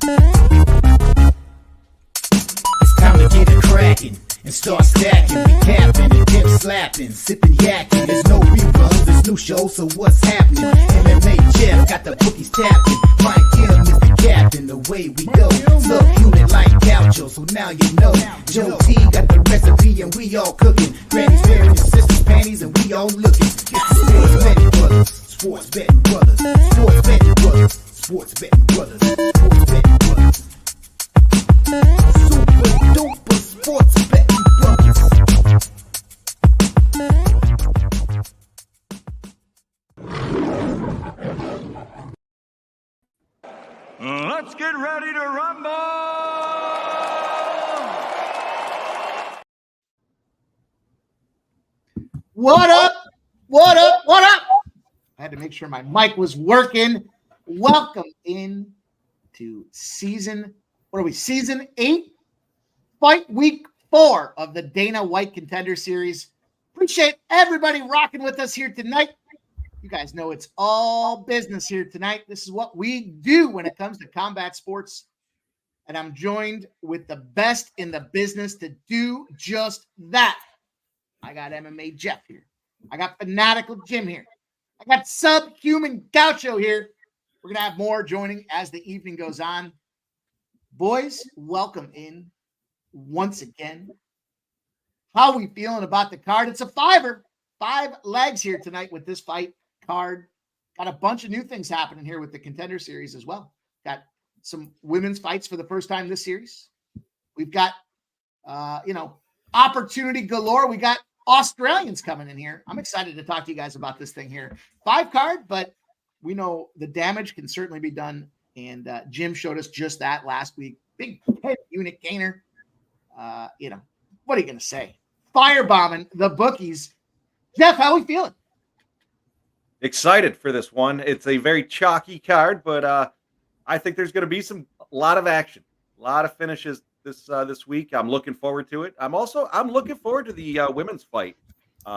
It's time to get it cracking and start stacking. We capping and dip slapping, sipping yakking. There's no reruns, there's no show, so what's happening? MMA Jeff got the bookies tapping. Mike Kim is the captain, the way we go. Subhuman like Gaucho, so now you know. Joe T got the recipe and we all cooking. Granny's wearing his sister's panties and we all looking. It's the Sports Betting Brothers, Sports Betting Brothers, Sports Betting Brothers, Sports Betting Brothers, Sports Betting Brothers. Super duper Sports Betting Brothers. Let's get ready to rumble! What up? What up? What up? I had to make sure my mic was working. Welcome in to season 8, fight week 4 of the Dana White Contender Series. Appreciate everybody rocking with us here tonight. You guys know it's all business here tonight. This is what we do when it comes to combat sports. And I'm joined with the best in the business to do just that. I got MMA Jeff here. I got Fanatical Jim here. I got Subhuman Gaucho here. We're going to have more joining as the evening goes on. Boys, welcome in once again. How are we feeling about the card? It's a 5 legs here tonight with this fight card. Got a bunch of new things happening here with the Contender Series as well. Got some women's fights for the first time this series. We've got, opportunity galore. We got Australians coming in here. I'm excited to talk to you guys about this thing here. 5 card, but we know the damage can certainly be done. And Jim showed us just that last week. Big head unit gainer. What are you going to say? Firebombing the bookies. Jeff, how are we feeling? Excited for this one. It's a very chalky card, but I think there's going to be a lot of action, a lot of finishes this week. I'm looking forward to it. I'm looking forward to the women's fight.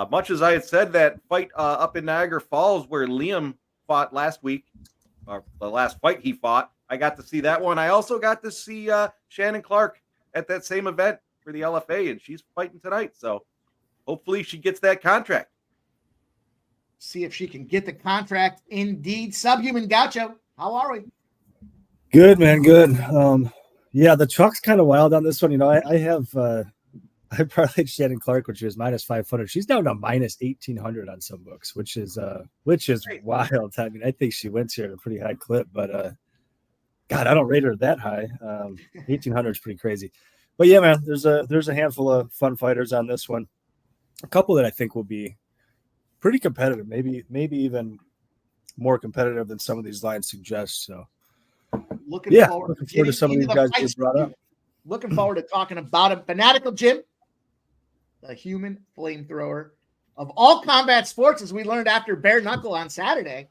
Much as I had said that fight up in Niagara Falls where Liam fought last week, or the last fight he fought, I got to see that one. I also got to see Shannon Clark at that same event for the LFA, and she's fighting tonight. So hopefully she gets that contract. See if she can get the contract. Indeed. Subhuman Gaucho, how are we? Good, man. Good. Yeah, the chalk's kind of wild on this one. I parlayed Shannon Clark, which was minus 500. She's down to minus 1,800 on some books, which is wild. I mean, I think she wins here at a pretty high clip, but God, I don't rate her that high. 1,800 is pretty crazy. But yeah, man, there's a handful of fun fighters on this one. A couple that I think will be pretty competitive, maybe even more competitive than some of these lines suggest. So looking forward to some of these guys you brought up. Looking forward to talking about him. Fanatical Jim, the human flamethrower of all combat sports, as we learned after Bare Knuckle on Saturday.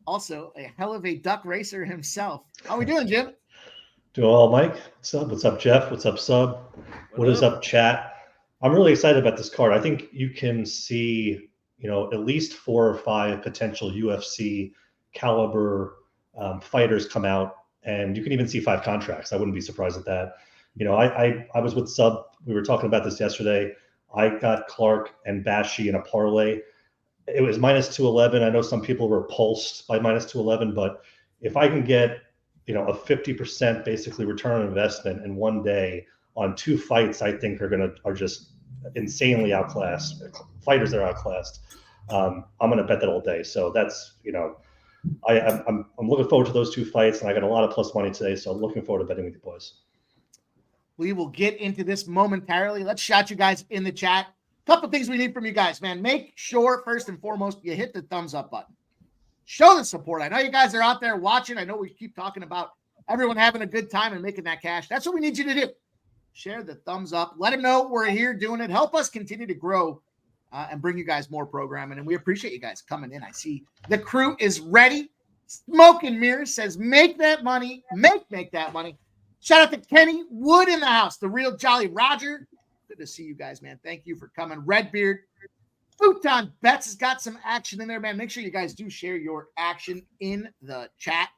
Also, a hell of a duck racer himself. How we doing, Jim? Doing well, Mike. What's up? What's up, Jeff? What's up, Sub? What is up, chat? I'm really excited about this card. I think you can see, at least 4 or 5 potential UFC caliber fighters come out, and you can even see 5 contracts. I wouldn't be surprised at that. I was with Sub. We were talking about this yesterday. I got Clark and Bashi in a parlay. It was minus 211. I know some people were pulsed by minus 211, but if I can get, a 50% basically return on investment in one day on 2 fights, I think are just insanely outclassed. Fighters that are outclassed. I'm going to bet that all day. So that's, I'm looking forward to those 2 fights, and I got a lot of plus money today. So I'm looking forward to betting with you boys. We will get into this momentarily. Let's shout you guys in the chat. Couple things we need from you guys, man. Make sure, first and foremost, you hit the thumbs up button. Show the support. I know you guys are out there watching. I know we keep talking about everyone having a good time and making that cash. That's what we need you to do. Share the thumbs up. Let them know we're here doing it. Help us continue to grow and bring you guys more programming. And we appreciate you guys coming in. I see the crew is ready. Smoke and Mirrors says, make that money. Make that money. Shout out to Kenny Wood in the house, the real Jolly Roger. Good to see you guys, man. Thank you for coming. Redbeard. Futon Bets has got some action in there, man. Make sure you guys do share your action in the chat.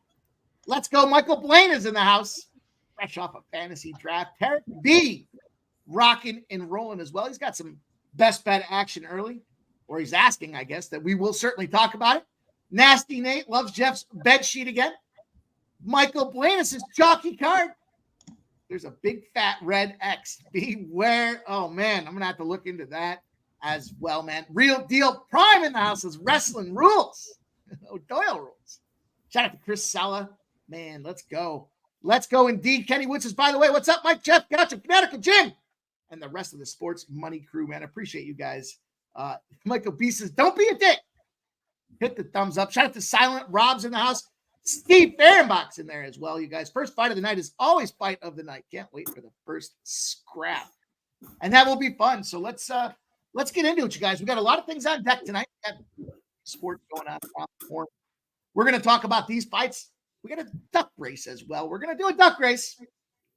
Let's go. Michael Blaine is in the house, fresh off a fantasy draft. Tarek B rocking and rolling as well. He's got some best bet action early, or he's asking, I guess, that we will certainly talk about it. Nasty Nate loves Jeff's bed sheet again. Michael Blaine is his chalky card. There's a big fat red X. Beware. Oh, man, I'm going to have to look into that as well, man. Real Deal Prime in the house is wrestling rules. Doyle rules. Shout out to Chris Sala. Man, let's go. Let's go indeed. Kenny Woods says, by the way, what's up, Mike, Jeff, Gotcha, Connecticut, Jim, and the rest of the sports money crew, man. I appreciate you guys. Michael B says, don't be a dick. Hit the thumbs up. Shout out to Silent Rob's in the house. Steve Fahrenbach's in there as well, you guys. First fight of the night is always fight of the night. Can't wait for the first scrap. And that will be fun. So let's get into it, you guys. We got a lot of things on deck tonight. We got sports going on around the horn. We're going to talk about these fights. We got a duck race as well. We're going to do a duck race.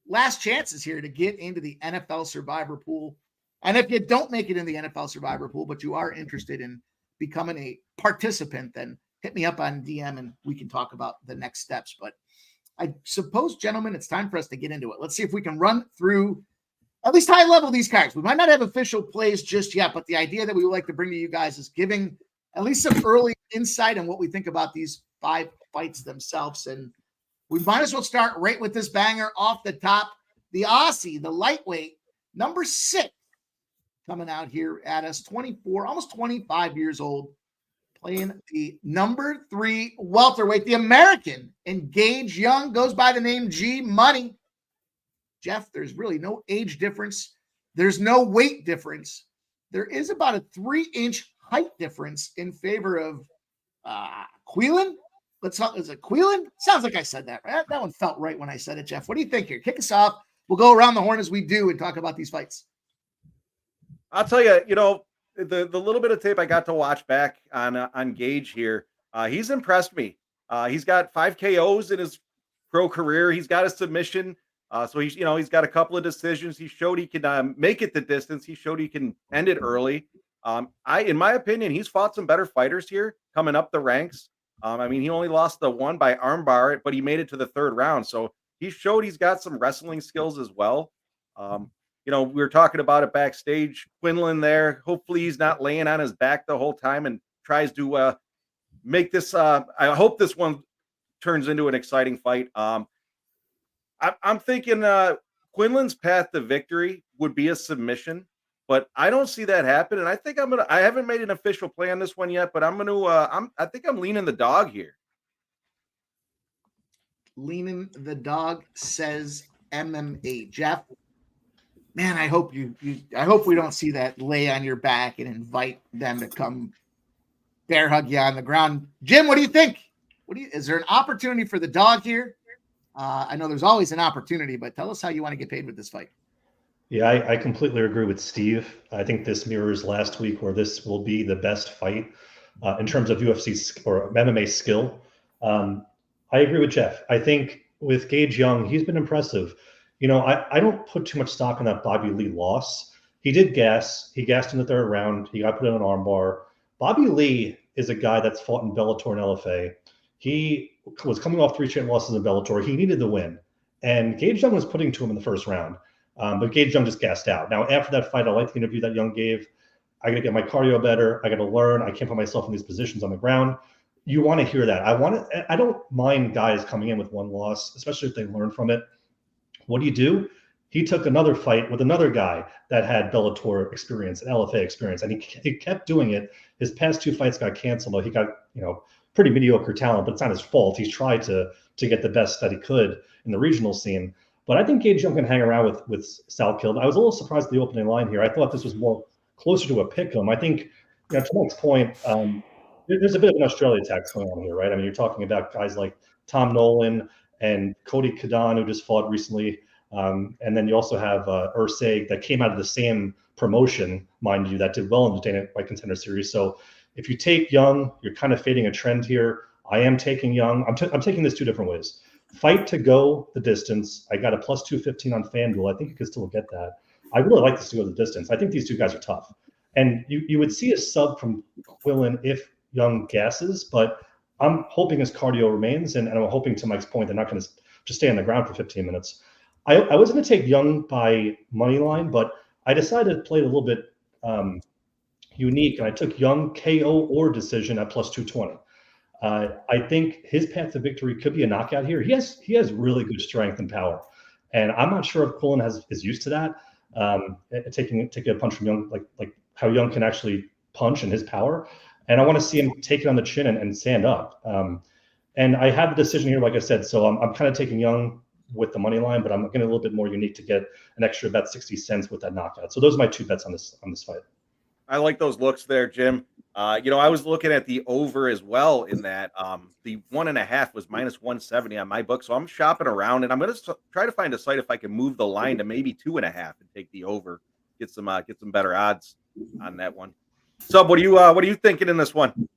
Last chances here to get into the NFL Survivor Pool. And if you don't make it in the NFL Survivor Pool, but you are interested in becoming a participant, then hit me up on DM and we can talk about the next steps. But I suppose, gentlemen, it's time for us to get into it. Let's see if we can run through at least high level these cards. We might not have official plays just yet, but the idea that we would like to bring to you guys is giving at least some early insight on what we think about these 5 fights themselves. And we might as well start right with this banger off the top. The Aussie, the lightweight, number 6, coming out here at us, 24, almost 25 years old, playing the number 3 welterweight, the American, and Gage Young, goes by the name G Money. Jeff, there's really no age difference. There's no weight difference. There is about a 3-inch height difference in favor of Quillan. Is it Quillan? Sounds like I said that, right? That one felt right when I said it, Jeff. What do you think here? Kick us off. We'll go around the horn as we do and talk about these fights. I'll tell you, the little bit of tape I got to watch back on Gage here, he's impressed me. He's got 5 KOs in his pro career. He's got a submission. So he's got a couple of decisions. He showed he can make it the distance. He showed he can end it early. In my opinion, he's fought some better fighters here coming up the ranks. He only lost the one by armbar, but he made it to the 3rd round. So he showed he's got some wrestling skills as well. We were talking about it backstage. Quinlan there. Hopefully he's not laying on his back the whole time and tries to make this. I hope this one turns into an exciting fight. I'm thinking Quinlan's path to victory would be a submission, but I don't see that happen. And I think I haven't made an official play on this one yet, but I think I'm leaning the dog here. Leaning the dog, says MMA. Jeff, man, I hope I hope we don't see that lay on your back and invite them to come bear hug you on the ground. Jim, what do you think? Is there an opportunity for the dog here? I know there's always an opportunity, but tell us how you want to get paid with this fight. Yeah, I completely agree with Steve. I think this mirrors last week, where this will be the best fight in terms of UFC or MMA skill. I agree with Jeff. I think with Gage Young, he's been impressive. I don't put too much stock in that Bobby Lee loss. He did gas. He gassed in the 3rd round. He got put in an armbar. Bobby Lee is a guy that's fought in Bellator and LFA. He was coming off 3 straight losses in Bellator. He needed the win. And Gage Young was putting to him in the 1st round. But Gage Young just gassed out. Now, after that fight, I like the interview that Young gave. I got to get my cardio better. I got to learn. I can't put myself in these positions on the ground. You want to hear that. I don't mind guys coming in with 1 loss, especially if they learn from it. What do? He took another fight with another guy that had Bellator experience and LFA experience, and he kept doing it. His past 2 fights got canceled, though he got, pretty mediocre talent, but it's not his fault. He's tried to get the best that he could in the regional scene. But I think Gage Young can hang around with Salkilld. I was a little surprised at the opening line here. I thought this was more closer to a pick-em. I think, to Mike's point, there's a bit of an Australia tax going on here, right? You're talking about guys like Tom Nolan and Cody Kadan, who just fought recently. And then you also have Ursay that came out of the same promotion, mind you, that did well in the Dana White Contender Series. So if you take Young, you're kind of fading a trend here. I am taking Young. I'm taking this 2 different ways. Fight to go the distance. I got a plus 215 on FanDuel. I think you could still get that. I really like this to go the distance. I think these 2 guys are tough. And you would see a sub from Quillan if Young gasses, but I'm hoping his cardio remains, and I'm hoping, to Mike's point, they're not going to just stay on the ground for 15 minutes. I was going to take Young by money line, but I decided to play it a little bit unique, and I took Young KO or decision at plus 220. I think his path to victory could be a knockout here. He has really good strength and power, and I'm not sure if Quillan is used to that. Taking a punch from Young, like how Young can actually punch and his power. And I want to see him take it on the chin and stand up. And I have the decision here, like I said, so I'm kind of taking Young with the money line, but I'm getting a little bit more unique to get an extra about 60 cents with that knockout. So those are my two bets on this fight. I like those looks there, Jim. I was looking at the over as well in that. The 1.5 was minus 170 on my book. So I'm shopping around, and I'm going to try to find a site if I can move the line to maybe 2.5 and take the over, get some better odds on that one. Sub, what are you thinking in this one?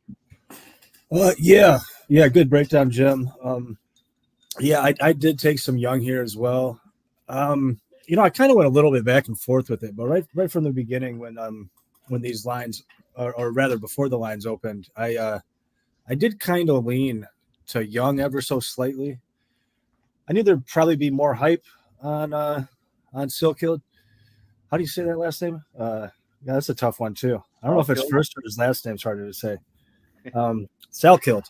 Yeah, good breakdown, Jim. I did take some Young here as well. I kind of went a little bit back and forth with it, but right from the beginning when these lines, or rather before the lines opened, I did kind of lean to Young ever so slightly. I knew there'd probably be more hype on Salkilld. How do you say that last name? Yeah, that's a tough one too. I don't know if it's first or his last name's harder to say. Salkilld.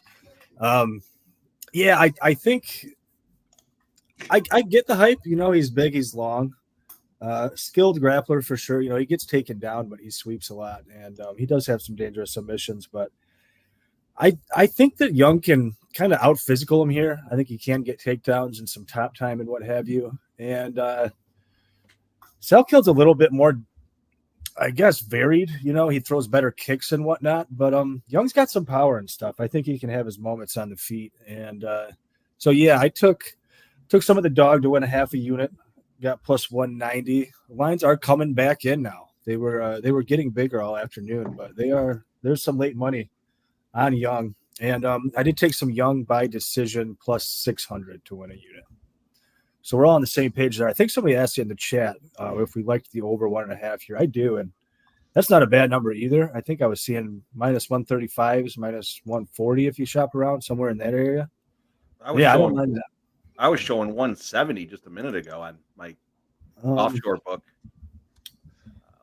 I think I get the hype. He's big, he's long, skilled grappler for sure. He gets taken down, but he sweeps a lot, and he does have some dangerous submissions. But I think that Young can kind of out physical him here. I think he can get takedowns and some top time and what have you. And Salkild's a little bit more, I guess, varied. He throws better kicks and whatnot, but Young's got some power and stuff. I think he can have his moments on the feet. And I took some of the dog to win a half a unit, got plus 190. Lines are coming back in now. They were getting bigger all afternoon, but there's some late money on Young. And I did take some Young by decision plus 600 to win a unit. So we're all on the same page there. I think somebody asked you in the chat if we liked the over 1.5 here. I do, and that's not a bad number either. I think I was seeing minus 135s, minus 140 if you shop around somewhere in that area. I don't mind that. I was showing 170 just a minute ago on my offshore book.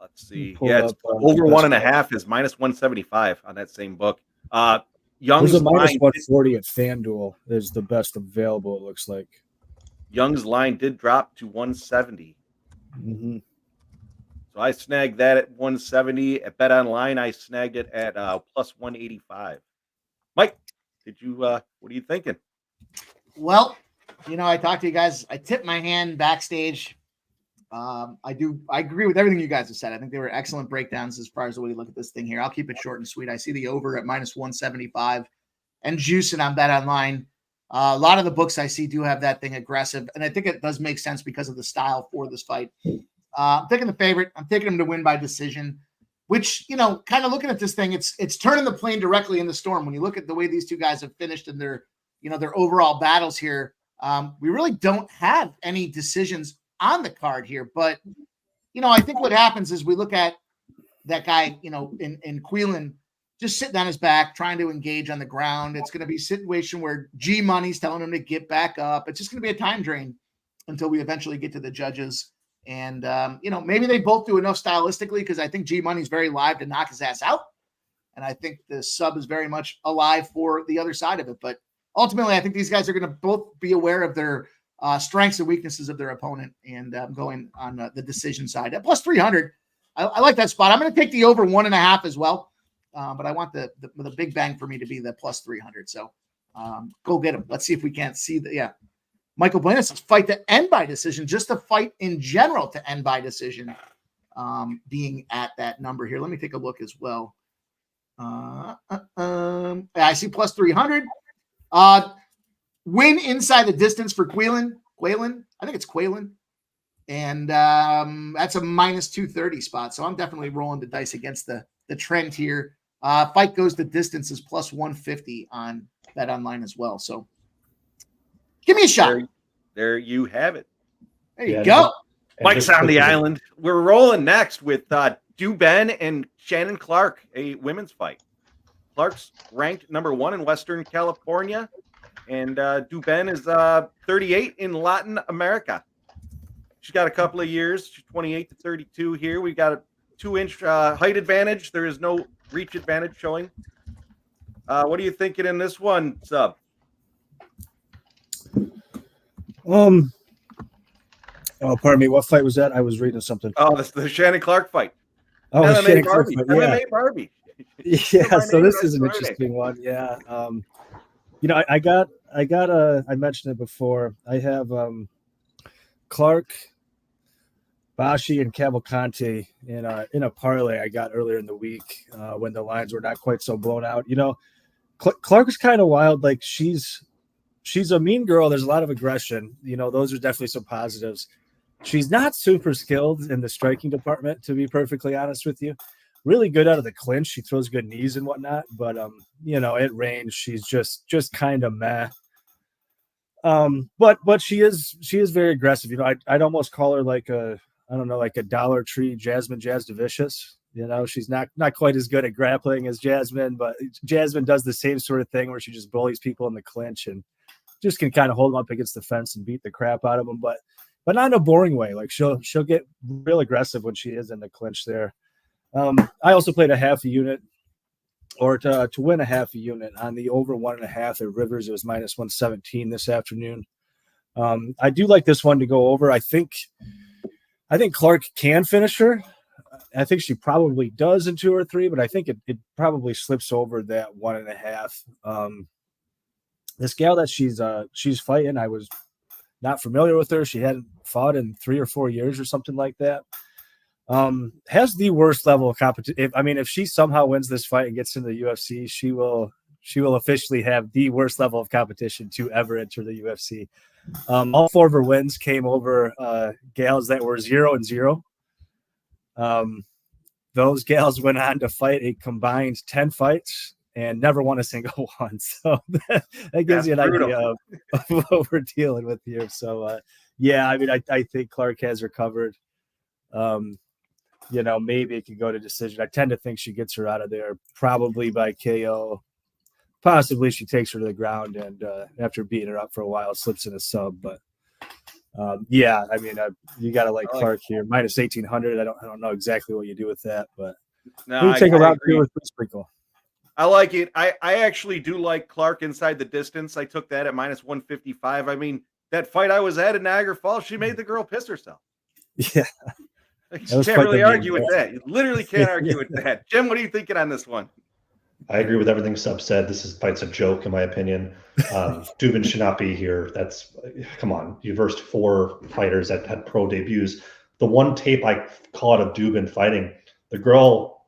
Let's see. Yeah, it's over 1.5 is minus 175 on that same book. Young's a minus 140 at FanDuel is the best available, it looks like. Young's line did drop to 170. Mm-hmm. So I snagged that at 170. At Bet Online, I snagged it at plus 185. Mike, what are you thinking? Well, I talked to you guys. I tipped my hand backstage. I agree with everything you guys have said. I think they were excellent breakdowns as far as the way you look at this thing here. I'll keep it short and sweet. I see the over at minus 175 and juicing on Bet Online. A lot of the books I see do have that thing aggressive, and I think it does make sense because of the style for this fight. I'm taking the favorite. I'm taking him to win by decision, which, kind of looking at this thing, it's turning the plane directly in the storm. When you look at the way these two guys have finished in their overall battles here, we really don't have any decisions on the card here. But, I think what happens is we look at that guy, in Quillan, just sitting on his back, trying to engage on the ground. It's going to be a situation where G Money's telling him to get back up. It's just going to be a time drain until we eventually get to the judges. And, maybe they both do enough stylistically, because I think G Money's very live to knock his ass out. And I think the sub is very much alive for the other side of it. But ultimately, I think these guys are going to both be aware of their strengths and weaknesses of their opponent. And I'm going on the decision side at plus 300. I like that spot. I'm going to take the over 1.5 as well. But I want the big bang for me to be the plus 300. So go get him. Let's see if we can't see Michael Blanis' fight to end by decision, just the fight in general to end by decision being at that number here. Let me take a look as well. I see plus 300. Win inside the distance for Quillan. I think it's Quillan. And that's a minus 230 spot. So I'm definitely rolling the dice against the trend here. Fight goes the distance is plus 150 on Bet Online as well. So give me a shot. There you have it. There you go. Mike's on the island. We're rolling next with Duben and Shannon Clark, a women's fight. Clark's ranked number 1 in Western California, and Duben is 38 in Latin America. She's got a couple of years. She's 28 to 32 here. We got a 2-inch height advantage. There is no reach advantage showing. What are you thinking in this one, Sub? Oh, pardon me. What fight was that? I was reading something. Oh, the Shannon Clark fight. Oh, MMA Shannon Barbie. Clark fight, yeah. MMA Barbie. Yeah, so this is an interesting one. Yeah. I mentioned it before. I have Clark, Bashi, and Cavalcanti in a parlay I got earlier in the week when the lines were not quite so blown out. Clark is kind of wild. Like she's a mean girl. There's a lot of aggression. Those are definitely some positives. She's not super skilled in the striking department, to be perfectly honest with you. Really good out of the clinch. She throws good knees and whatnot, but at range, she's just kind of meh. But she is very aggressive. I'd almost call her like a Dollar Tree Jasmine Jasdavicius. She's not quite as good at grappling as Jasmine, but Jasmine does the same sort of thing where she just bullies people in the clinch and just can kind of hold them up against the fence and beat the crap out of them, but not in a boring way. Like she'll get real aggressive when she is in the clinch there. I also played a half a unit, or to win a half a unit on the over 1.5 at Rivers. It was minus 117 this afternoon. I do like this one to go over. I think Clark can finish her. I think she probably does in 2 or 3, but I think it probably slips over that 1.5. This gal that she's fighting, I was not familiar with her. She hadn't fought in 3 or 4 years or something like that. Has the worst level of competition. If she somehow wins this fight and gets into the UFC, she will officially have the worst level of competition to ever enter the UFC. All 4 of her wins came over gals that were 0-0. Those gals went on to fight a combined 10 fights and never won a single one. So that gives you an idea of what we're dealing with here. So, I think Clark has her covered. Maybe it could go to decision. I tend to think she gets her out of there probably by KO. Possibly she takes her to the ground and after beating her up for a while, slips in a sub. But you got to like Clark here. Minus 1,800. I don't know exactly what you do with that, but no, take a round 2 or 3 sprinkle. I like it. I actually do like Clark inside the distance. I took that at minus 155. That fight I was at in Niagara Falls, she made the girl piss herself. Yeah. You can't really argue with that. You literally can't argue with that. Jim, what are you thinking on this one? I agree with everything Sub said. This fight's a joke, in my opinion. Duben should not be here. Come on. You versed 4 fighters that had pro debuts. The one tape I caught of Duben fighting, the girl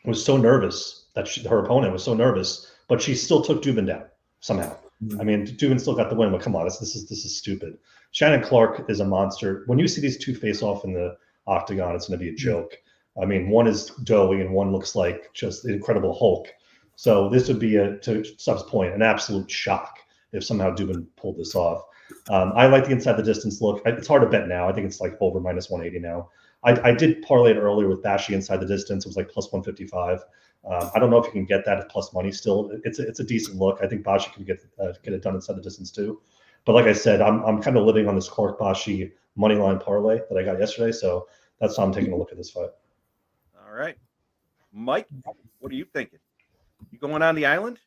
was so nervous that her opponent was so nervous, but she still took Duben down somehow. Duben still got the win, but come on, this is stupid. Shannon Clark is a monster. When you see these 2 face off in the octagon, it's going to be a joke. One is doughy and one looks like just the Incredible Hulk. So this would be, to Sub's point, an absolute shock if somehow Duben pulled this off. I like the inside the distance look. It's hard to bet now. I think it's like over minus 180 now. I did parlay it earlier with Bashi inside the distance. It was like plus 155. I don't know if you can get that at plus money still. It's a decent look. I think Bashi can get it done inside the distance too. But like I said, I'm kind of living on this Clark Bashi money line parlay that I got yesterday. So that's why I'm taking a look at this fight. All right. Mike, what are you thinking? You going on the island?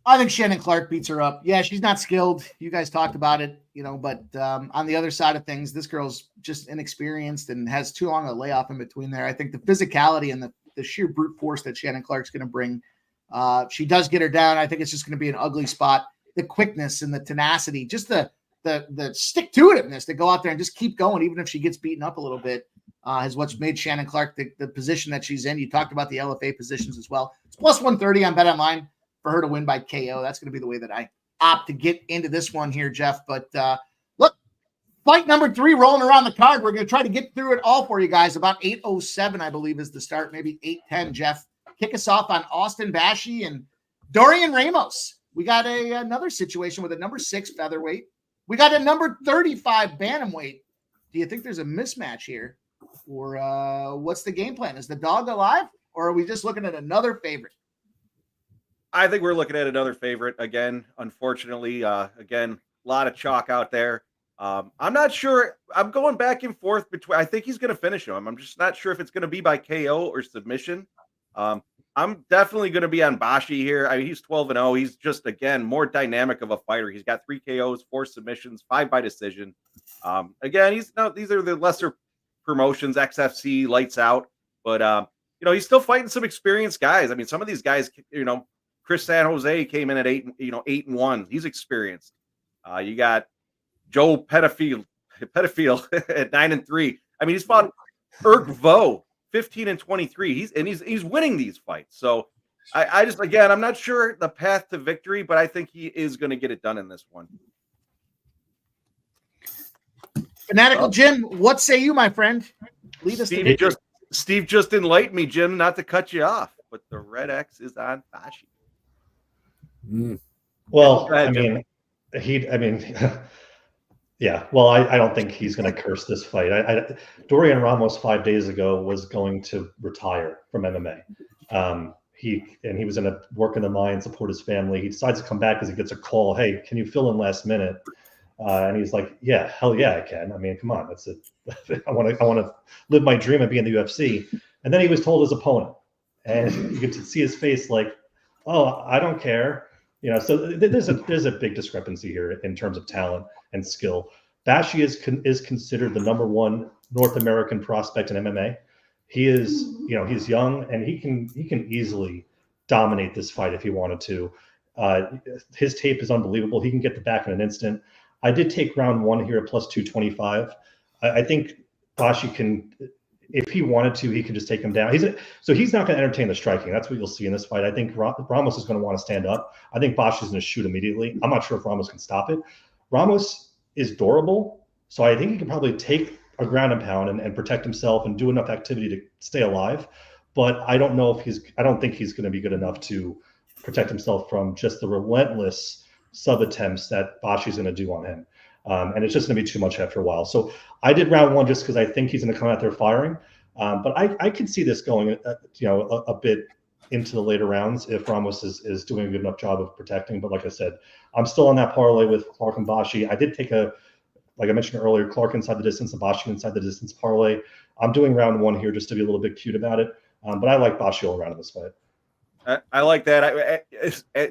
I think Shannon Clark beats her up. Yeah, she's not skilled. You guys talked about it, but on the other side of things, this girl's just inexperienced and has too long a layoff in between there. I think the physicality and the sheer brute force that Shannon Clark's going to bring, she does get her down. I think it's just going to be an ugly spot. The quickness and the tenacity, just the stick-to-itiveness to go out there and just keep going, even if she gets beaten up a little bit, is what's made Shannon Clark the position that she's in. You talked about the LFA positions as well. It's plus 130 on BetOnline for her to win by KO. That's going to be the way that I opt to get into this one here, Jeff. But look, fight number 3 rolling around the card. We're going to try to get through it all for you guys. About 8:07, I believe, is the start. Maybe 8:10, Jeff. Kick us off on Austin Bashi and Dorian Ramos. We got another situation with a number 6 featherweight. We got a number 35 bantamweight. Do you think there's a mismatch here? Or what's the game plan? Is the dog alive? Or are we just looking at another favorite? I think we're looking at another favorite again. Unfortunately, again, a lot of chalk out there. I'm not sure. I'm going back and forth between. I think he's going to finish him. I'm just not sure if it's going to be by KO or submission. I'm definitely going to be on Bashi here. I mean, he's 12-0. He's just, again, more dynamic of a fighter. He's got 3 KOs, 4 submissions, 5 by decision. Again, these are the lesser promotions, XFC, lights out. But, he's still fighting some experienced guys. I mean, some of these guys, Chris San Jose came in at 8-1. He's experienced. You got Joe Pedophile at 9-3. I mean, he's fought Erk Vo 15-23. He's winning these fights. So I just, again, I'm not sure the path to victory, but I think he is going to get it done in this one. Fanatical Jim, what say you, my friend? Lead us to victory. Steve just enlightened me, Jim, not to cut you off, but the red X is on Bashi. Well, yeah. Well, I don't think he's going to curse this fight. Dorian Ramos 5 days ago was going to retire from MMA. He was going to work in the mine, support his family. He decides to come back because he gets a call. Hey, can you fill in last minute? And he's like, yeah, hell yeah, I can. I mean, come on, that's it. I want to live my dream and be in the UFC. And then he was told his opponent, and you get to see his face like, oh, I don't care. So there's a big discrepancy here in terms of talent and skill. Bashi is considered the #1 North American prospect in MMA. He is, he's young and he can easily dominate this fight if he wanted to. His tape is unbelievable. He can get the back in an instant. I did take round 1 here at +225. I think Bashi can, if he wanted to, he could just take him down. He's not going to entertain the striking. That's what you'll see in this fight. I think Ramos is going to want to stand up. I think Bashi is going to shoot immediately. I'm not sure if Ramos can stop it. Ramos is durable, so I think he can probably take a ground and pound and protect himself and do enough activity to stay alive. But I don't think he's going to be good enough to protect himself from just the relentless sub attempts that Bashi's going to do on him. And it's just going to be too much after a while. So I did round 1 just because I think he's going to come out there firing. But I could see this going, a bit into the later rounds if Ramos is doing a good enough job of protecting. But like I said, I'm still on that parlay with Clark and Bashi. I did take like I mentioned earlier, Clark inside the distance and Bashi inside the distance parlay. I'm doing round 1 here just to be a little bit cute about it. But I like Bashi all around in this fight. I like that.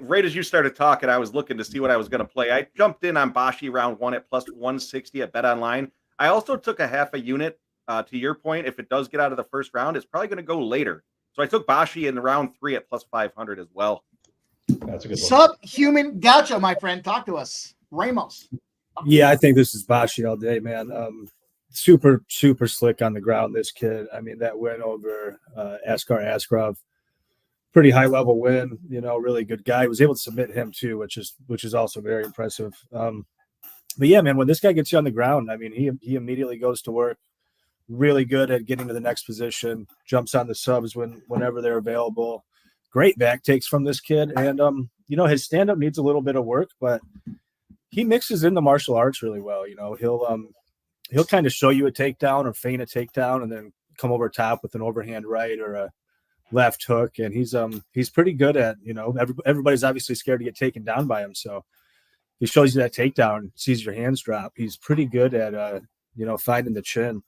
Right as you started talking, I was looking to see what I was going to play. I jumped in on Bashi round 1 at +160 at Bet Online. I also took a half a unit. To your point, if it does get out of the first round, it's probably going to go later. So I took Bashi in round 3 at +500 as well. That's a good one. Subhuman Gaucho, my friend. Talk to us. Ramos. Yeah, I think this is Bashi all day, man. Super, super slick on the ground, this kid. I mean, that win over Askar Askarov. Pretty high level win, really good guy. He was able to submit him too, which is also very impressive. But yeah, man, when this guy gets you on the ground, I mean, he immediately goes to work. Really good at getting to the next position, jumps on the subs whenever they're available. Great back takes from this kid. And his stand-up needs a little bit of work, but he mixes in the martial arts really well. He'll kind of show you a takedown or feint a takedown and then come over top with an overhand right or a left hook, and he's pretty good at, everybody's obviously scared to get taken down by him, so he shows you that takedown, sees your hands drop. He's pretty good at finding the chin,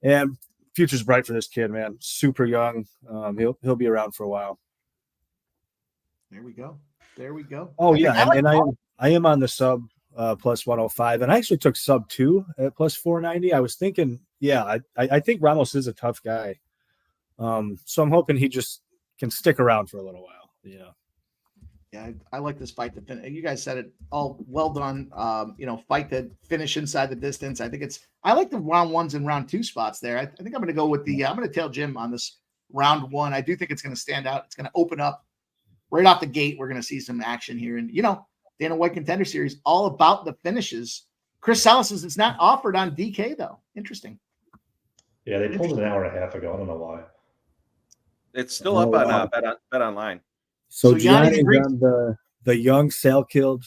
and future's bright for this kid, man. Super young. He'll be around for a while. There we go. Oh yeah, and I am on the sub +105, and I actually took sub 2 at +490. I was thinking, I think Ramos is a tough guy. So I'm hoping he just can stick around for a little while. Yeah, I like this fight to finish. You guys said it all well done. Fight to finish inside the distance. I like the round 1s and round 2 spots there. I think I'm going to go with I'm going to tell Jim on this round 1. I do think it's going to stand out. It's going to open up right off the gate. We're going to see some action here. And, Dana White Contender Series, all about the finishes. Chris Salas says it's not offered on DK, though. Interesting. Yeah, they pulled it an hour and a half ago. I don't know why. It's still up on Bet Online. So Johnny's on the young Salkilld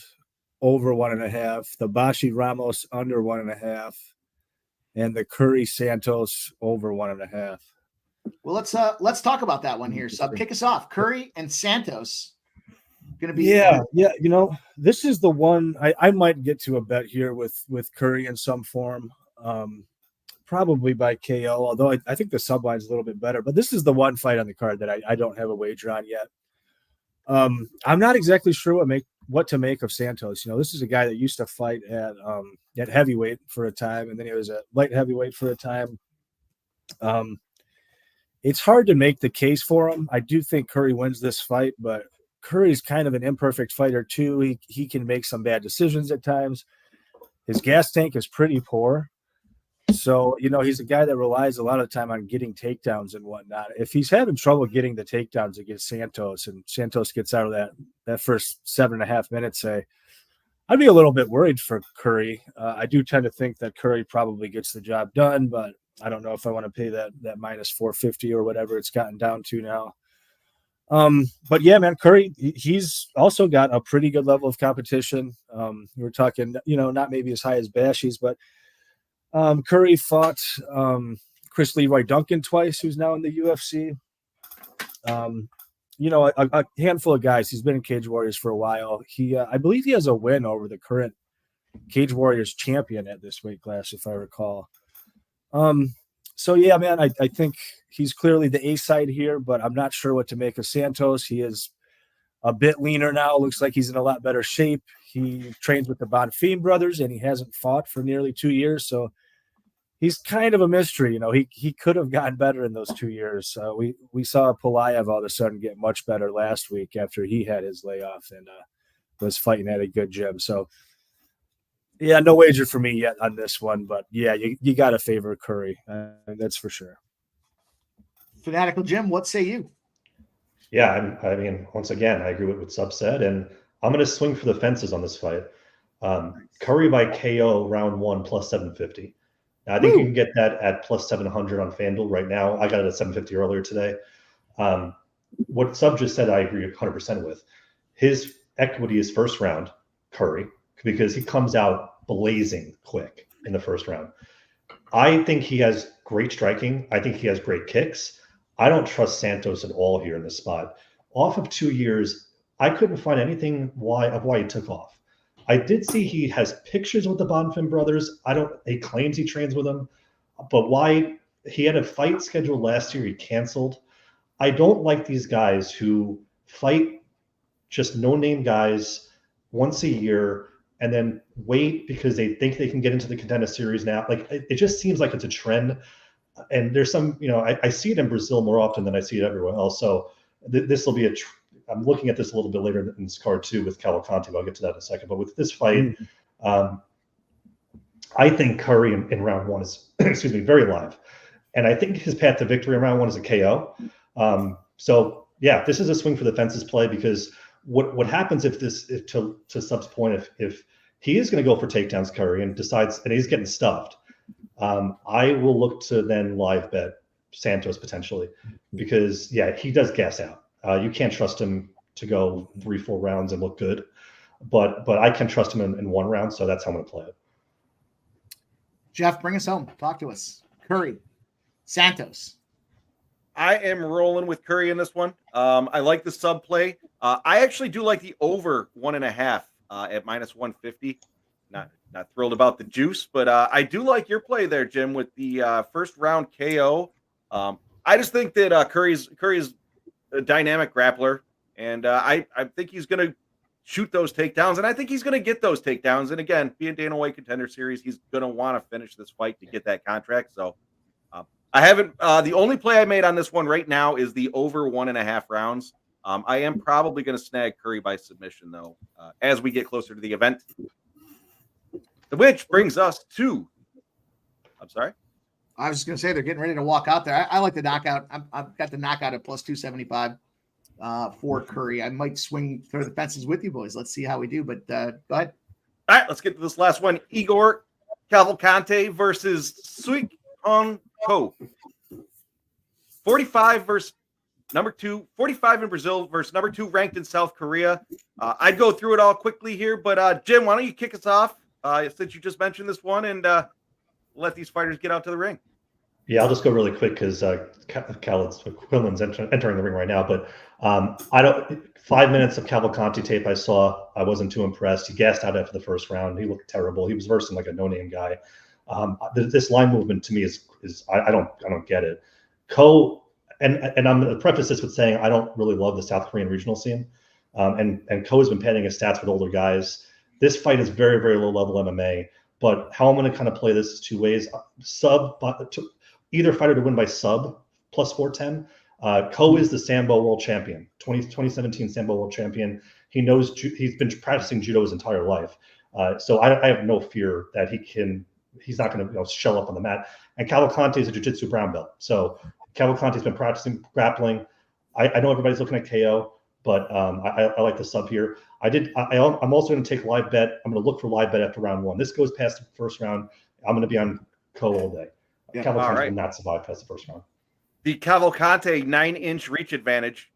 over 1.5, the Bashi Ramos under 1.5, and the Currie Santos over 1.5. Well, let's talk about that one here. Sub, kick us off. Currie and Santos. going to be? Yeah. This is the one I might get to a bet here with Currie in some form, probably by KO. Although I think the sub line's a little bit better, but this is the one fight on the card that I don't have a wager on yet. I'm not exactly sure what to make of Santos. This is a guy that used to fight at heavyweight for a time, and then he was at light heavyweight for a time. It's hard to make the case for him. I do think Currie wins this fight, but Curry's kind of an imperfect fighter too. He can make some bad decisions at times. His gas tank is pretty poor. So, he's a guy that relies a lot of time on getting takedowns and whatnot. If he's having trouble getting the takedowns against Santos and Santos gets out of that first 7.5 minutes, I'd be a little bit worried for Currie. I do tend to think that Currie probably gets the job done, but I don't know if I want to pay that minus 450 or whatever it's gotten down to now. But yeah, man, Currie, he's also got a pretty good level of competition. We're talking, not maybe as high as Bashi's, but Currie fought Chris Leroy Duncan twice, who's now in the UFC. A handful of guys. He's been in Cage Warriors for a while. I believe he has a win over the current Cage Warriors champion at this weight class, if I recall. So yeah, man, I think he's clearly the A side here, but I'm not sure what to make of Santos. He is a bit leaner now. Looks like he's in a lot better shape. He trains with the Bonfim brothers, and he hasn't fought for nearly 2 years. So he's kind of a mystery. He could have gotten better in those 2 years. We saw Pulayev all of a sudden get much better last week after he had his layoff and was fighting at a good gym. So yeah, no wager for me yet on this one, but yeah, you got to favor Currie. That's for sure. Fanatical Jim, what say you? Yeah, I mean, once again, I agree with what Sub said, and I'm going to swing for the fences on this fight. Currie by KO round 1 plus 750. Now, I think you can get that at plus 700 on FanDuel right now. I got it at 750 earlier today. What Sub just said, I agree 100% with. His equity is first round, Currie, because he comes out blazing quick in the first round. I think he has great striking. I think he has great kicks. I don't trust Santos at all here in this spot. Off of 2 years, I couldn't find anything why he took off. I did see he has pictures with the Bonfim brothers. He claims he trains with them, but why he had a fight scheduled last year, he canceled. I don't like these guys who fight just no-name guys once a year and then wait because they think they can get into the Contender Series now. Like, it just seems like it's a trend. And there's some, I see it in Brazil more often than I see it everywhere else. So this will be I'm looking at this a little bit later in this card too with Cavalcanti. I'll get to that in a second. But with this fight, I think Currie in round 1 is, very live. And I think his path to victory in round 1 is a KO. So yeah, this is a swing for the fences play because what happens if to Sub's point, if he is going to go for takedowns, Currie, and decides, and he's getting stuffed, I will look to then live bet Santos potentially because yeah, he does gas out. You can't trust him to go 3-4 rounds and look good, but I can trust him in 1 round. So that's how I'm going to play it. Jeff, bring us home. Talk to us. Currie, Santos. I am rolling with Currie in this one. I like the sub play. I actually do like the over 1.5 at minus 150. Not thrilled about the juice, but I do like your play there, Jim, with the first round KO. I just think that Curry's a dynamic grappler, and I think he's going to shoot those takedowns, and I think he's going to get those takedowns. And again, being Dana White Contender Series, he's going to want to finish this fight to get that contract. So I haven't. The only play I made on this one right now is the over 1.5 rounds. I am probably going to snag Currie by submission, though, as we get closer to the event. Which brings us to, I'm sorry? I was just going to say they're getting ready to walk out there. I like the knockout. I've got the knockout at plus 275 for Currie. I might swing through the fences with you boys. Let's see how we do, but go ahead. All right, let's get to this last one. Igor Cavalcanti versus Seok-hyun. 45 versus number 2, 45 in Brazil versus number 2 ranked in South Korea. I'd go through it all quickly here, but Jim, why don't you kick us off since you just mentioned this one and let these fighters get out to the ring. Yeah, I'll just go really quick because Quillan's entering the ring right now. But I don't. 5 minutes of Cavalcanti tape I saw, I wasn't too impressed. He gassed out after the first round. He looked terrible. He was versing like a no-name guy. This line movement to me is I don't get it. And I'm going to preface this with saying I don't really love the South Korean regional scene. And Ko has been padding his stats with older guys. This fight is very, very low level MMA. But how I'm going to kind of play this is two ways. Either fighter to win by sub plus 410. Ko is the Sambo world champion, 2017 Sambo world champion. He knows he's been practicing judo his entire life. So I have no fear that he's not going to shell up on the mat. And Cavalcanti is a jiu-jitsu brown belt. So Cavalcanti's been practicing grappling. I know everybody's looking at KO, but I like the sub here. I'm also going to take live bet. I'm going to look for live bet after round 1. This goes past the first round. I'm going to be on Ko all day. Yeah, Cavalcanti will not survive past the first round. The Cavalcanti 9-inch reach advantage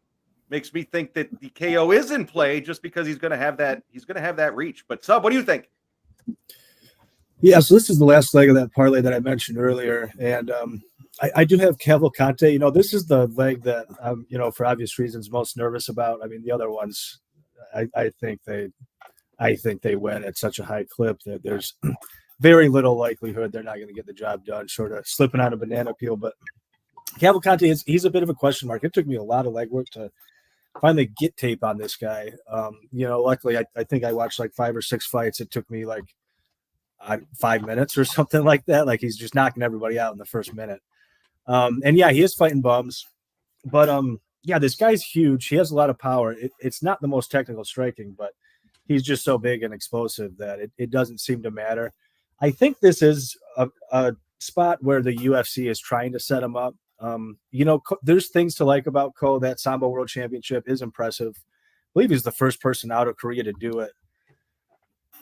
makes me think that the KO is in play just because he's going to have that. He's going to have that reach. But Sub, what do you think? Yeah, so this is the last leg of that parlay that I mentioned earlier, and I do have Cavalcanti. This is the leg that I'm, for obvious reasons, most nervous about. I mean, the other ones, I think they win at such a high clip that there's very little likelihood they're not going to get the job done, short of slipping on a banana peel. But Cavalcanti he's a bit of a question mark. It took me a lot of legwork to finally get tape on this guy. Luckily, I think I watched like 5 or 6 fights. It took me like 5 minutes or something like that. Like he's just knocking everybody out in the first minute. And yeah, he is fighting bums, but this guy's huge. He has a lot of power. It's not the most technical striking, but he's just so big and explosive that it doesn't seem to matter. I think this is a spot where the UFC is trying to set him up. There's things to like about Ko. That Sambo World Championship is impressive. I believe he's the first person out of Korea to do it.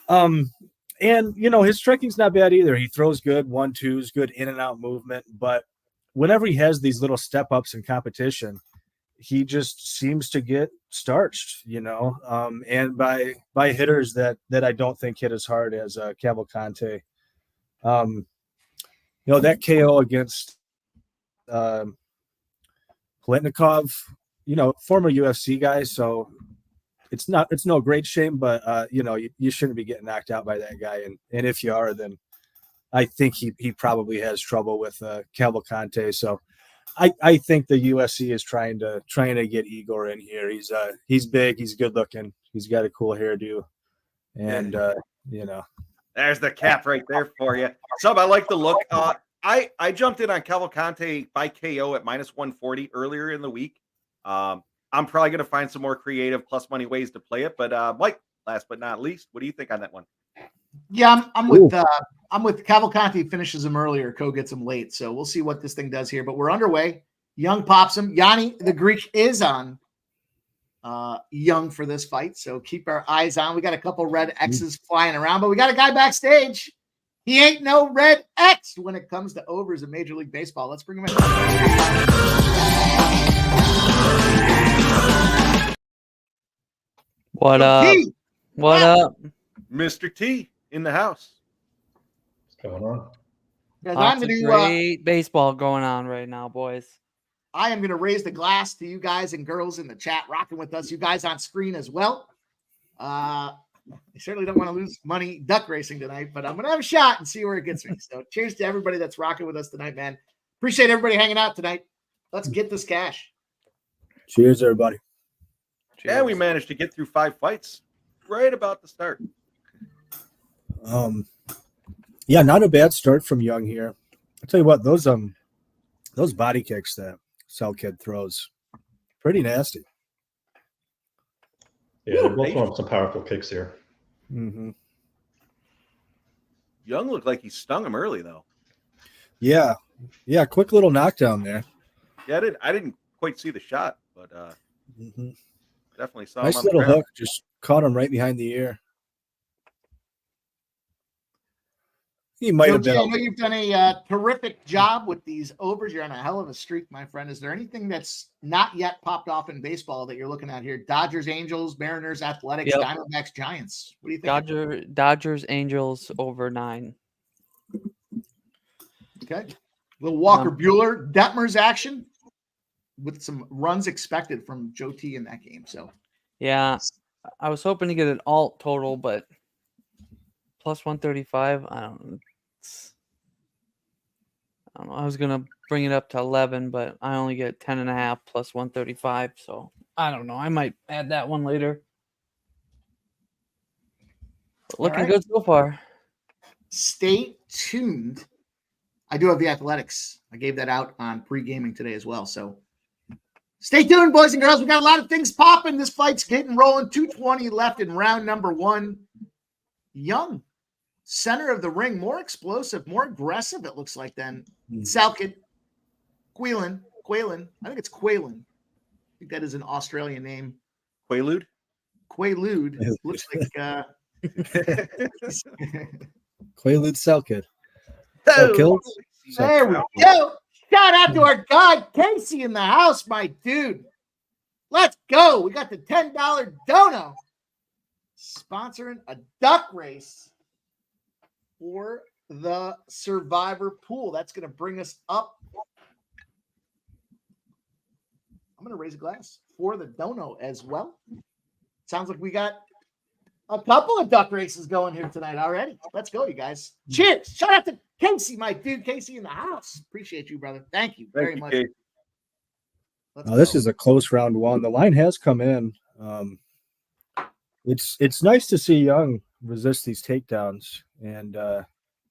And his striking's not bad either. He throws good 1-2s, good in and out movement. But whenever he has these little step ups in competition, he just seems to get starched, and by hitters that I don't think hit as hard as Cavalcanti. That KO against Plitnikov, former UFC guy, so it's no great shame, but you shouldn't be getting knocked out by that guy, and if you are, then I think he probably has trouble with Cavalcanti. So I think the UFC is trying to get Igor in here. He's big, he's good looking, he's got a cool hairdo, and There's the cap right there for you. Sub, I like the look. I jumped in on Cavalcanti by KO at -140 earlier in the week. I'm probably going to find some more creative plus money ways to play it. But Mike, last but not least, what do you think on that one? Yeah, I'm with Cavalcanti. Finishes him earlier. Ko gets him late. So we'll see what this thing does here. But we're underway. Young pops him. Yanni, the Greek, is on Young for this fight. So keep our eyes on. We got a couple red X's flying around, but we got a guy backstage. He ain't no red X when it comes to overs in Major League Baseball. Let's bring him in. What up? T. What up? Mr. T in the house. What's going on? Guys, Lots of great baseball going on right now, boys. I am going to raise the glass to you guys and girls in the chat rocking with us. You guys on screen as well. I certainly don't want to lose money duck racing tonight, but I'm going to have a shot and see where it gets me. So cheers to everybody that's rocking with us tonight, man. Appreciate everybody hanging out tonight. Let's get this cash. Cheers, everybody. Cheers. And we managed to get through 5 fights right about the start. Yeah, not a bad start from Young here. I'll tell you what, those body kicks that Salkilld throws, pretty nasty. Yeah, they're both throwing some powerful kicks here. Mm-hmm. Young looked like he stung him early, though. Yeah, quick little knockdown there. Yeah, I didn't quite see the shot, but definitely saw him. Nice on the little ground. hook, just caught him right behind the ear. He might have been. I know you've done a terrific job with these overs. You're on a hell of a streak, my friend. Is there anything that's not yet popped off in baseball that you're looking at here? Dodgers, Angels, Mariners, Athletics, Yep. Diamondbacks, Giants. What do you think? Dodgers, Angels over 9. Okay. Little Walker Bueller, Detmer's action with some runs expected from Joe T in that game. So Yeah, I was hoping to get an alt total, but plus 135. I don't know. I was gonna bring it up to 11, but I only get 10.5 plus 135. So I don't know. I might add that one later. But looking good so far. Stay tuned. I do have the athletics. I gave that out on pre-gaming today as well. So stay tuned, boys and girls. We got a lot of things popping. This fight's getting rolling. 220 left in round number 1. Young, center of the ring, more explosive, more aggressive, it looks like, than Salkilld. Quillan. I think it's Quillan. I think that is an Australian name. Quaalude? Quaalude. Looks like Quaalude Salkilld. Salkilld. There we go. Shout out to our guy, Casey, in the house, my dude. Let's go. We got the $10 dono sponsoring a duck race for the Survivor pool. That's going to bring us up. I'm going to raise a glass for the dono as well. Sounds like we got a couple of duck races going here tonight already. Let's go, you guys. Cheers. Shout out to Casey, my dude. Casey in the house. Appreciate you, brother. Thank you very much. This is a close round 1. The line has come in. It's nice to see Young resist these takedowns. And the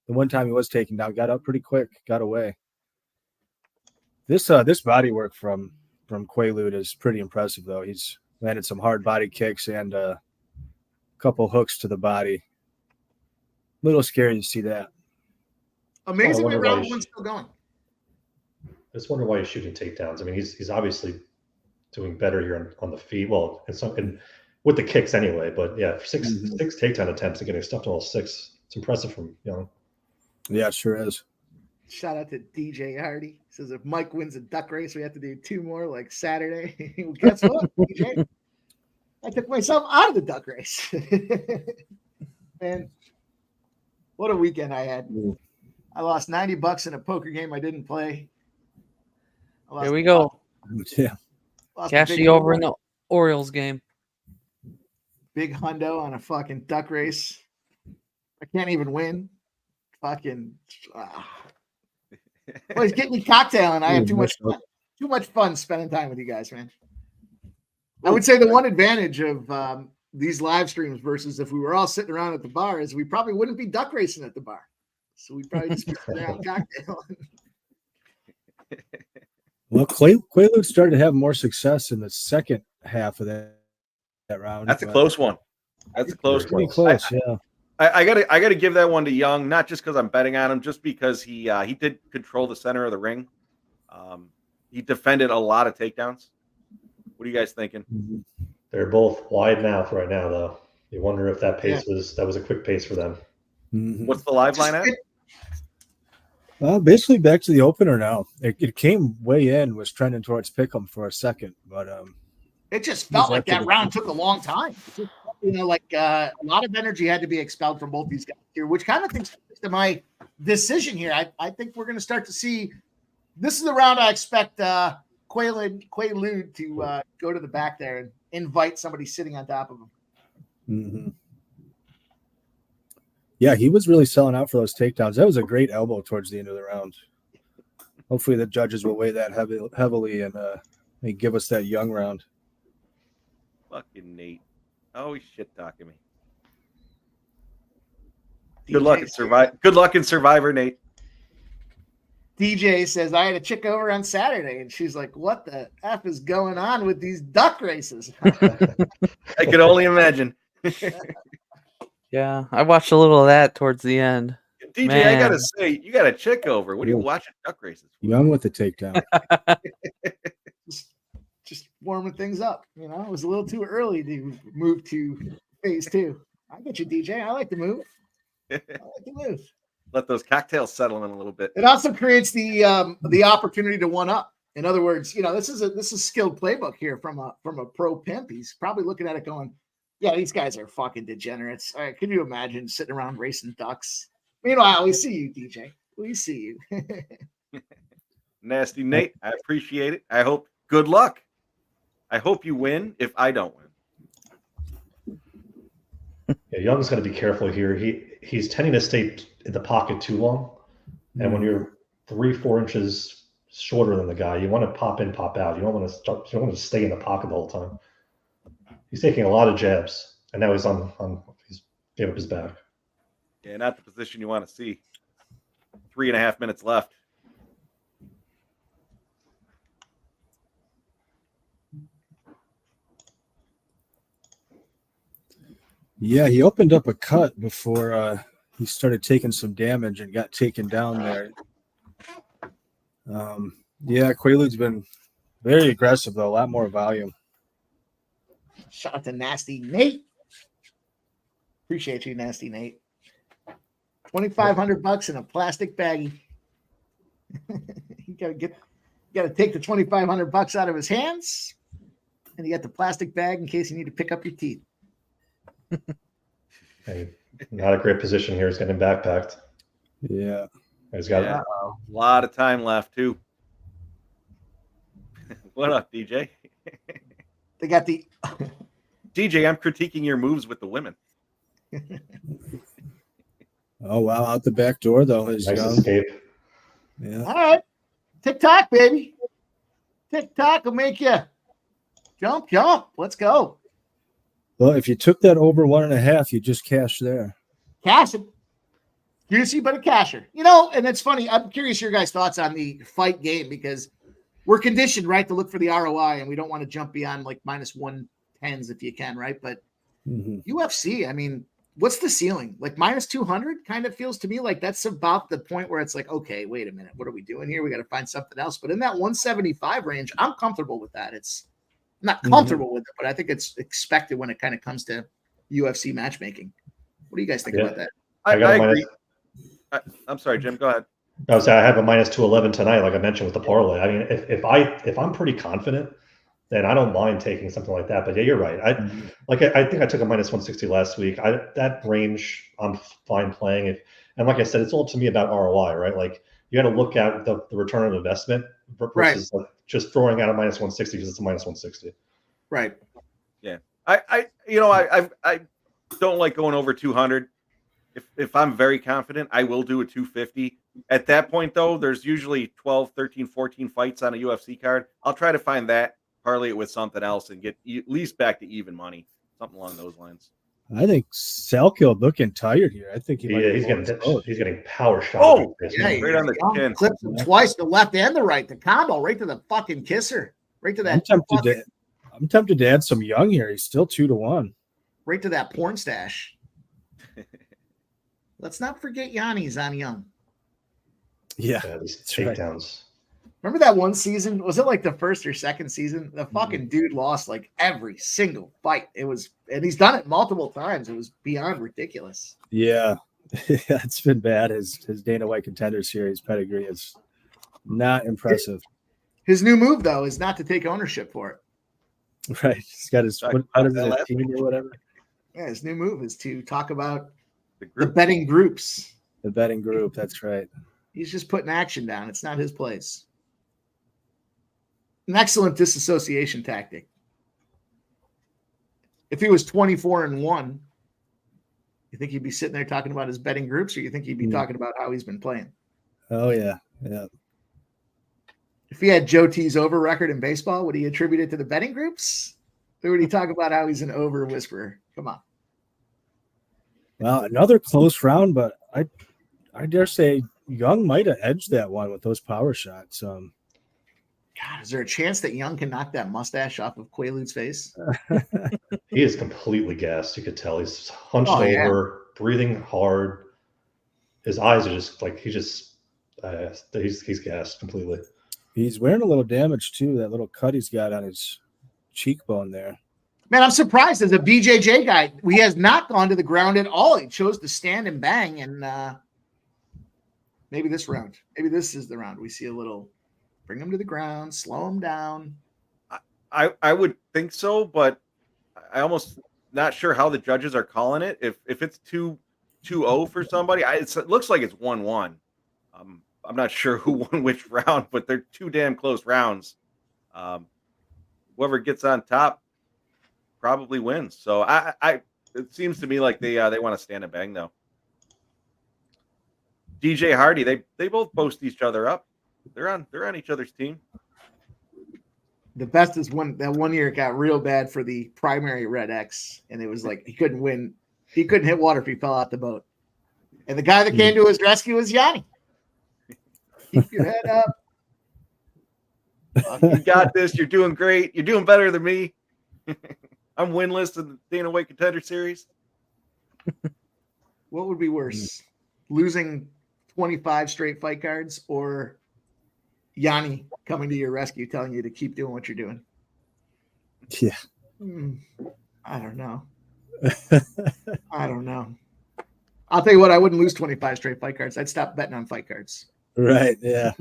one time he was taken down, got up pretty quick, got away. This body work from Quaalude is pretty impressive, though. He's landed some hard body kicks and couple hooks to the body. A little scary to see that. Amazingly, round 1's still going. I just wonder why he's shooting takedowns. I mean, he's obviously doing better here on the feet. Well, and with the kicks anyway. But yeah, six takedown attempts and getting stuffed on all 6. It's impressive from Young. Yeah, it sure is. Shout out to DJ Hardy. He says if Mike wins a duck race, we have to do 2 more like Saturday. Well, guess what, DJ? I took myself out of the duck race. Man, what a weekend I had. I lost $90 in a poker game I didn't play. Here we go. Yeah. Cash you over in the Orioles game. Big hundo on a fucking duck race. I can't even win. Fucking boys, get me cocktail and I have too much fun spending time with you guys, man. I would say the one advantage of these live streams versus if we were all sitting around at the bar is we probably wouldn't be duck racing at the bar. So we'd probably just be sitting around cocktail. Well, Quaalude started to have more success in the second half of that round. That's a close one. That's a close one. Pretty close, yeah. I gotta give that one to Young, not just because I'm betting on him, just because he did control the center of the ring. He defended a lot of takedowns. What are you guys thinking? They're both wide mouth right now, though. You wonder if that pace was a quick pace for them. What's the live line at? Basically back to the opener now. It came way in, was trending towards Pick'em for a second, but it just felt like that round took a long time. Just, a lot of energy had to be expelled from both these guys here, which kind of thinks to my decision here. I think we're going to start to see. This is the round I expect Quaalude to go to the back there and invite somebody sitting on top of him. Yeah, he was really selling out for those takedowns. That was a great elbow towards the end of the round. Hopefully the judges will weigh that heavily and give us that Young round. Fucking Nate. Always shit talking me. Good luck in Survivor, Nate. DJ says, I had a chick over on Saturday, and she's like, what the F is going on with these duck races? I could only imagine. Yeah, I watched a little of that towards the end. DJ, Man. I got to say, you got a chick over. What are you watching duck races for? Young with the takedown. just warming things up. It was a little too early to move to phase 2. I get you, DJ. I like to move. Let those cocktails settle in a little bit. It also creates the opportunity to one up. In other words, this is skilled playbook here from a pro pimp. He's probably looking at it going, yeah, these guys are fucking degenerates. All right, can you imagine sitting around racing ducks? Meanwhile, we see you, DJ. We see you. Nasty Nate, I appreciate it. I hope good luck. I hope you win if I don't win. Yeah, Young's got to be careful here. He's tending to stay in the pocket too long. And when you're 3-4 inches shorter than the guy, you want to pop in, pop out. You don't want to stay in the pocket the whole time. He's taking a lot of jabs, and now he's he's gave up his back. Yeah, not the position you want to see. 3.5 minutes left. Yeah, he opened up a cut before he started taking some damage and got taken down there. Yeah, Quaalude's been very aggressive, though. A lot more volume. Shout out to Nasty Nate. Appreciate you, Nasty Nate. $2,500 in a plastic baggie. You gotta take the $2,500 out of his hands, and you got the plastic bag in case you need to pick up your teeth. Hey, not a great position here. He's getting backpacked. Yeah. He's got a lot of time left, too. What up, DJ? They got the DJ, I'm critiquing your moves with the women. Oh, wow. Out the back door, though. Nice escape. Yeah. All right. TikTok, baby. TikTok will make you jump. Let's go. Well, if you took that over 1.5, you just cashed there. Cash it. Juicy, but a casher. You know, and it's funny. I'm curious your guys' thoughts on the fight game because we're conditioned, right, to look for the ROI, and we don't want to jump beyond like -110s if you can, right? But UFC, I mean, what's the ceiling? Like -200 kind of feels to me like that's about the point where it's like, okay, wait a minute. What are we doing here? We got to find something else. But in that 175 range, I'm comfortable with that. I'm not comfortable with it, but I think it's expected when it kind of comes to UFC matchmaking. What do you guys think about that? I agree. I'm sorry, Jim. Go ahead. I was saying I have a -211 tonight, like I mentioned with the parlay. I mean, if I'm pretty confident, then I don't mind taking something like that. But yeah, you're right. I think I took a -160 last week. That range I'm fine playing it. And like I said, it's all to me about ROI, right? Like you got to look at the return of investment versus like just throwing out a -160 because it's a -160. Right. Yeah. I don't like going over 200. If I'm very confident, I will do a 250. At that point, though, there's usually 12, 13, 14 fights on a UFC card. I'll try to find that, parlay it with something else, and get at least back to even money, something along those lines. I think Salkilld looking tired here. I think he's getting power shot. Oh, yeah, right on the chin. Clips him twice, the left and the right. The combo right to the fucking kisser. Right to that. I'm tempted to add some Young here. He's still 2-1. Right to that porn stash. Let's not forget Yanni's on Young. Yeah, these takedowns. Right. Remember that one season? Was it like the first or second season? The fucking dude lost like every single fight. And he's done it multiple times. It was beyond ridiculous. Yeah. It's been bad. His Dana White Contender Series pedigree is not impressive. His new move, though, is not to take ownership for it. Right. He's got his team or whatever. Yeah, his new move is to talk about the betting groups. The betting group, that's right. He's just putting action down. It's not his place. An excellent disassociation tactic. If he was 24-1, you think he'd be sitting there talking about his betting groups, or you think he'd be talking about how he's been playing? Oh, yeah. Yeah. If he had Joe T's over record in baseball, would he attribute it to the betting groups? Or would he talk about how he's an over whisperer? Come on. Well, another close round, but I dare say Young might have edged that one with those power shots. God, is there a chance that Young can knock that mustache off of Quaalude's face? He is completely gassed. You could tell he's hunched over, breathing hard. His eyes are just like he's gassed completely. He's wearing a little damage too. That little cut he's got on his cheekbone there. Man, I'm surprised as a BJJ guy. He has not gone to the ground at all. He chose to stand and bang. And maybe this is the round. We see a little bring him to the ground, slow him down. I would think so, but I almost not sure how the judges are calling it. If it's 2-0 for somebody, it looks like it's 1-1. I'm not sure who won which round, but they're two damn close rounds. Whoever gets on top probably wins. So it seems to me like they want to stand and bang though. DJ Hardy, they both post each other up. They're on each other's team. The best is that one year it got real bad for the primary Red X, and it was like he couldn't win. He couldn't hit water if he fell out the boat. And the guy that came to his rescue was Yanni. Keep your head up. You got this. You're doing great. You're doing better than me. I'm winless in the Dana White Contender Series. What would be worse? Losing 25 straight fight cards or Yanni coming to your rescue telling you to keep doing what you're doing? Yeah. I don't know. I'll tell you what, I wouldn't lose 25 straight fight cards. I'd stop betting on fight cards. Right, yeah.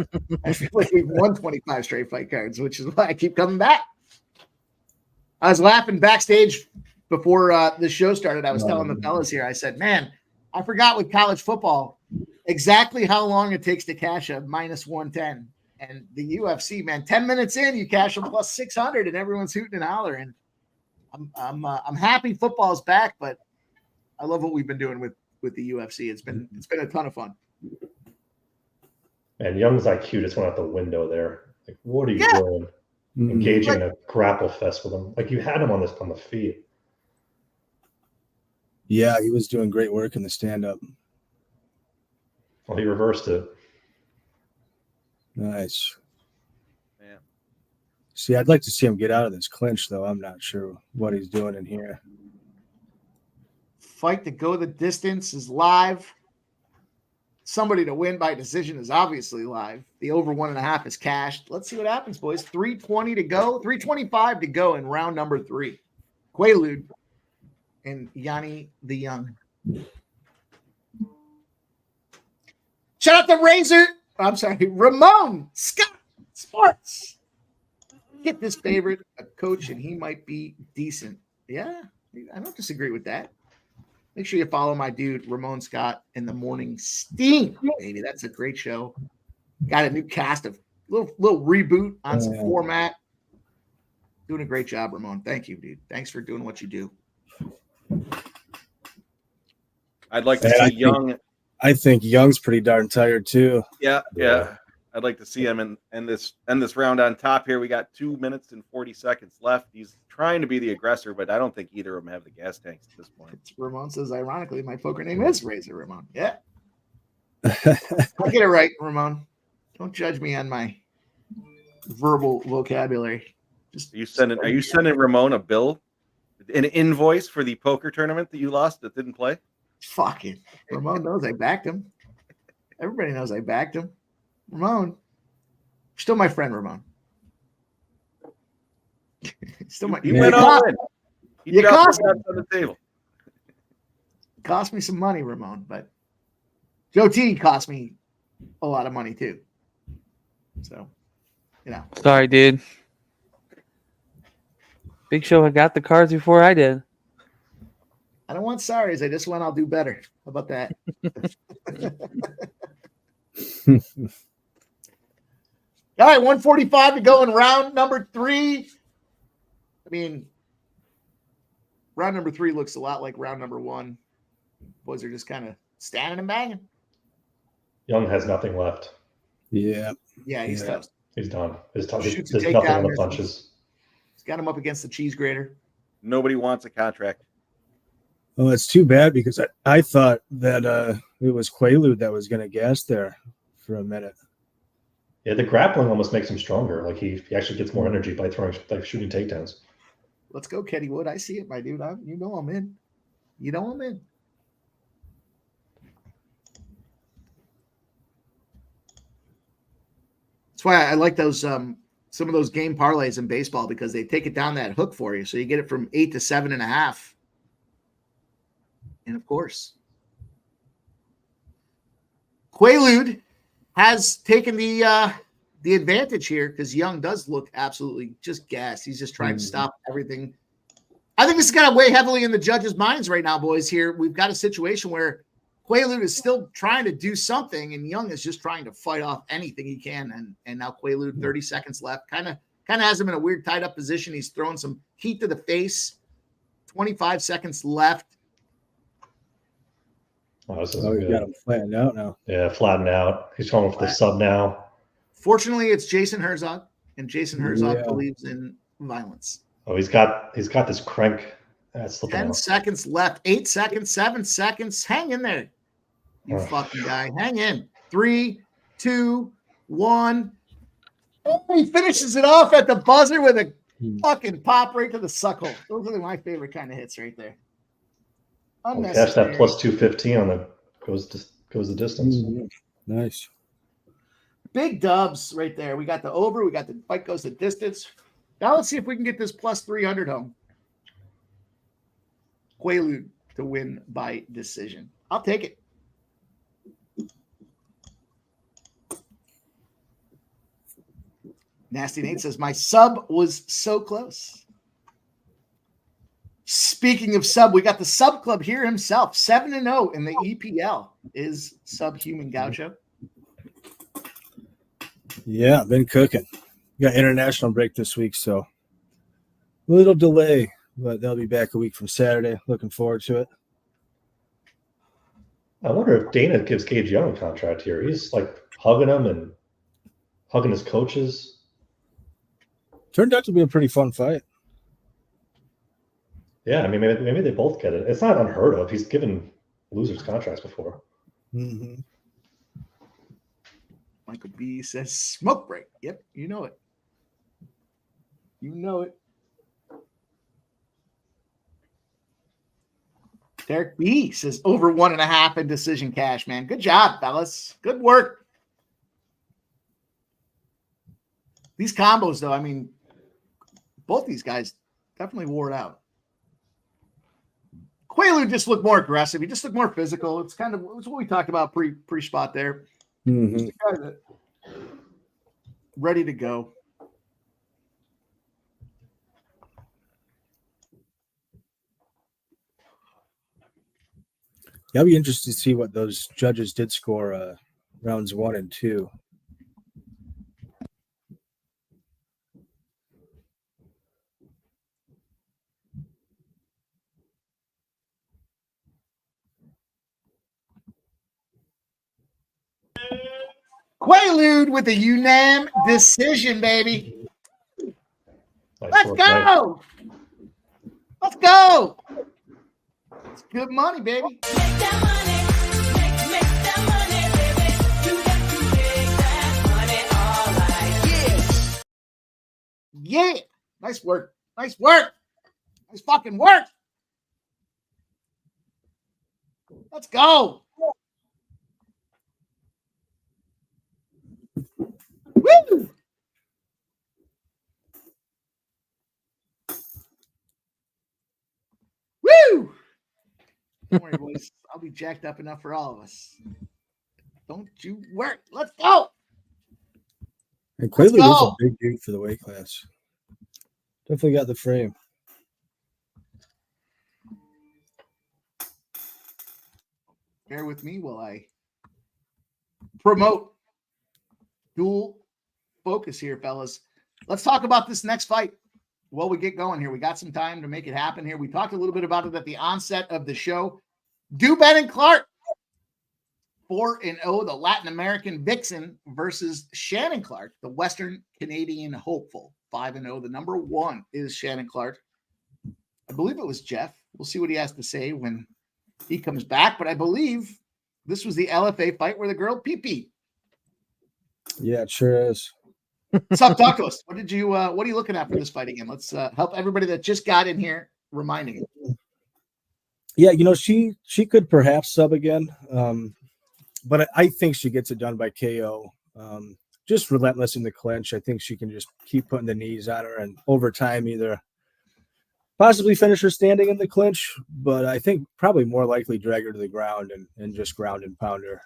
I feel like we've won 25 straight fight cards, which is why I keep coming back. I was laughing backstage before the show started. I was telling the fellas here, I said, man, I forgot with college football exactly how long it takes to cash a minus 110. And the UFC, man, 10 minutes in, you cash them plus 600 and everyone's hooting and hollering. I'm happy football's back, but I love what we've been doing with the UFC. It's been a ton of fun. And Young's IQ just went out the window there. Like, what are you doing? Engaging in a grapple fest with him. Like, you had him on the feet. Yeah, he was doing great work in the stand-up. Well, he reversed it. Nice. Yeah. See, I'd like to see him get out of this clinch, though. I'm not sure what he's doing in here. Fight to go the distance is live. Somebody to win by decision is obviously live. The over 1.5 is cashed. Let's see what happens, boys. 3:20 to go. 3:25 to go in round number 3. Quillan and Yanni the Young. Shout out to Razor. I'm sorry, Ramon Scott Sports. Get this favorite a coach, and he might be decent. Yeah, I don't disagree with that. Make sure you follow my dude, Ramon Scott, in the Morning Steam, baby. That's a great show. Got a new cast of little reboot on some format. Doing a great job, Ramon. Thank you, dude. Thanks for doing what you do. I'd like to see Young. I think Young's pretty darn tired too. Yeah. I'd like to see him end this round on top here. We got 2 minutes and 40 seconds left. He's trying to be the aggressor, but I don't think either of them have the gas tanks at this point. Ramon says, ironically, my poker name is Razor Ramon. Yeah. I'll get it right, Ramon. Don't judge me on my verbal vocabulary. Are you sending Ramon a bill, an invoice for the poker tournament that you lost that didn't play? Fuck it. Ramon knows I backed him. Everybody knows I backed him. Ramon, still my friend, Ramon. Still my. He went all in. You cost me on the table. Cost me some money, Ramon, but Joe T cost me a lot of money too. So, Sorry, dude. Big Show had got the cards before I did. I don't want sorries. I just want I'll do better. How about that? All right, 145 to go in round number 3. I mean, round number 3 looks a lot like round number 1. Boys are just kind of standing and banging. Young has nothing left. Yeah. Yeah, he's tough. He's done. There's Shoots a nothing takedown. on the punches. He's got him up against the cheese grater. Nobody wants a contract. Well, it's too bad because I thought that it was Quaalude that was going to gas there for a minute. Yeah, the grappling almost makes him stronger. Like he actually gets more energy by shooting takedowns. Let's go, Kenny Wood. I see it, my dude. I'm in. I'm in. That's why I like those some of those game parlays in baseball because they take it down that hook for you, so you get it from 8 to 7.5. And of course, Quaalude has taken the advantage here because Young does look absolutely just gassed. He's just trying to stop everything. I think this is going to weigh heavily in the judges' minds right now, boys. Here we've got a situation where Quaalude is still trying to do something, and Young is just trying to fight off anything he can. And now Quaalude, 30 seconds left, kind of has him in a weird tied up position. He's throwing some heat to the face. 25 seconds left. Oh, this is Oh, you good. got him flattened out now. Yeah, flattened out. He's going for the sub now. Fortunately, it's Jason Herzog, and Jason Herzog believes in violence. Oh, he's got this crank. That's 10 seconds left. 8 seconds, 7 seconds. Hang in there, you fucking guy. Hang in. 3, 2, 1. Oh, he finishes it off at the buzzer with a fucking pop right to the suckhole. Those are my favorite kind of hits right there. Catch that plus 215 on the goes the distance. Nice. Big dubs right there. We got the over. We got the fight goes the distance. Now let's see if we can get this plus 300 home. Quaalude to win by decision. I'll take it. Nasty Nate says, my sub was so close. Speaking of sub, we got the sub club here himself. 7-0 in the EPL is Subhuman Gaucho. Yeah, been cooking. Got international break this week, so a little delay, but they'll be back a week from Saturday. Looking forward to it. I wonder if Dana gives Gage Young a contract here. He's like hugging him and hugging his coaches. Turned out to be a pretty fun fight. Yeah, I mean, maybe they both get it. It's not unheard of. He's given losers contracts before. Mm-hmm. Michael B says, smoke break. Yep, you know it. You know it. Derek B says, over 1.5 in decision cash, man. Good job, fellas. Good work. These combos, though, I mean, both these guys definitely wore it out. Quaalude just looked more aggressive. He just looked more physical. It's what we talked about pre-spot there. Mm-hmm. Ready to go. Yeah, I'll be interested to see what those judges did score rounds 1 and 2. Quaalude with a unanimous decision, baby. Let's go. Let's go. It's good money, baby. Make that money. Make that money, baby. You got to make that money all right. Yeah. Yeah. Nice work. Nice work. Nice fucking work. Let's go. Woo! Woo! Don't worry, boys. I'll be jacked up enough for all of us. Don't you work. Let's go. And Quaalude is a big dude for the weight class. Definitely got the frame. Bear with me while I promote dual focus here, fellas. Let's talk about this next fight. While we get going here, we got some time to make it happen here. We talked a little bit about it at the onset of the show. Duben and Clark, 4-0, the Latin American Vixen versus Shannon Clark, the Western Canadian hopeful, 5-0. The number 1 is Shannon Clark. I believe it was Jeff. We'll see what he has to say when he comes back, but I believe this was the LFA fight where the girl pee-pee. Yeah, it sure is. What's up, talk to us. What are you looking at for this fight again? Let's help everybody that just got in here reminding it. Yeah, she could perhaps sub again, but I think she gets it done by KO. Just relentless in the clinch. I think she can just keep putting the knees on her and over time either possibly finish her standing in the clinch, but I think probably more likely drag her to the ground and just ground and pound her.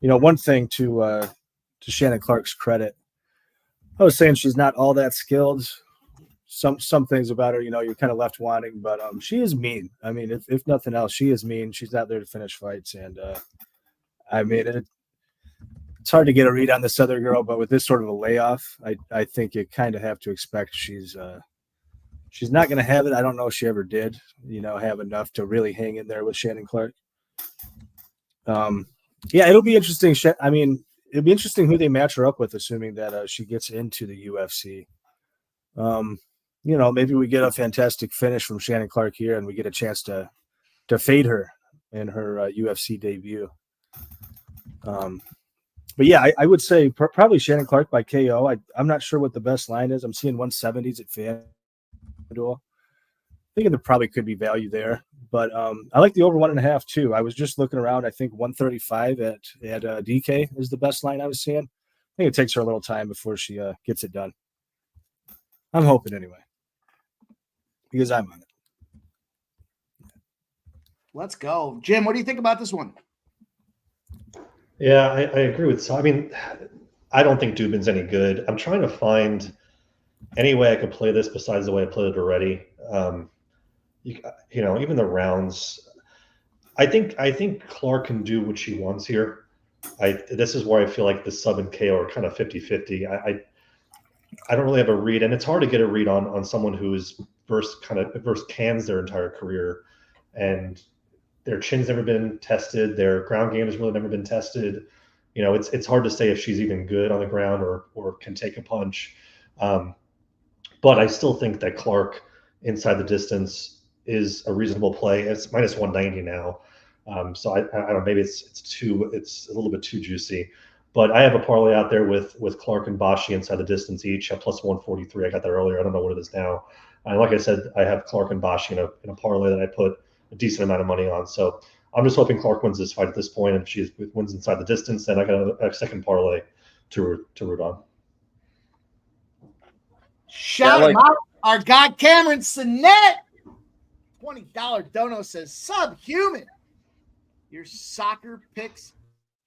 One thing to Shannon Clark's credit, I was saying she's not all that skilled. some things about her, you're kind of left wanting, but she is mean. I mean, if nothing else, she is mean. She's not there to finish fights, and I mean, it's hard to get a read on this other girl, but with this sort of a layoff, I think you kind of have to expect she's not going to have it. I don't know if she ever did, have enough to really hang in there with Shannon Clark. Yeah, it'll be interesting. I mean, it'll be interesting who they match her up with, assuming that she gets into the UFC. Maybe we get a fantastic finish from Shannon Clark here, and we get a chance to fade her in her UFC debut. But yeah, I would say probably Shannon Clark by KO. I'm not sure what the best line is. I'm seeing 170s at FanDuel. Thinking there probably could be value there, but I like the over 1.5 too. I was just looking around. I think 135 at DK is the best line I was seeing. I think it takes her a little time before she gets it done. I'm hoping anyway, because I'm on it. Let's go. Jim, what do you think about this one? Yeah, I agree with. I mean, I don't think Duben's any good. I'm trying to find any way I could play this besides the way I played it already. Even the rounds. I think Clark can do what she wants here. This is where I feel like the sub and KO are kind of 50-50. I don't really have a read, and it's hard to get a read on someone who's versed cans their entire career, and their chin's never been tested, their ground game has really never been tested. It's hard to say if she's even good on the ground or can take a punch. But I still think that Clark inside the distance is a reasonable play. It's minus 190 now. So I don't know, maybe it's a little bit too juicy. But I have a parlay out there with Clark and Bashi inside the distance each at plus 143. I got that earlier. I don't know what it is now. And like I said, I have Clark and Bashi in a parlay that I put a decent amount of money on. So I'm just hoping Clark wins this fight at this point. And if she wins inside the distance, then I got a second parlay to root on. Shout him out. Our guy Cameron Sinet. $20 dono says, subhuman. Your soccer picks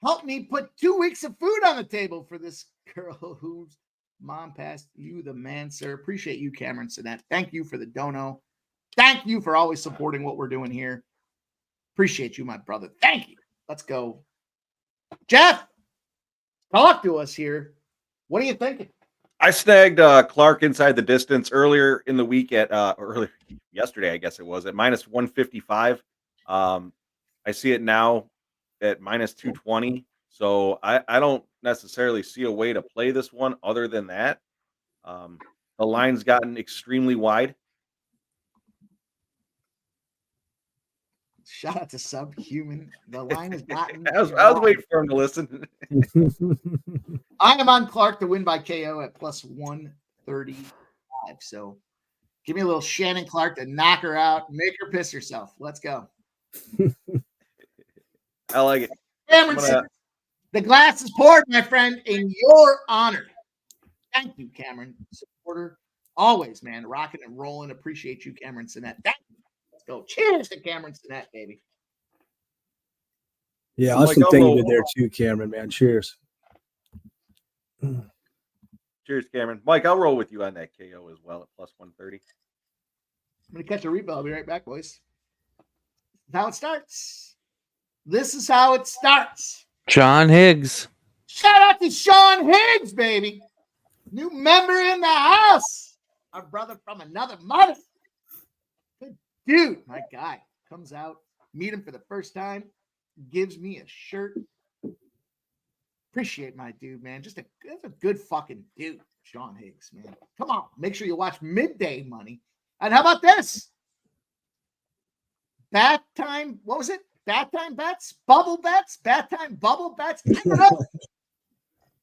helped me put 2 weeks of food on the table for this girl whose mom passed. You the man, sir. Appreciate you, Cameron Sinet. Thank you for the dono. Thank you for always supporting what we're doing here. Appreciate you, my brother. Thank you. Let's go. Jeff, talk to us here. What are you thinking? I snagged Clark inside the distance earlier in the week earlier yesterday, I guess it was, at minus 155. I see it now at minus 220. So I don't necessarily see a way to play this one other than that. The line's gotten extremely wide. Shout out to Subhuman. The line has gotten. I was waiting for him to listen. I am on Clark to win by KO at plus 135. So give me a little Shannon Clark to knock her out, make her piss herself. Let's go. I like it. Cameron, the glass is poured, my friend, in your honor. Thank you, Cameron. Supporter. Always, man. Rocking and rolling. Appreciate you, Cameron Sinet. Thank you. Let's go. Cheers to Cameron Sinet, baby. Yeah, awesome thing you did there too, Cameron, man. Cheers. Cheers, Cameron. Mike, I'll roll with you on that KO as well at plus 130. I'm going to catch a replay. I'll be right back, boys. This is how it starts. This is how it starts. John Higgs. Shout out to Sean Higgs, baby. New member in the house. Our brother from another mother. Good dude. My guy comes out. Meet him for the first time. Gives me a shirt. Appreciate my dude, man. That's a good fucking dude, Sean Higgs, man. Come on. Make sure you watch Midday Money. And how about this? Bat time. What was it? Bat time bets? Bubble bets? Bat time bubble bets? I don't know.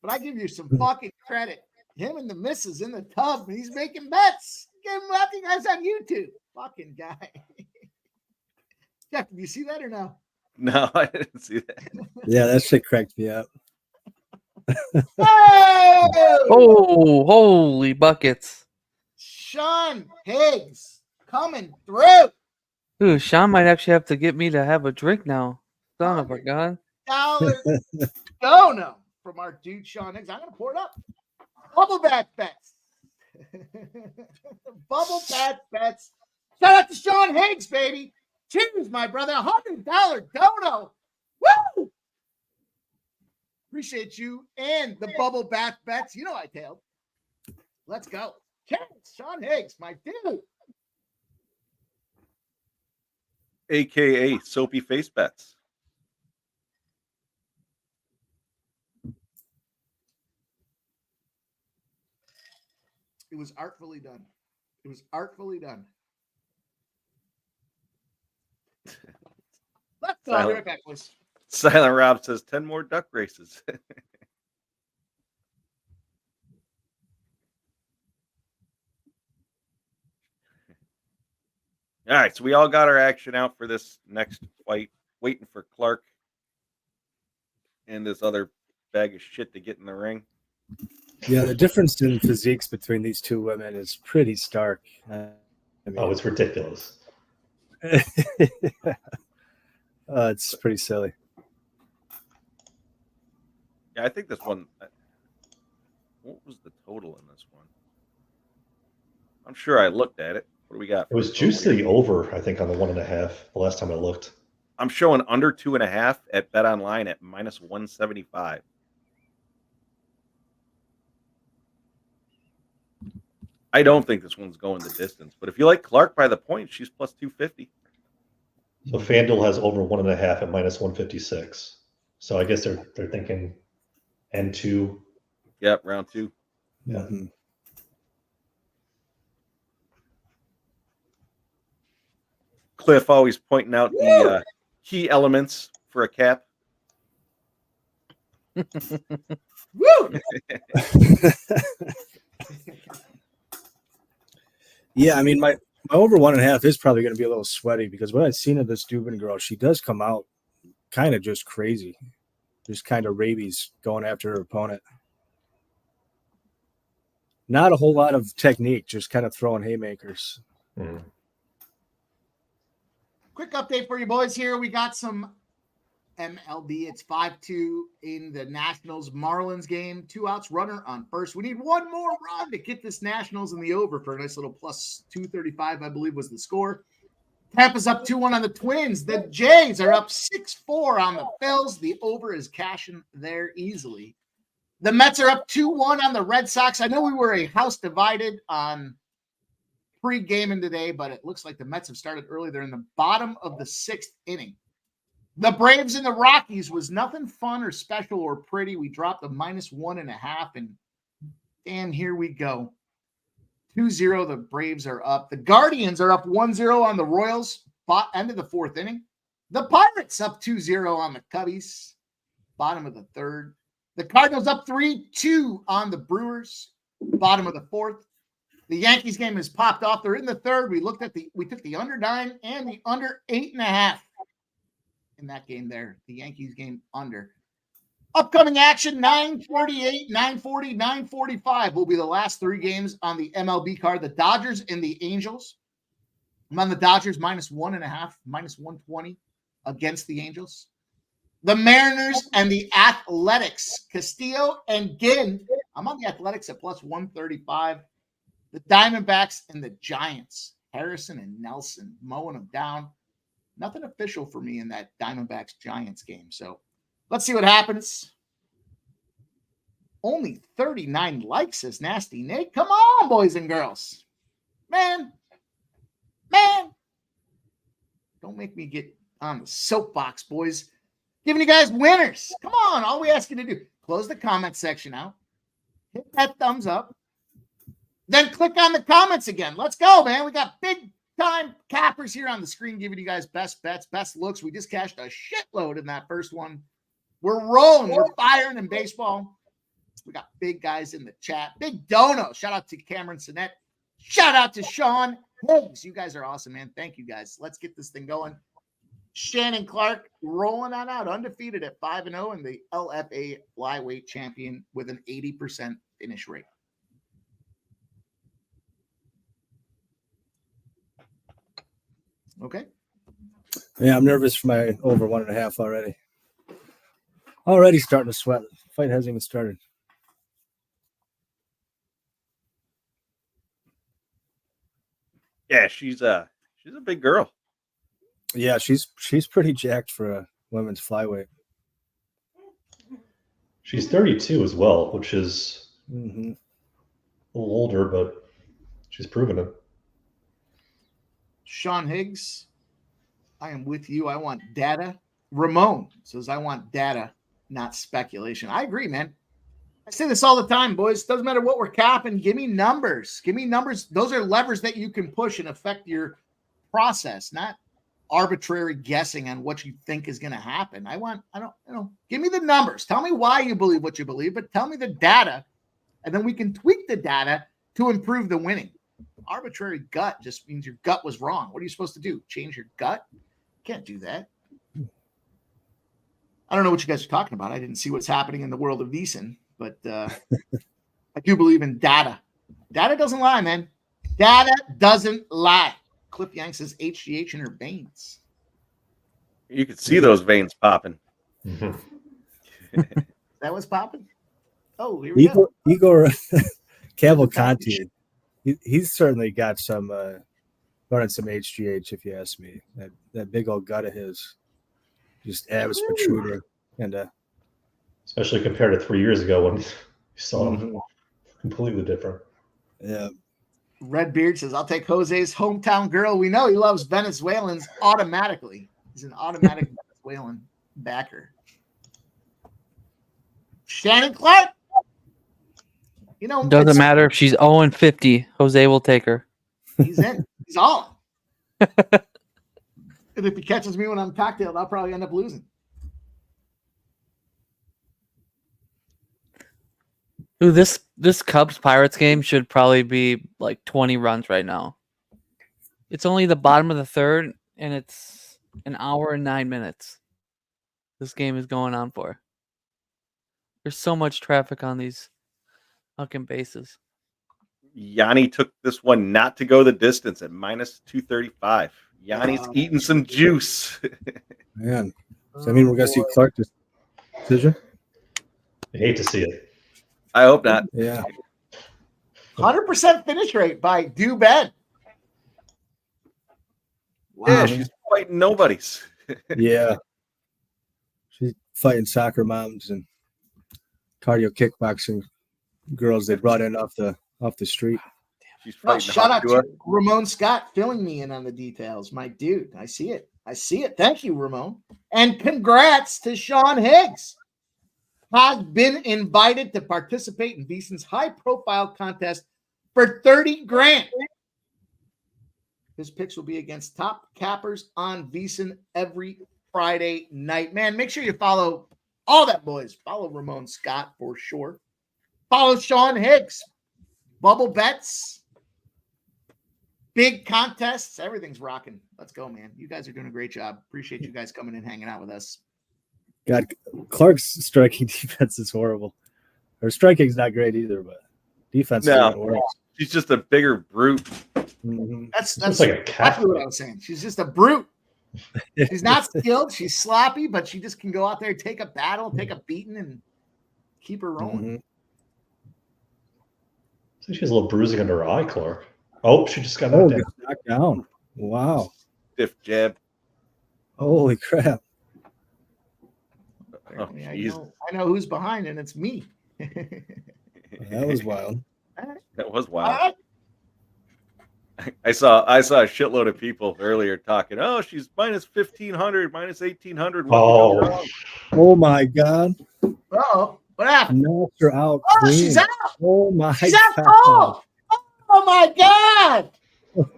But I give you some fucking credit. Him and the missus in the tub, and he's making bets. Give him out you guys on YouTube. Fucking guy. Jeff, did you see that or no? No, I didn't see that. Yeah, that shit cracked me up. Oh, holy buckets. Sean Higgs coming through. Ooh, Sean might actually have to get me to have a drink now. Son of a gun. $1 dono from our dude Sean Higgs. I'm going to pour it up. Bubble back bets. Bubble bets. Shout out to Sean Higgs, baby. Cheers, my brother. $100 dono. Woo! Appreciate you and the bubble bets. You know I tailed. Let's go. Cheers, Sean Higgs, my dude. AKA Soapy Face Bets. It was artfully done. It was artfully done. Let's go. I'll be right back, boys. Silent Rob says 10 more duck races. All right, so we all got our action out for this next fight. Waiting for Clark and this other bag of shit to get in the ring. Yeah, the difference in physiques between these two women is pretty stark. It's ridiculous. It's pretty silly. Yeah, I think this one. What was the total in this one? I'm sure I looked at it. What do we got? It was juicily over, I think, on the 1.5 the last time I looked. I'm showing under 2.5 at Bet Online at -175. I don't think this one's going the distance, but if you like Clark by the point, she's +250. So FanDuel has over 1.5 at -156. So I guess they're thinking N2. Yep, round 2. Yeah. Mm-hmm. Cliff always pointing out the key elements for a cap. Woo! Yeah, I mean, my over 1.5 is probably going to be a little sweaty because what I've seen of this Duben girl, she does come out kind of just crazy, just kind of rabies going after her opponent. Not a whole lot of technique, just kind of throwing haymakers. Mm-hmm. Quick update for you boys here. We got some MLB. It's 5-2 in the Nationals Marlins game. 2 outs, runner on first. We need one more run to get this Nationals in the over for a nice little +235, I believe was the score. Tampa's up 2-1 on the Twins. The Jays are up 6-4 on the Phils. The over is cashing there easily. The Mets are up 2-1 on the Red Sox. I know we were a house divided on pre-gaming today, but it looks like the Mets have started early. They're in the bottom of the 6th inning. The Braves and the Rockies was nothing fun or special or pretty. We dropped a -1.5, and damn, here we go. 2-0, the Braves are up. The Guardians are up 1-0 on the Royals, end of the 4th inning. The Pirates up 2-0 on the Cubbies, bottom of the 3rd. The Cardinals up 3-2 on the Brewers, bottom of the 4th. The Yankees game has popped off. They're in the 3rd. We took the under 9 and the under 8.5 in that game there. The Yankees game under. Upcoming action, 9:48, 9:40, 9:45 will be the last 3 games on the MLB card. The Dodgers and the Angels. I'm on the Dodgers -1.5, -120 against the Angels. The Mariners and the Athletics. Castillo and Ginn. I'm on the Athletics at +135. The Diamondbacks and the Giants. Harrison and Nelson mowing them down. Nothing official for me in that Diamondbacks-Giants game. So let's see what happens. Only 39 likes, says Nasty Nate. Come on, boys and girls. Man. Don't make me get on the soapbox, boys. Giving you guys winners. Come on. All we ask you to do, close the comment section out. Hit that thumbs up. Then click on the comments again. Let's go, man. We got big time cappers here on the screen giving you guys best bets, best looks. We just cashed a shitload in that first one. We're rolling. We're firing in baseball. We got big guys in the chat. Big dono. Shout out to Cameron Sinet. Shout out to Sean Higgs. You guys are awesome, man. Thank you, guys. Let's get this thing going. Shannon Clark rolling on out, undefeated at 5-0, and the LFA Flyweight champion with an 80% finish rate. Okay. Yeah, I'm nervous for my over 1.5 already. Already starting to sweat. The fight hasn't even started. Yeah, she's a big girl. Yeah, she's pretty jacked for a women's flyweight. She's 32 as well, which is Mm-hmm. a little older, but she's proven it. Sean Higgs, I am with you. I want data. Ramon says, I want data, not speculation. I agree, man. I say this all the time, boys. Doesn't matter what we're capping. Give me numbers. Give me numbers. Those are levers that you can push and affect your process, not arbitrary guessing on what you think is going to happen. Give me the numbers. Tell me why you believe what you believe, but tell me the data, and then we can tweak the data to improve the winning. Arbitrary gut just means your gut was wrong. What are you supposed to do? Change your gut? Can't do that. I don't know what you guys are talking about. I didn't see what's happening in the world of VEASAN, but I do believe in data. Data doesn't lie, man. Data doesn't lie. Cliff Yang says HGH in her veins. You could see those veins popping. That was popping? Oh, here we go. Igor Cavalcanti, he's certainly got some running some HGH, if you ask me. That big old gut of his, just abs protruding, and especially compared to 3 years ago when you saw him completely different. Yeah. Red Beard says, I'll take Jose's hometown girl. We know he loves Venezuelans automatically. He's an automatic Venezuelan backer. Shannon Clark. You know, Doesn't matter if she's 0-50. Jose will take her. He's in. He's on. And if he catches me when I'm cocktailed, I'll probably end up losing. Ooh, this Cubs Pirates game should probably be like 20 runs right now. It's only the bottom of the third, and it's an hour and 9 minutes. This game is going on for. There's so much traffic on these fucking bases. Yanni took this one not to go the distance at -235. Yanni's eating some juice. Man, does that mean we're gonna see Clark decision? I hate to see it. I hope not. Yeah. 100% finish rate by Duben. Wow. Yeah, she's fighting nobodies. Yeah. She's fighting soccer moms and cardio kickboxing girls they brought in off the street. She's No, fighting shout out Hardcore. to Ramon Scott filling me in on the details. My dude, I see it. I see it. Thank you, Ramon. And congrats to Sean Higgs. Has been invited to participate in VEASAN's high-profile contest for 30 grand. His picks will be against top cappers on VEASAN every Friday night. Man, make sure you follow all that, boys. Follow Ramon Scott for sure. Follow Sean Higgs. Bubble bets. Big contests. Everything's rocking. Let's go, man. You guys are doing a great job. Appreciate you guys coming and hanging out with us. God, Clark's striking defense is horrible. Her striking's not great either, but defense is even worse. She's just a bigger brute. Mm-hmm. That's like a cat. exactly what I was saying. She's just a brute. She's not skilled. She's sloppy, but she just can go out there, take a battle, take a beating, and keep her rolling. Mm-hmm. I think she has a little bruising under her eye, Clark. Oh, she just got knocked down. Gets knocked down. Wow. Stiff jab. Holy crap. Apparently, geez. I know who's behind, and it's me. That was wild. That was wild. I saw a shitload of people earlier talking. Oh, she's -1,500, -1,800. Oh my God. Oh, what happened? Knocked her out. Oh, clean. she's out. Oh my She's out God. cold. Oh my God.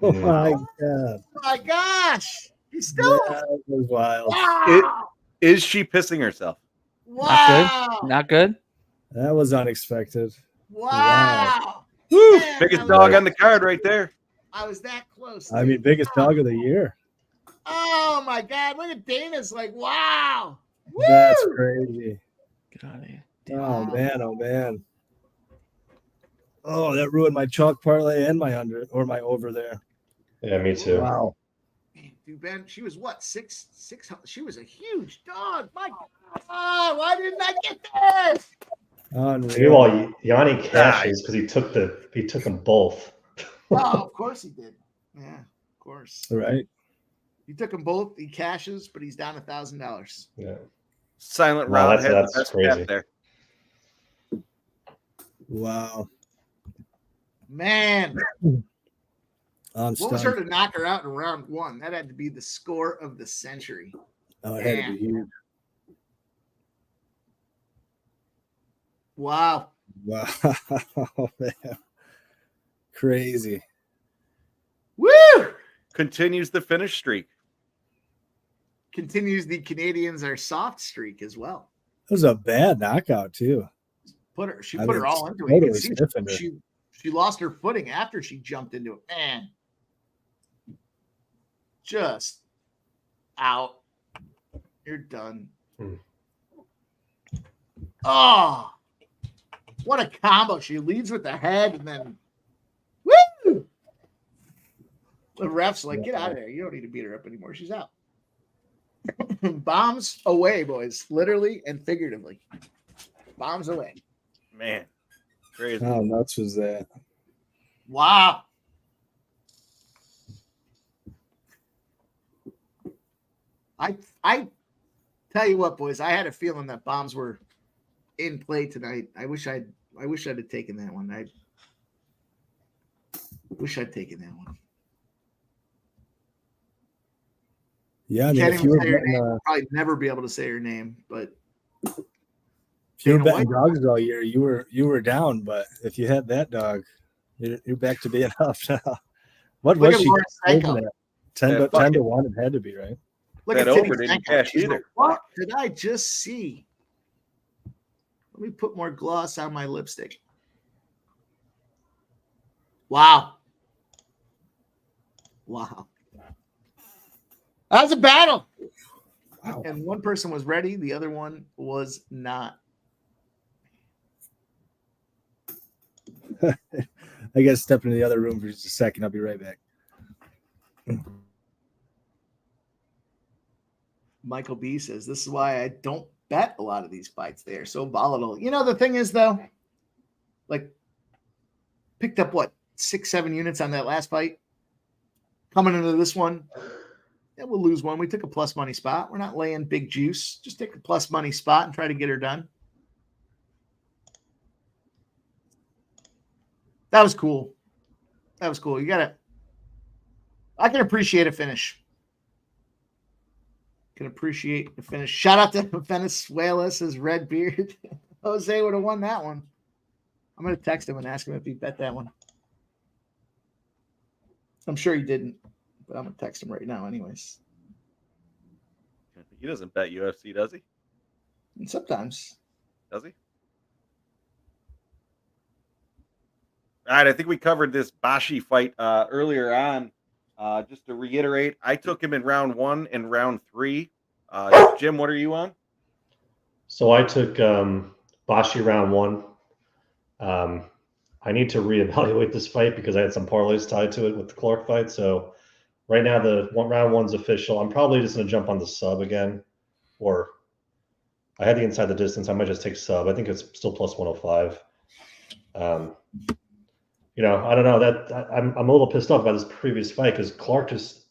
Oh my God. Oh my gosh. He's still. That was wild. Wow. Is she pissing herself? Wow. Not good. That was unexpected. Wow. Woo! Man, Biggest dog on the card right there. I was that close. I mean, biggest dog of the year. Oh my God. Look at Dana's like, wow. Woo! That's crazy. Get out of here. Oh man, oh man. Oh, that ruined my chalk parlay and my under or my over there. Yeah, me too. Wow. Dude, Ben, she was what? Six. She was a huge dog. My God. Why didn't I get this? Maybe Unreal. while Yanni cashes because he took them both. Oh, of course he did. Yeah, of course. Right. He took them both. He cashes, but he's down $1,000. Yeah. Silent Wow, Rob that's- had the that's best crazy. bet there. Wow. Man, I'm what was her stunned. to knock her out in round one? That had to be the score of the century. Oh, it had to be huge. Wow. Wow. Man. Crazy. Woo! Continues the finish streak. Continues the Canadians are soft streak as well. It was a bad knockout, too. She I put mean, her all into it. totally You can see stiffened her. she lost her footing after she jumped into it. Man, just out. You're done. Hmm. Oh, what a combo! She leads with the head and then, woo! The ref's like, get out of there. You don't need to beat her up anymore. She's out. Bombs away, boys. Literally and figuratively. Bombs away. Man, crazy. How nuts was that? Wow. I tell you what, boys, I had a feeling that bombs were in play tonight. I wish I'd have taken that one. I wish I'd taken that one. Yeah, I mean, Can't if even you were say her betting, name. I'll probably never be able to say her name, but if you were Dana betting White. dogs all year, you were down. But if you had that dog, you're back to being up now. What Look was at she Laura closing Psycho. at? 10 Yeah, to fuck 10 to it. 1. It had to be, right? Look That at over Titty didn't Stanko. cash She's either. like, what did I just see? Let me put more gloss on my lipstick. Wow. Wow. That was a battle. Wow. And one person was ready, the other one was not. I got to step into the other room for just a second. I'll be right back. Michael B says, this is why I don't bet a lot of these fights. They are so volatile. You know, the thing is, though, like, picked up what, 6-7 units on that last fight. Coming into this one, yeah, we'll lose one. We took a plus money spot. We're not laying big juice. Just take a plus money spot and try to get her done. That was cool. That was cool. I can appreciate a finish. Can appreciate the finish. Shout out to Venezuela's red beard. Jose would have won that one. I'm going to text him and ask him if he bet that one. I'm sure he didn't, but I'm going to text him right now anyways. He doesn't bet UFC, does he? And sometimes. Does he? All right, I think we covered this Bashi fight earlier on. Just to reiterate, I took him in round 1 and round 3. Jim, what are you on? So I took Bashi round 1. I need to reevaluate this fight because I had some parlays tied to it with the Clark fight. So right now round 1's official. I'm probably just going to jump on the sub again, or I had the inside the distance. I might just take sub. I think it's still plus 105. You know, I don't know that I'm a little pissed off about this previous fight because Clark just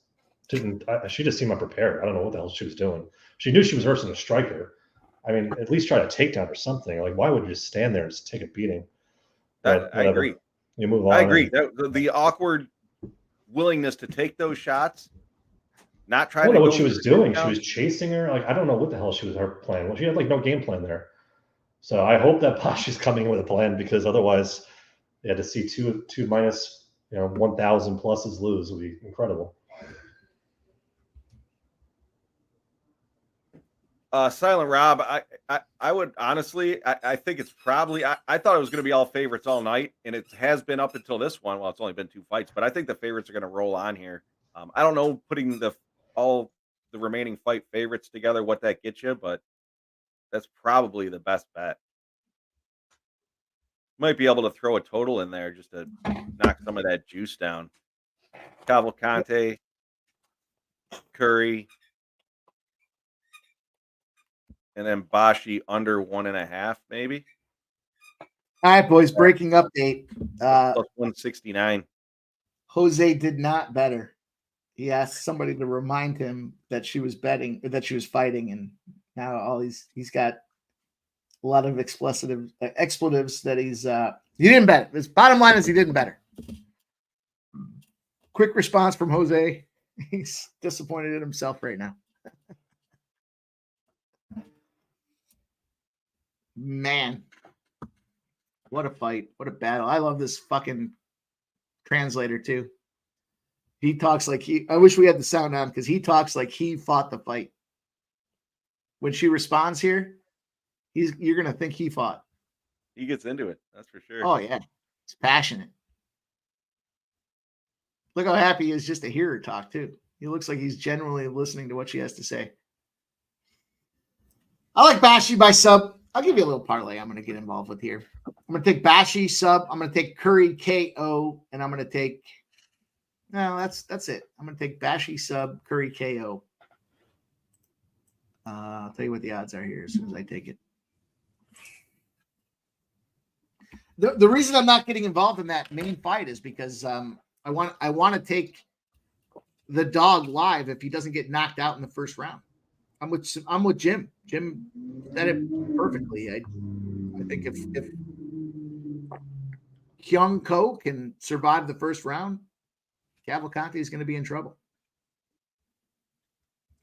didn't. She just seemed unprepared. I don't know what the hell she was doing. She knew she was versing a striker. I mean, at least try to takedown or something. Like, why would you just stand there and just take a beating? But I agree. You move on. I agree. The awkward willingness to take those shots, not I trying don't to know what go she was for the doing. She takedown. was chasing her. Like, I don't know what the hell she was her plan. Well, she had like no game plan there. So I hope that Bashi's coming in with a plan because otherwise, yeah, to see two minus 1,000 pluses lose would be incredible. Silent Rob, I would honestly, I think it's probably, I thought it was going to be all favorites all night, and it has been up until this one. Well, it's only been 2 fights, but I think the favorites are going to roll on here. I don't know putting all the remaining fight favorites together, what that gets you, but that's probably the best bet. Might be able to throw a total in there just to knock some of that juice down. Cavalcanti, Currie, and then Bashi under 1.5, maybe. All right, boys. Breaking update. Plus 169. Jose did not bet her. He asked somebody to remind him that she was betting, or that she was fighting, and now he's got a lot of expletives that he didn't bet. His bottom line is he didn't bet her. Quick response from Jose. He's disappointed in himself right now. Man, what a fight. What a battle. I love this fucking translator too. He talks like I wish we had the sound on because he talks like he fought the fight. When she responds here, you're going to think he fought. He gets into it. That's for sure. Oh, yeah. He's passionate. Look how happy he is just to hear her talk, too. He looks like he's genuinely listening to what she has to say. I like Bashi by sub. I'll give you a little parlay I'm going to get involved with here. I'm going to take Bashi sub. I'm going to take Currie KO. And I'm going to take... No, that's it. I'm going to take Bashi sub, Currie KO. I'll tell you what the odds are here as soon as I take it. The reason I'm not getting involved in that main fight is because I want to take the dog live if he doesn't get knocked out in the first round. I'm with Jim. Jim said it perfectly. I think if Kyung Ko can survive the first round, Cavalcanti is going to be in trouble.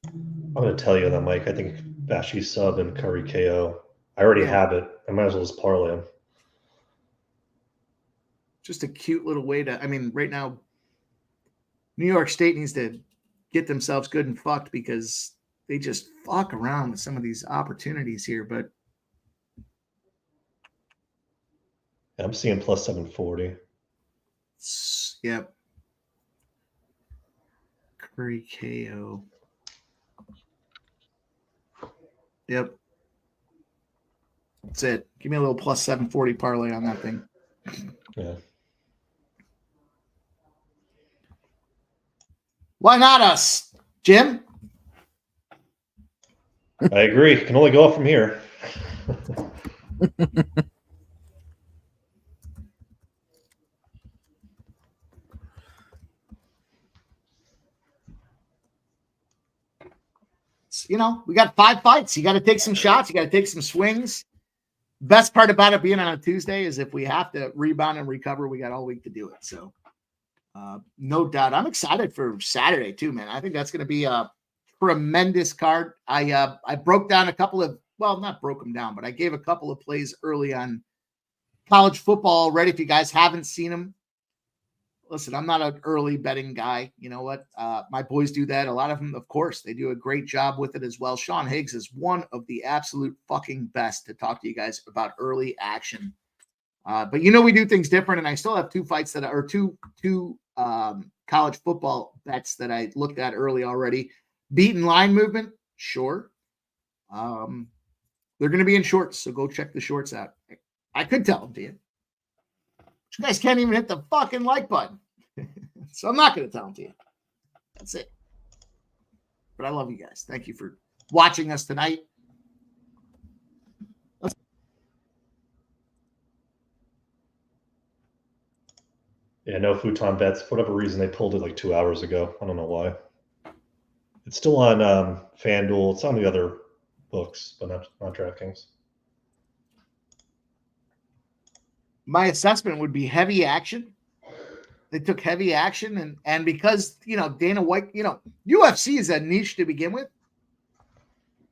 I'm going to tell you that, Mike. I think Bashi sub and Currie KO. I already have it. I might as well just parlay him. Just a cute little way to, I mean, right now, New York State needs to get themselves good and fucked because they just fuck around with some of these opportunities here. But Yeah, I'm seeing plus 740. Yep. Currie KO. Yep. That's it. Give me a little plus 740 parlay on that thing. Yeah. Why not us, Jim? I agree. Can only go up from here. You know, we got 5 fights. You got to take some shots. You got to take some swings. Best part about it being on a Tuesday is if we have to rebound and recover, we got all week to do it. So, no doubt. I'm excited for Saturday too, man. I think that's going to be a tremendous card. I broke down a couple of, well, not broke them down, but I gave a couple of plays early on college football already. If you guys haven't seen them, listen, I'm not an early betting guy. You know what? My boys do that. A lot of them, of course, they do a great job with it as well. Sean Higgs is one of the absolute fucking best to talk to you guys about early action. But you know, we do things different, and I still have 2 fights that are two college football bets that I looked at early already. Beaten line movement, sure. They're going to be in shorts, so go check the shorts out. I could tell them to you. You guys can't even hit the fucking like button. So I'm not going to tell them to you. That's it. But I love you guys. Thank you for watching us tonight. Yeah, no futon bets. For whatever reason, they pulled it like 2 hours ago. I don't know why. It's still on FanDuel. It's on the other books, but not DraftKings. My assessment would be heavy action. They took heavy action, and because, you know, Dana White, you know, UFC is a niche to begin with,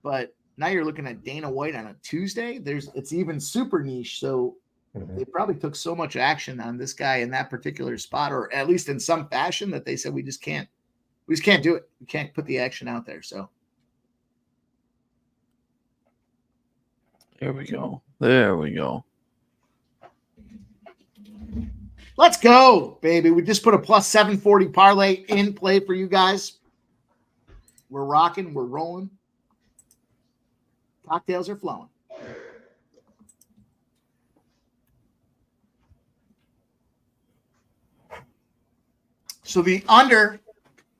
but now you're looking at Dana White on a Tuesday. It's even super niche. So they probably took so much action on this guy in that particular spot, or at least in some fashion, that they said we just can't do it. We can't put the action out there. So There we go. There we go. let's go, baby. We just put a plus 740 parlay in play for you guys. We're rocking. We're rolling. Cocktails are flowing. So the under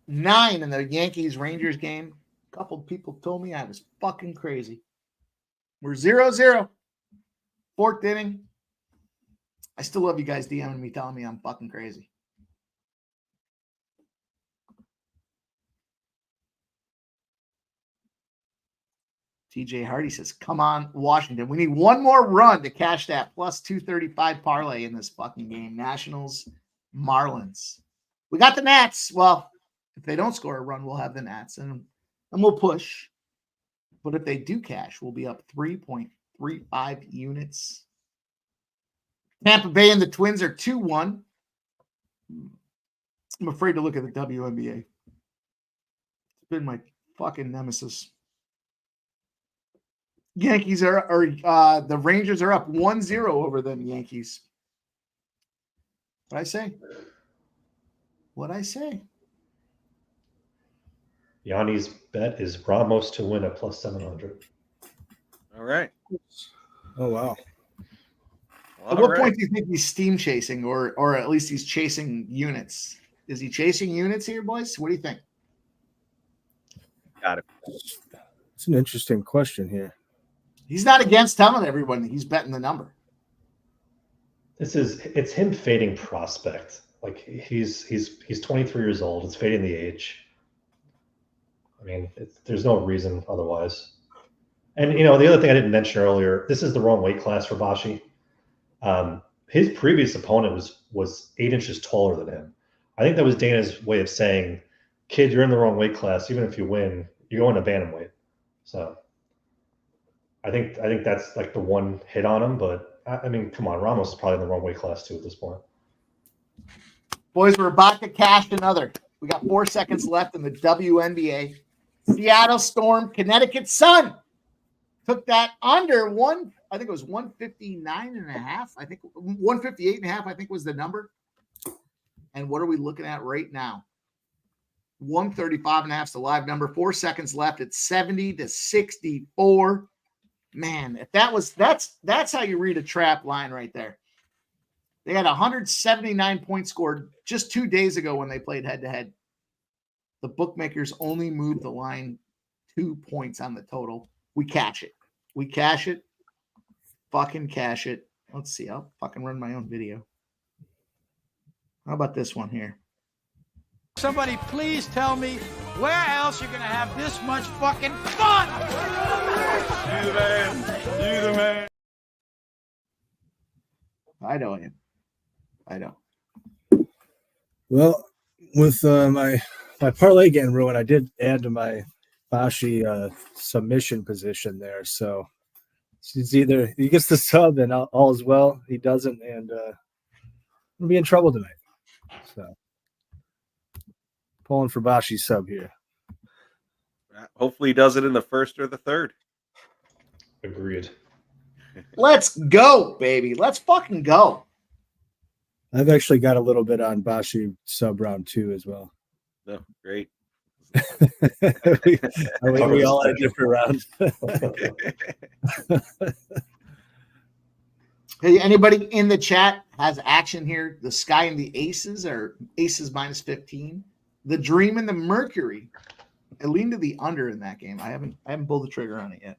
9 in the Yankees-Rangers game, a couple people told me I was fucking crazy. We're 0-0. 4th inning. I still love you guys DMing me telling me I'm fucking crazy. TJ Hardy says, come on, Washington. We need one more run to cash that plus 235 parlay in this fucking game. Nationals, Marlins. We got the Nats. Well, if they don't score a run, we'll have the Nats and we'll push. But if they do cash, we'll be up 3.35 units. Tampa Bay and the Twins are 2-1. I'm afraid to look at the WNBA. It's been my fucking nemesis. Yankees are the Rangers are up 1-0 over them Yankees. What'd I say? Yanni's bet is Ramos to win at plus 700. All right. Oh wow. At what point do you think he's steam chasing, or at least he's chasing units? Is he chasing units here, boys? What do you think? Got it. It's an interesting question here. He's not against telling everyone that he's betting the number. It's him fading prospect. Like he's 23 years old. It's fading the age. I mean, there's no reason otherwise. And the other thing I didn't mention earlier, this is the wrong weight class for Bashi. His previous opponent was 8 inches taller than him. I think that was Dana's way of saying, kid, you're in the wrong weight class. Even if you win, you're going to bantamweight. So I think that's like the one hit on him. But I mean, come on, Ramos is probably in the wrong weight class too at this point. Boys, we're about to cash another. We got 4 seconds left in the WNBA. Seattle Storm, Connecticut Sun took that under one. I think it was 159.5. I think 158.5. I think was the number. And what are we looking at right now? 135.5 is the live number. 4 seconds left. It's 70-64. Man, if that's how you read a trap line right there. They had 179 points scored just 2 days ago when they played head-to-head. The bookmakers only moved the line 2 points on the total. We cash it. Fucking cash it. Let's see. I'll fucking run my own video. How about this one here? Somebody please tell me where else you're going to have this much fucking fun. You the man. I know him. I know. Well, with my parlay getting ruined, I did add to my Bashi submission position there. So it's either he gets the sub and all is well, he doesn't, and we'll be in trouble tonight. So pulling for Bashi's sub here. Hopefully he does it in the first or the third. Agreed. Let's go, baby. Let's fucking go. I've actually got a little bit on Bashi sub round 2 as well. Oh, great. we all had different rounds. Hey, anybody in the chat has action here? The Sky and the Aces are Aces minus 15. The Dream and the Mercury. I lean to the under in that game. I haven't pulled the trigger on it yet.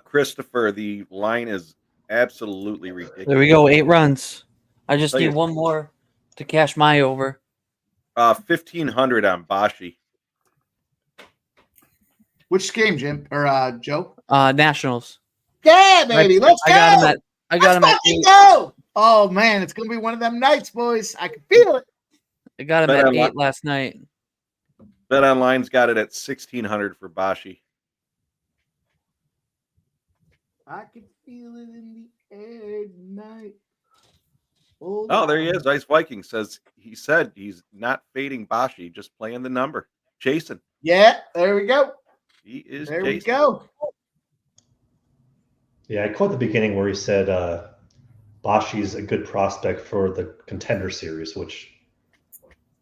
Christopher, the line is absolutely ridiculous. There we go. 8 runs. I just need one more to cash my over. 1,500 on Bashi. Which game, Jim or Joe? Nationals. Yeah, baby. Let's go. I got him at 8. Go. Oh man, it's gonna be one of them nights, boys. I can feel it. I got him at 8 last night. Bet Online's got it at 1,600 for Bashi. I can feel it in the air tonight. Oh, there he is. Ice Viking says he's not fading Bashi, just playing the number. Chasing. Yeah, there we go. He is there chasing. We go. Yeah, I caught the beginning where he said Bashi's a good prospect for the Contender Series, which,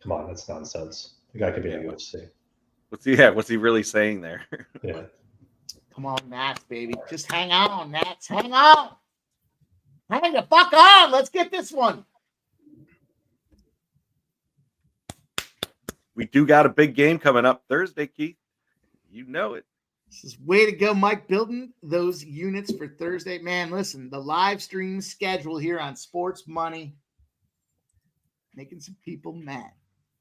come on, that's nonsense. The guy could be in the UFC. What's he really saying there? Yeah. Come on, Nats, baby. Just hang on, Nats. Hang on. Hang the fuck on. Let's get this one. We do got a big game coming up Thursday, Keith. You know it. This is way to go, Mike, building those units for Thursday. Man, listen, the live stream schedule here on Sports Money, making some people mad.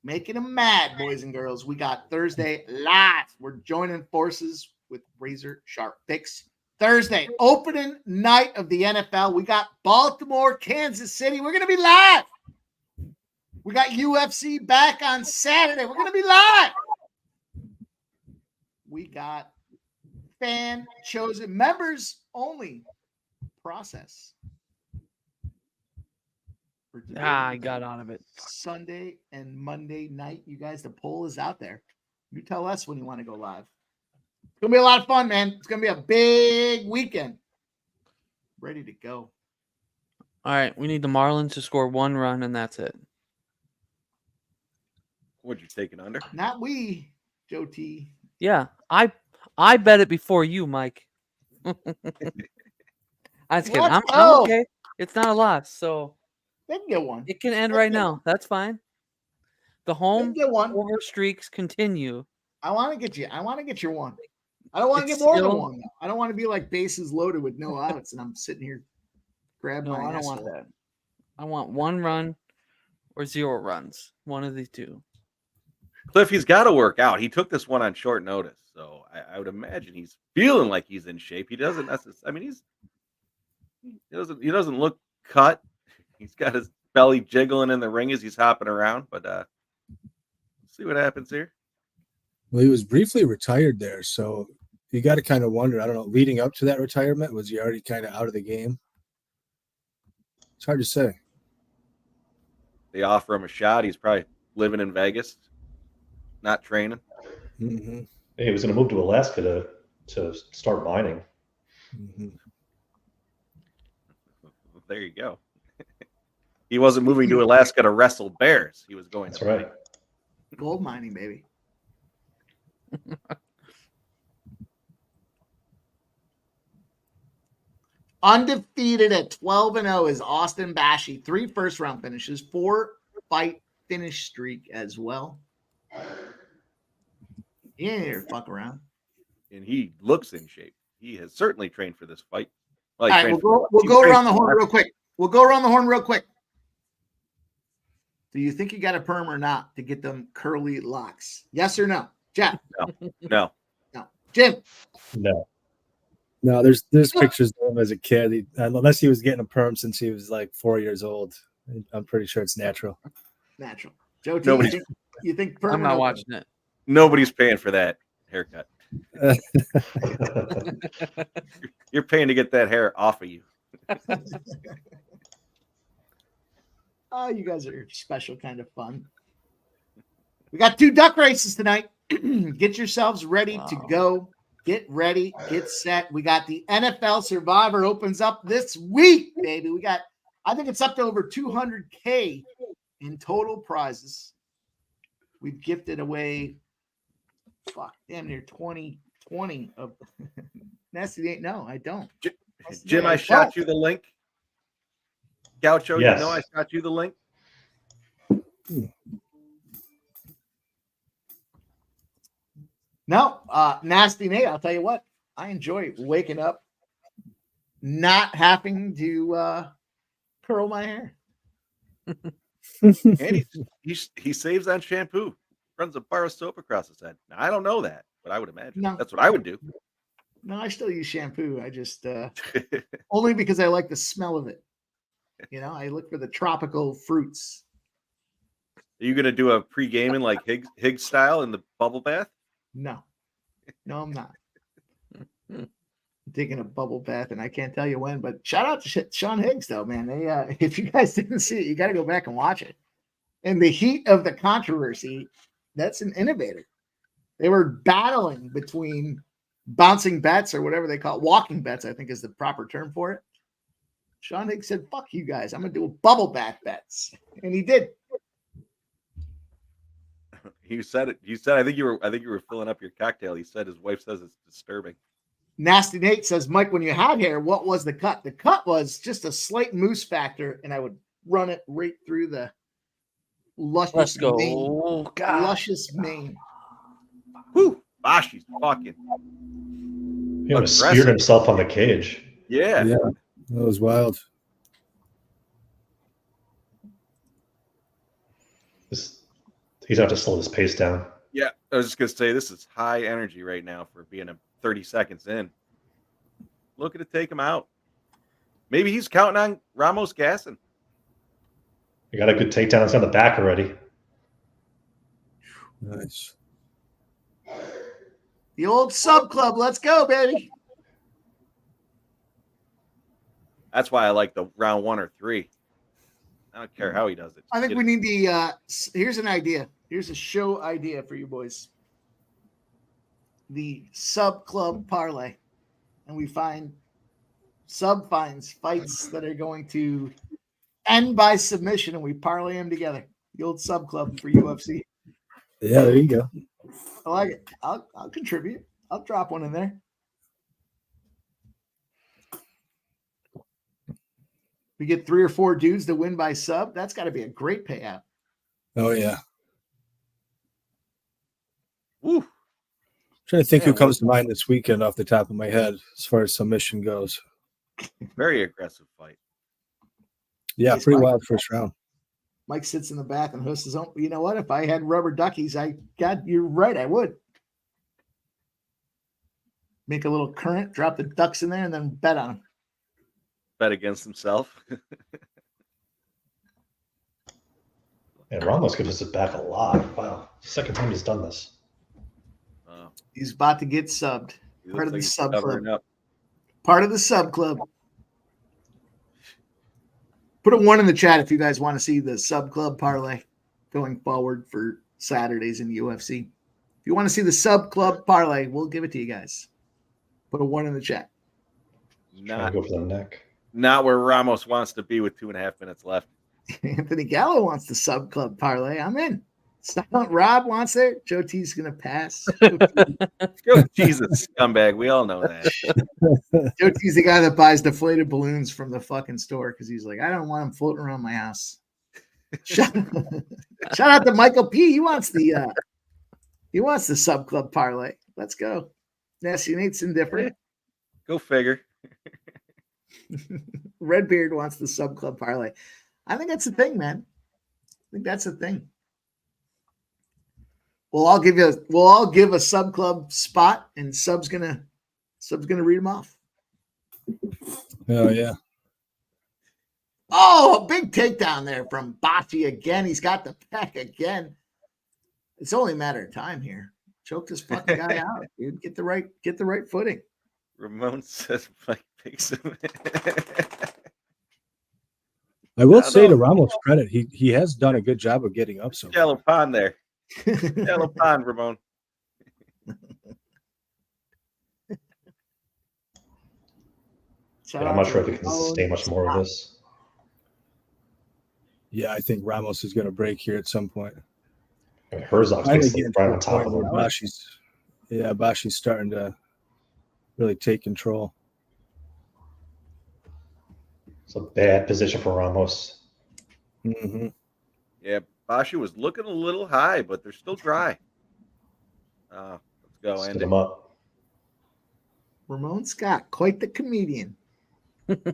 making them mad, boys and girls. We got Thursday live. We're joining forces with razor sharp picks. Thursday, opening night of the NFL. We got Baltimore, Kansas City. We're going to be live. We got UFC back on Saturday. We're going to be live. We got fan chosen members only process. I got out of it. Sunday and Monday night. You guys, the poll is out there. You tell us when you want to go live. It's going to be a lot of fun, man. It's going to be a big weekend. Ready to go. All right, we need the Marlins to score 1 run, and that's it. Would you take it under? Not we, Joe T. Yeah, I bet it before you, Mike. I was kidding. Let's I'm go. okay. It's not a loss, so They can get one. it can end Let's right get now. That's fine. The They can home get one. over streaks continue. I want to get you. I want to get your one. I don't want to It's get more than still- one. Though. I don't want to be like bases loaded with no outs, and I'm sitting here grabbing No, my I don't want asshole. that. I want 1 run or 0 runs. One of the two. Cliff, he's got to work out. He took this one on short notice, so I would imagine he's feeling like he's in shape. He doesn't necessarily. I mean, he doesn't look cut. He's got his belly jiggling in the ring as he's hopping around. But see what happens here. Well, he was briefly retired there, so you got to kind of wonder. I don't know. Leading up to that retirement, was he already kind of out of the game? It's hard to say. They offer him a shot. He's probably living in Vegas, not training. Mm-hmm. He was going to move to Alaska to start mining. Mm-hmm. There you go. He wasn't moving to Alaska to wrestle bears. He was going. That's to right. Gold mining, baby. Undefeated at 12-0 is Austin Bashi. 3 first-round finishes, 4-fight finish streak as well. He ain't here to fuck around. And he looks in shape. He has certainly trained for this fight. Well, All he right, trained we'll he go trained around the for horn last- real quick. We'll go around the horn real quick. Do you think you got a perm or not to get them curly locks? Yes or no? Jeff? No. No. Jim? No. No, there's pictures of him as a kid. Unless he was getting a perm since he was like 4 years old. I'm pretty sure it's natural. Natural. Joe T, Nobody's- you think perm I'm or not no watching it. Nobody's paying for that haircut. You're paying to get that hair off of you. Oh, you guys are special kind of fun. We got 2 duck races tonight. Get yourselves ready to Wow. go. Get ready, get set. We got the NFL Survivor opens up this week, baby. We got, I think it's up to over 200K in total prizes. We've gifted away, damn near 20 of Nasty ain't. No, I don't. Jim, I shot you the link. Gaucho, Yes. you know I shot you the link. No, Nasty Nate, I'll tell you what, I enjoy waking up not having to curl my hair. And he saves on shampoo. Runs a bar of soap across his head. Now, I don't know that, but I would imagine No. that's what I would do. No, I still use shampoo. I just only because I like the smell of it. You know, I look for the tropical fruits. Are you gonna do a pre-gaming like Higgs style in the bubble bath? No, I'm not. I'm taking a bubble bath, and I can't tell you when. But shout out to Sean Higgs, though, man. They, if you guys didn't see it, you got to go back and watch it. In the heat of the controversy, that's an innovator. They were battling between bouncing bets or whatever they call it. Walking bets, I think is the proper term for it. Sean Higgs said, "Fuck you guys, I'm gonna do a bubble bath bets," and he did. You said it. You said I think you were filling up your cocktail. He said his wife says it's disturbing. Nasty Nate says, "Mike, when you had hair, what was the cut? The cut was just a slight mousse factor, and I would run it right through the luscious Let's go. mane. Oh, God. Luscious mane." Whew. Bashi's fucking. He would have speared himself on the cage. Yeah. Yeah, that was wild. This He's going to have to slow his pace down. Yeah, I was just going to say, this is high energy right now for being a 30 seconds in. Looking to take him out. Maybe he's counting on Ramos gassing. You got a good takedown. It's on the back already. Nice. The old sub club. Let's go, baby. That's why I like the round 1 or 3. I don't care how he does it. I think Get we it. need the here's an idea. Here's a show idea for you boys. The sub club parlay. And we find fights that are going to end by submission, and we parlay them together. The old sub club for UFC. Yeah, there you go. I like it. I'll contribute. I'll drop one in there. We get 3 or 4 dudes to win by sub. That's got to be a great payout. Oh yeah. Woo. Trying to think Yeah, who comes to mind this weekend off the top of my head as far as submission goes. Very aggressive fight. Yeah, Nice pretty fight. wild first round. Mike sits in the back and hosts his own. You know what? If I had rubber duckies, you're right. I would make a little current, drop the ducks in there, and then bet on them. Bet against himself. And Ramos could just sit back a lot. Wow. Second time he's done this. He's about to get subbed. He Part of looks the like he's sub club. covering up. Part of the sub club. Put a 1 in the chat if you guys want to see the sub club parlay going forward for Saturdays in the UFC. If you want to see the sub club parlay, we'll give it to you guys. Put a 1 in the chat. Trying Not, to go for the neck. not where Ramos wants to be with 2.5 minutes left. Anthony Gallo wants the sub club parlay. I'm in. Silent Rob wants it. Joe T's gonna pass. Go, Jesus, scumbag. We all know that. Joe T's the guy that buys deflated balloons from the fucking store because he's like, I don't want them floating around my house. Shout out to Michael P. He wants the sub club parlay. Let's go. Nasty Nate's indifferent. Go figure. Redbeard wants the sub club parlay. I think that's a thing, man. I think that's a thing. We'll all give a sub club spot, and sub's gonna read them off. Oh yeah. Oh, a big takedown there from Bashi again. He's got the pack again. It's only a matter of time here. Choke this fucking guy out, dude. Get the right footing. Ramon says Mike picks him. I will I say know. to Ramos' credit, he has done a good job of getting up so far. Shallow pond there. Shallow pond, Ramon. Shout Yeah, I'm out not sure to if he can sustain much more of this. Yeah, I think Ramos is going to break here at some point. I mean, Herzog's Finally basically getting right to on a top point of where him. Bashi's starting to really take control. It's a bad position for Ramos. Mm-hmm. Yeah, Bashi was looking a little high, but they're still dry. Let's go, Stood Andy. him up. Ramon Scott, quite the comedian. Got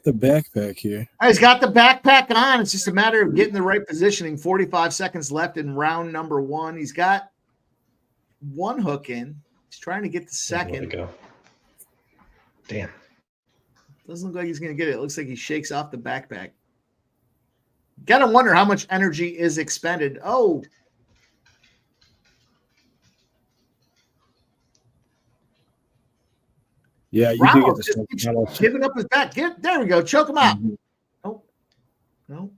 the backpack here. He's got the backpack on. It's just a matter of getting the right positioning. 45 seconds left in round number 1. He's got one hook in. He's trying to get the Let it second. go. Damn. Doesn't look like he's going to get it. It looks like he shakes off the backpack. Got to wonder how much energy is expended. Oh. Yeah, you Ramos do get the just stuff. keeps Ramos. giving up his back. There we go. Choke him out. Mhm. Nope. No.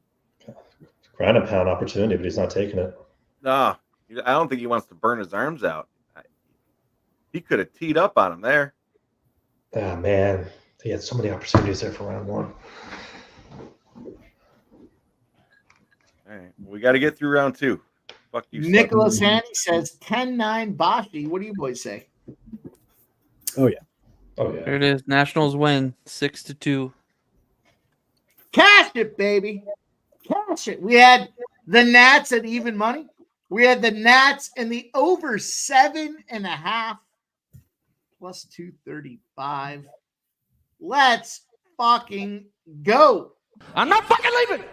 Ground and pound opportunity, but he's not taking it. No, I don't think he wants to burn his arms out. He could have teed up on him there. Ah, man. He had so many opportunities there for round 1. All right, we got to get through round 2. Fuck you, son. Nicholas Haney says 10-9 Bashi. What do you boys say? Oh, yeah. There it is. Nationals win 6-2. Cash it, baby. Cash it. We had the Nats at even money. We had the Nats in the over 7.5 plus 235. Let's fucking go. I'm not fucking leaving.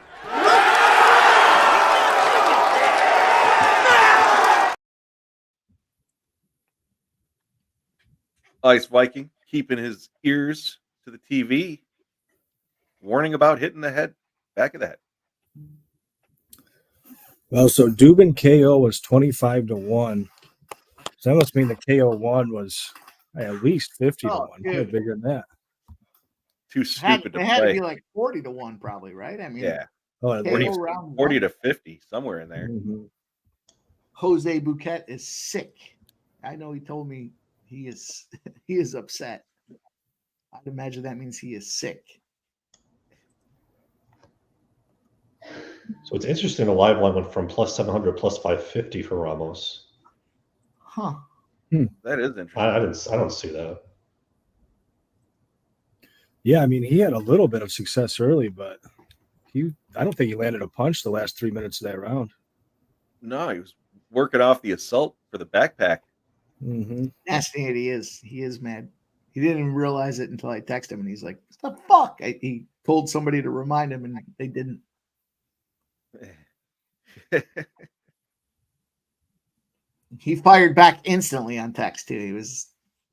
Ice Viking keeping his ears to the TV, warning about hitting the head, back of the head. Well, so Duben KO was 25-1. So that must mean the KO one was at least 50-1. Probably dude. bigger than that. Too stupid It to had to play. be like 40-1, probably, right? I mean, Yeah, Oh, at KO 40, least. round 40 one. to 50, somewhere in there. Mhm. Jose Bouquet is sick. I know he told me he is he is upset. I'd imagine that means he is sick. So it's interesting. The live line went from plus 700 plus 550 for Ramos. Huh. That is interesting. I don't see that. Yeah, I mean, he had a little bit of success early, but I don't think he landed a punch the last 3 minutes of that round. No, he was working off the assault for the backpack. Mm-hmm. Nasty he is. He is mad. He didn't even realize it until I texted him, and he's like, "What the fuck?" He told somebody to remind him, and they didn't. He fired back instantly on text too. It's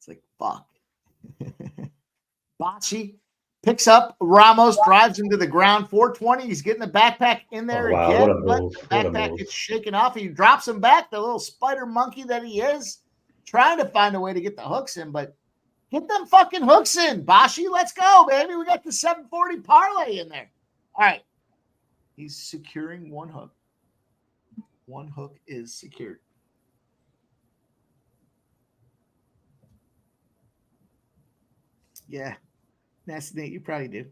like, fuck. Bashi picks up Ramos, drives him to the ground. 420. He's getting the backpack in there Oh, wow, again. what a But move. the What a backpack move. gets shaken off. He drops him back, the little spider monkey that he is, trying to find a way to get the hooks in, but get them fucking hooks in. Bashi, let's go, baby. We got the 740 parlay in there. All right. He's securing one hook. One hook is secured. Yeah. Nasty Nate, you probably do.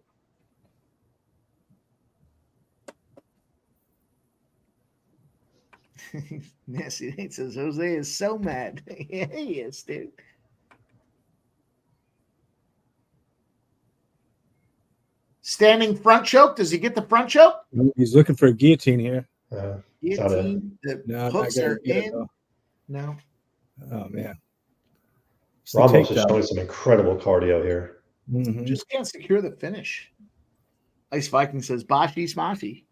Nasty Nate says Jose is so mad. Yeah, he is, dude. Standing front choke. Does he get the front choke? He's looking for a guillotine here. It's not it. Guillotine. The No, not hooks gonna are get it, in. though. No. Oh, man. It's the Ramos is takedown. showing some incredible cardio here. Mhm. Just can't secure the finish. Ice Viking says Bashi Smashi.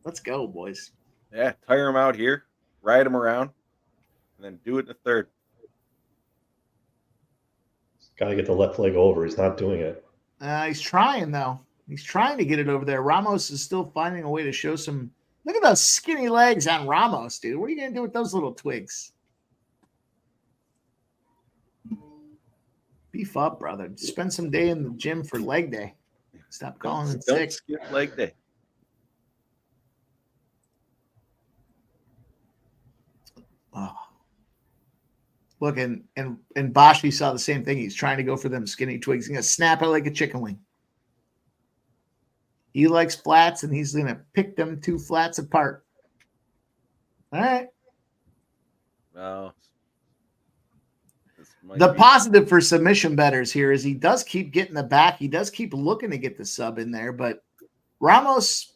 Let's go, boys. Yeah, tire him out here, ride him around, and then do it in the third. Got to get the left leg over. He's not doing it. He's trying, though. He's trying to get it over there. Ramos is still finding a way to show some. Look at those skinny legs on Ramos, dude. What are you going to do with those little twigs? Beef up, brother. Spend some day in the gym for leg day. Stop calling it Don't sick. skip leg day. Oh. Look, and Bashi saw the same thing. He's trying to go for them skinny twigs. He's going to snap it like a chicken wing. He likes flats, and he's going to pick them two flats apart. All right. No. The positive for submission bettors here is he does keep getting the back. He does keep looking to get the sub in there, but Ramos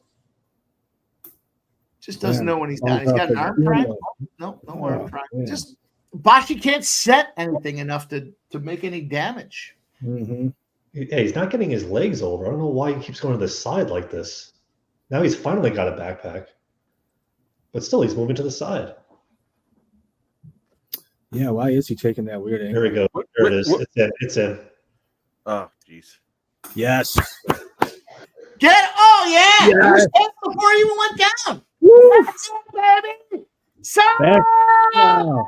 just doesn't know when he's down. He's got an arm triangle. No arm triangle. Just Bashi can't set anything enough to make any damage. Mm-hmm. Yeah, he's not getting his legs over. I don't know why he keeps going to the side like this. Now he's finally got a backpack. But still, he's moving to the side. Yeah, why is he taking that weird angle? There we go. There it is. It's in. It's in. Oh, jeez. Yes. Oh, yeah. Yes. You were safe before you even went down. Woo! That's it, baby. Back now.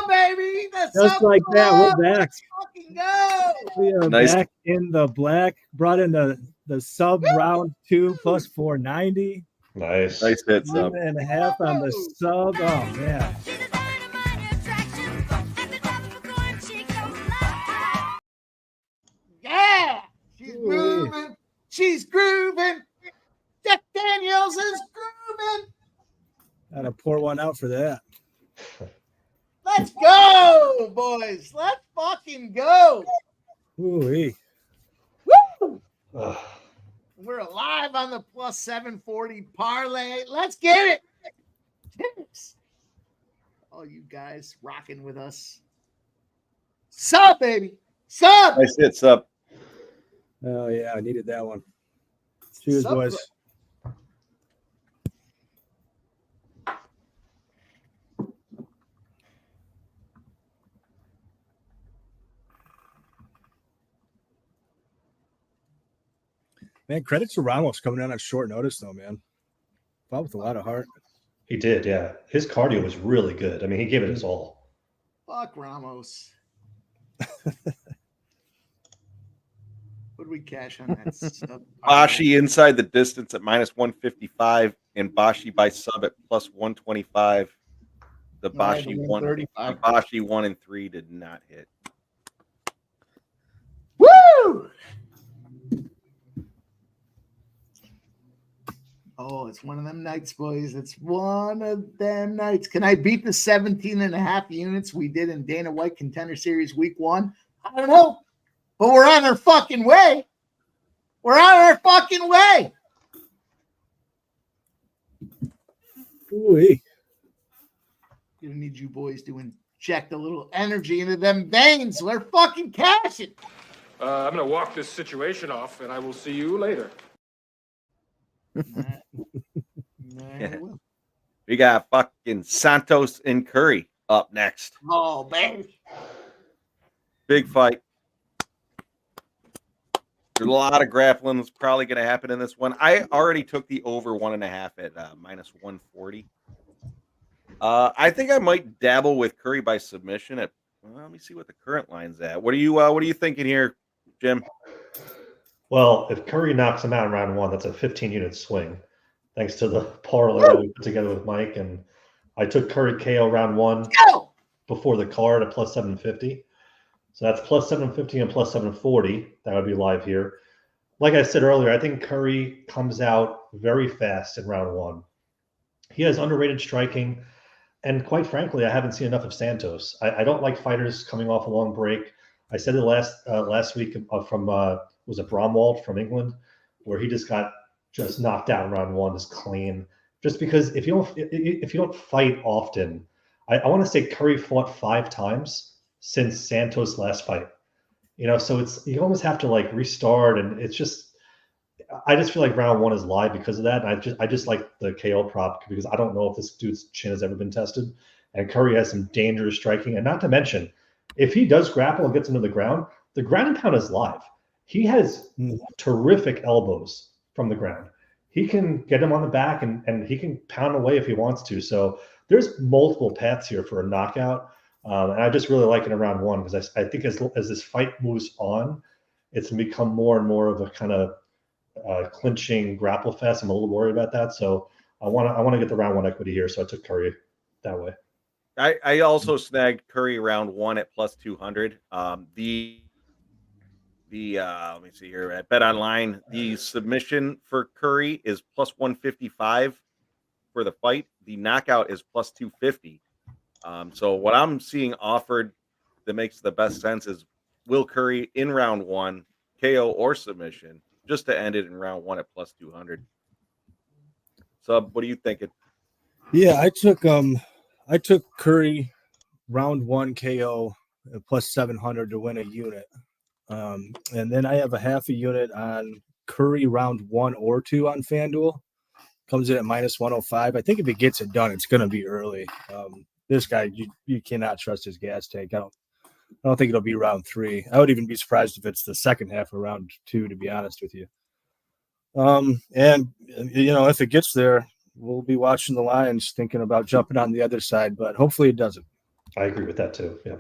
Baby. That's Just like that, we're back. Let's fucking go. We are Nice. back in the black. Brought in the sub round 2 plus 490. Nice. Nice hit, sub. 1.5 on the sub. Oh, man. Yeah. She's moving. She's grooving. Jack Daniels is grooving. Gotta pour one out for that. Let's go, boys. Let's fucking go. Ooh-wee. Woo! Ugh. We're alive on the plus 740 parlay. Let's get it. Cheers. All you guys rocking with us. Sub, baby. Sub. Nice hit, sub. Oh, yeah, I needed that one. Cheers, Sub. boys. Man, credit to Ramos coming out on short notice, though, man. Fought with a lot of heart. He did, yeah. His cardio was really good. I mean, he gave it his all. Fuck Ramos. Would we cash on that? Sub? Bashi inside the distance at -155 and Bashi by sub at +125. The No, I had Bashi the one, 135. Bashi 1 and 3 did not hit. Woo! Oh, it's one of them nights, boys. It's one of them nights. Can I beat the 17.5 units we did in Dana White Contender Series week 1? I don't know. But we're on our fucking way. We're on our fucking way. Ooh-wee. Gonna need you boys to inject a little energy into them veins. We're fucking cashing. I'm going to walk this situation off, and I will see you later. We got fucking Santos and Currie up next. Oh, baby. Big fight. There's a lot of grappling that's probably going to happen in this one. I already took the over 1.5 at -140. I think I might dabble with Currie by submission at. Well, let me see what the current line's at. What are you thinking here, Jim? Well, if Currie knocks him out in round 1, that's a 15-unit swing, thanks to the parlay that we put together with Mike. And I took Currie KO round 1 before the card at +750. So that's +750 and +740. That would be live here. Like I said earlier, I think Currie comes out very fast in round 1. He has underrated striking. And quite frankly, I haven't seen enough of Santos. I don't like fighters coming off a long break. I said it last week from was it Bromwald from England, where he just got knocked out in round 1, just clean. Just because if you don't fight often, I want to say Currie fought 5 times since Santos' last fight. So you almost have to like restart, and it's just. I just feel like round 1 is live because of that. And I just like the KO prop because I don't know if this dude's chin has ever been tested. And Currie has some dangerous striking. And not to mention, if he does grapple and gets into the ground and pound is live. He has terrific elbows from the ground. He can get him on the back and he can pound away if he wants to. So there's multiple paths here for a knockout. And I just really like it in round 1 because I think as this fight moves on, it's going to become more and more of a kind of clinching grapple fest. I'm a little worried about that, so I want to get the round 1 equity here. So I took Currie that way. I also snagged Currie round 1 at +200. The let me see here at Bet Online. The submission for Currie is +155 for the fight. The knockout is +250. So what I'm seeing offered that makes the best sense is Will Currie in round 1, KO or submission, just to end it in round 1 at +200. So, what are you thinking? Yeah, I took Currie round 1 KO at +700 to win a unit. And then I have a half a unit on Currie round 1 or 2 on FanDuel. Comes in at -105. I think if he gets it done, it's going to be early. This guy, you cannot trust his gas tank. I don't think it'll be round 3. I would even be surprised if it's the second half of round 2, to be honest with you. And if it gets there, we'll be watching the Lions, thinking about jumping on the other side, but hopefully it doesn't. I agree with that too. Yeah.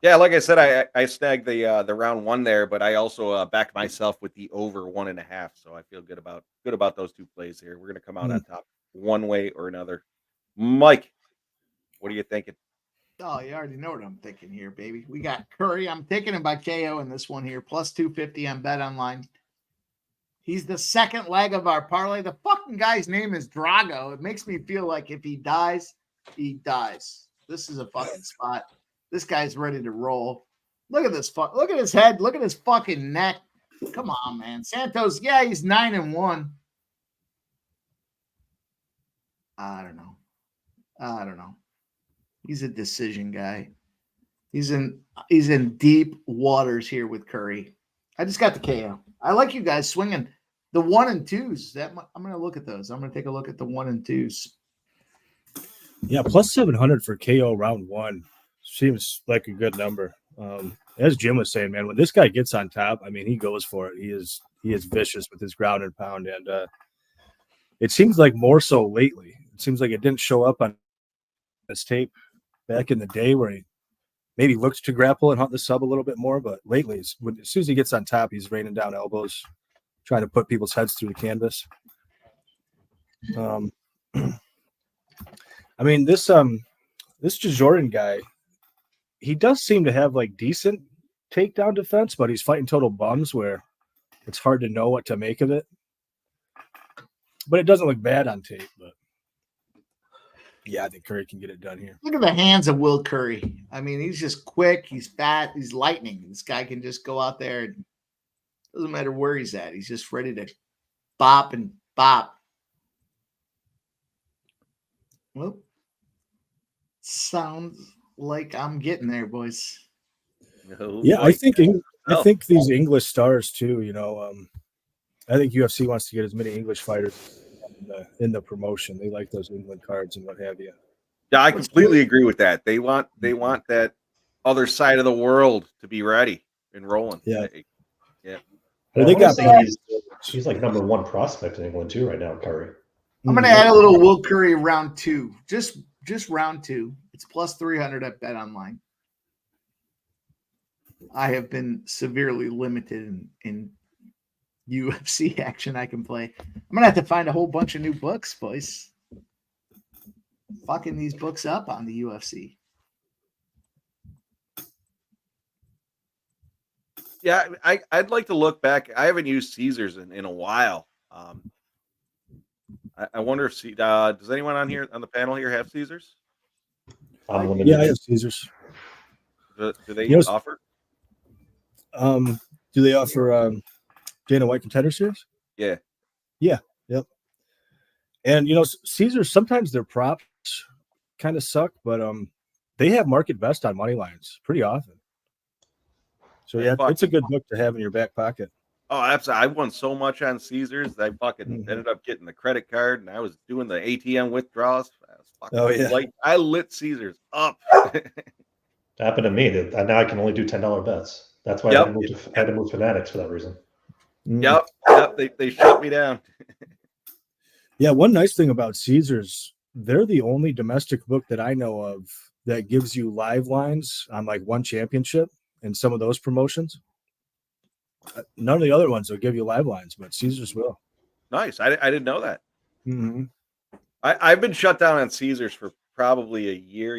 Yeah, like I said, I snagged the round 1 there, but I also backed myself with the over 1.5. So I feel good about those 2 plays here. We're going to come out on top one way or another. Mike, what are you thinking? Oh, you already know what I'm thinking here, baby. We got Currie. I'm taking him by KO in this one here, +250 on Bet Online. He's the second leg of our parlay. The fucking guy's name is Drago. It makes me feel like if he dies, he dies. This is a fucking spot. This guy's ready to roll. Look at this. Look at his head. Look at his fucking neck. Come on, man. Santos, yeah, he's 9-1. I don't know. He's a decision guy. He's in deep waters here with Currie. I just got the KO. I like you guys swinging the 1 and 2s. I'm going to look at those. I'm going to take a look at the 1 and 2s. Yeah, +700 for KO round 1 seems like a good number. As Jim was saying, man, when this guy gets on top, I mean, he goes for it. He is vicious with his ground and pound, and it seems like more so lately. It seems like it didn't show up on this tape back in the day where he maybe looked to grapple and hunt the sub a little bit more, but lately, as soon as he gets on top, he's raining down elbows, trying to put people's heads through the canvas. I mean, this Djorden guy, he does seem to have like decent takedown defense, but he's fighting total bums where it's hard to know what to make of it. But it doesn't look bad on tape. But yeah, I think Currie can get it done here. Look at the hands of Will Currie. I mean, he's just quick. He's fat. He's lightning. This guy can just go out there. And doesn't matter where he's at. He's just ready to bop and bop. Well, sounds like I'm getting there, boys. Yeah, I think these English stars too. I think UFC wants to get as many English fighters in the promotion. They like those England cards and what have you. Yeah, I completely agree with that. They want that other side of the world to be ready and rolling. Yeah. Yeah. Well, They got he's like number one prospect in England too right now, Currie. I'm going to add a little Will Currie round 2. Just round 2. It's plus 300 at Bet Online. I have been severely limited in UFC action I can play. I'm going to have to find a whole bunch of new books, boys. Fucking these books up on the UFC. Yeah, I'd like to look back. I haven't used Caesars in a while. I wonder if does anyone on the panel here have Caesars? Yeah, I have Caesars. Do they offer? Do they offer Dana White Contender Series? Yeah. Yeah. Yep. And Caesars, sometimes their props kind of suck, but they have market best on money lines pretty often. So yeah, it's a good book to have in your back pocket. Oh, absolutely. I won so much on Caesars. I fucking ended up getting the credit card, and I was doing the ATM withdrawals. I lit Caesars up. It happened to me. Now I can only do $10 bets. That's why I had to move Fanatics for that reason. Yep. They shut me down. Yeah, one nice thing about Caesars, they're the only domestic book that I know of that gives you live lines on like one championship and some of those promotions. None of the other ones will give you live lines, but Caesars will. Nice. I didn't know that. Mm-hmm. I've been shut down on Caesars for probably a year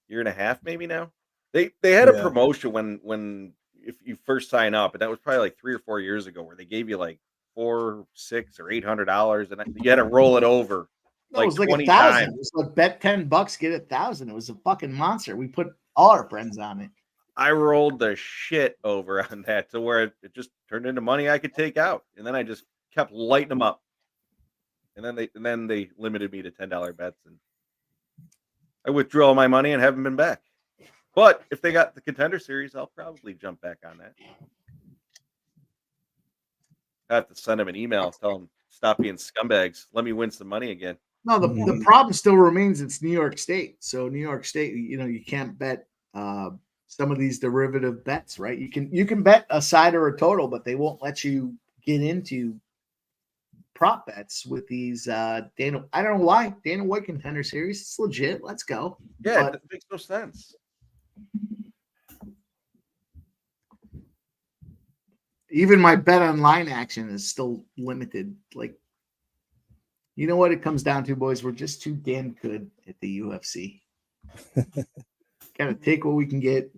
and a half, maybe now. They had a promotion when if you first sign up, and that was probably like 3 or 4 years ago, where they gave you like $400, $600, or $800, and you had to roll it over. It was like 20 1,000. times. It was like bet $10, get 1,000. It was a fucking monster. We put all our friends on it. I rolled the shit over on that to where it just turned into money I could take out, and then I just kept lighting them up. And then they limited me to $10 bets, and I withdrew all my money and haven't been back. But if they got the Contender Series, I'll probably jump back on that. I have to send them an email, tell them stop being scumbags. Let me win some money again. No, the problem still remains. It's New York State. So New York State, you can't bet some of these derivative bets, right? You can bet a side or a total, but they won't let you get into prop bets with these Dana. I don't know why. Dana White Contender Series. It's legit. Let's go. Yeah, it makes no sense. Even my bet online action is still limited. Like, you know what it comes down to, boys? We're just too damn good at the UFC. Gotta take what we can get.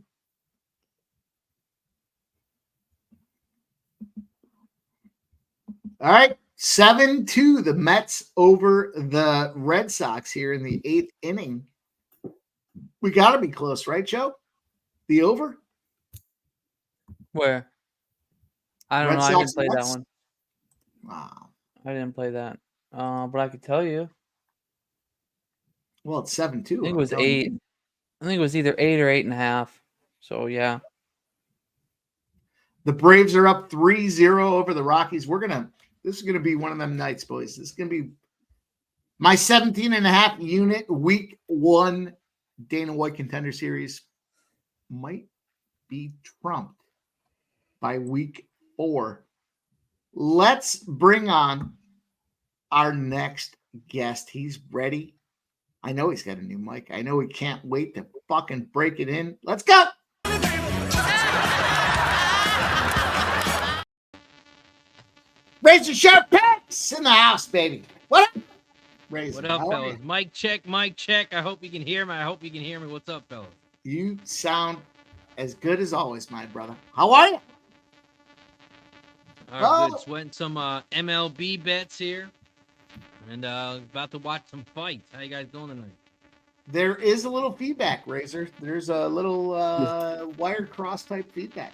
All right. 7-2. The Mets over the Red Sox here in the 8th inning. We gotta be close, right, Joe? The over? Where? I don't Red know. I Sox didn't play that Mets? one. Wow. I didn't play that. But I could tell you. Well, it's 7-2. I think it was 8. I think it was either 8 or 8.5. So yeah. The Braves are up 3-0 over the Rockies. This is gonna be one of them nights, boys. This is gonna be my 17.5 unit week 1 Dana White Contender Series might be trumped by week 4. Let's bring on our next guest. He's ready. I know he's got a new mic. I know he can't wait to fucking break it in. Let's go. Razor Sharp Picks in the house, baby. What up, Razor? What up, How are fellas? you? Mic check, mic check. I hope you can hear me. I hope you can hear me. What's up, fellas? You sound as good as always, my brother. How are you? All right, Oh. good. Sweating some MLB bets here. And about to watch some fights. How you guys doing tonight? There is a little feedback, Razor. There's a little wire cross type feedback.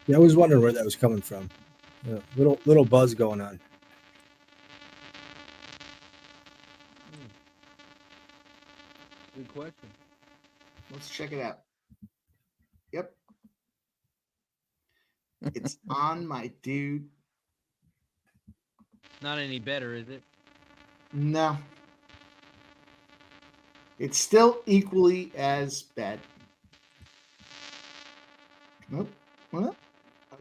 Yeah, I was wondering where that was coming from. Little buzz going on. Good question. Let's check it out. Yep. It's on, my dude. Not any better, is it? No. It's still equally as bad. Nope. Well,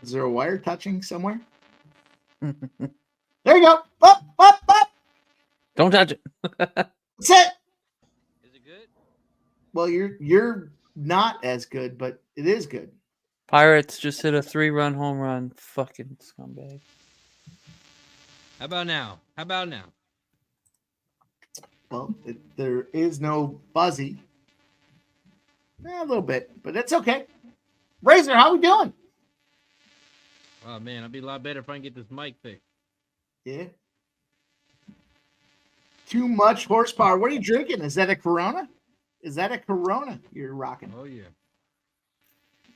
is there a wire touching somewhere? There you go. Up, up, up. Don't touch it. That's it. Is it good? Well, you're not as good, but it is good. Pirates just hit a 3-run home run. Fucking scumbag. How about now? How about now? Well, there is no buzzy. A little bit, but it's okay. Razor, how we doing? Oh, man, I'd be a lot better if I can get this mic fixed. Yeah. Too much horsepower. What are you drinking? Is that a Corona? Is that a Corona you're rocking? Oh, yeah.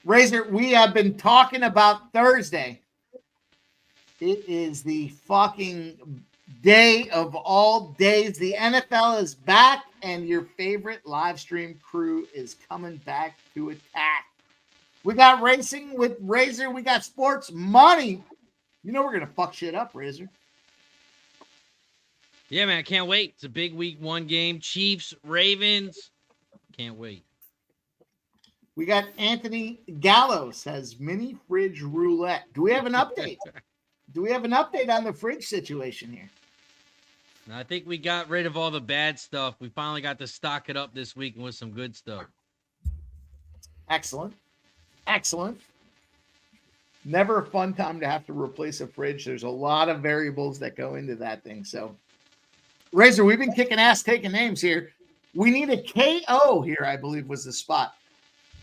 Razor, we have been talking about Thursday. It is the fucking day of all days. The NFL is back, and your favorite live stream crew is coming back to attack. We got racing with Razor. We got sports money. You know we're going to fuck shit up, Razor. Yeah, man, I can't wait. It's a big week 1 game. Chiefs, Ravens. Can't wait. We got Anthony Gallo says mini fridge roulette. Do we have an update? Do we have an update on the fridge situation here? And I think we got rid of all the bad stuff. We finally got to stock it up this week with some good stuff. Excellent. Excellent. Never a fun time to have to replace a fridge. There's a lot of variables that go into that thing. So, Razor, we've been kicking ass, taking names here. We need a KO here, I believe, was the spot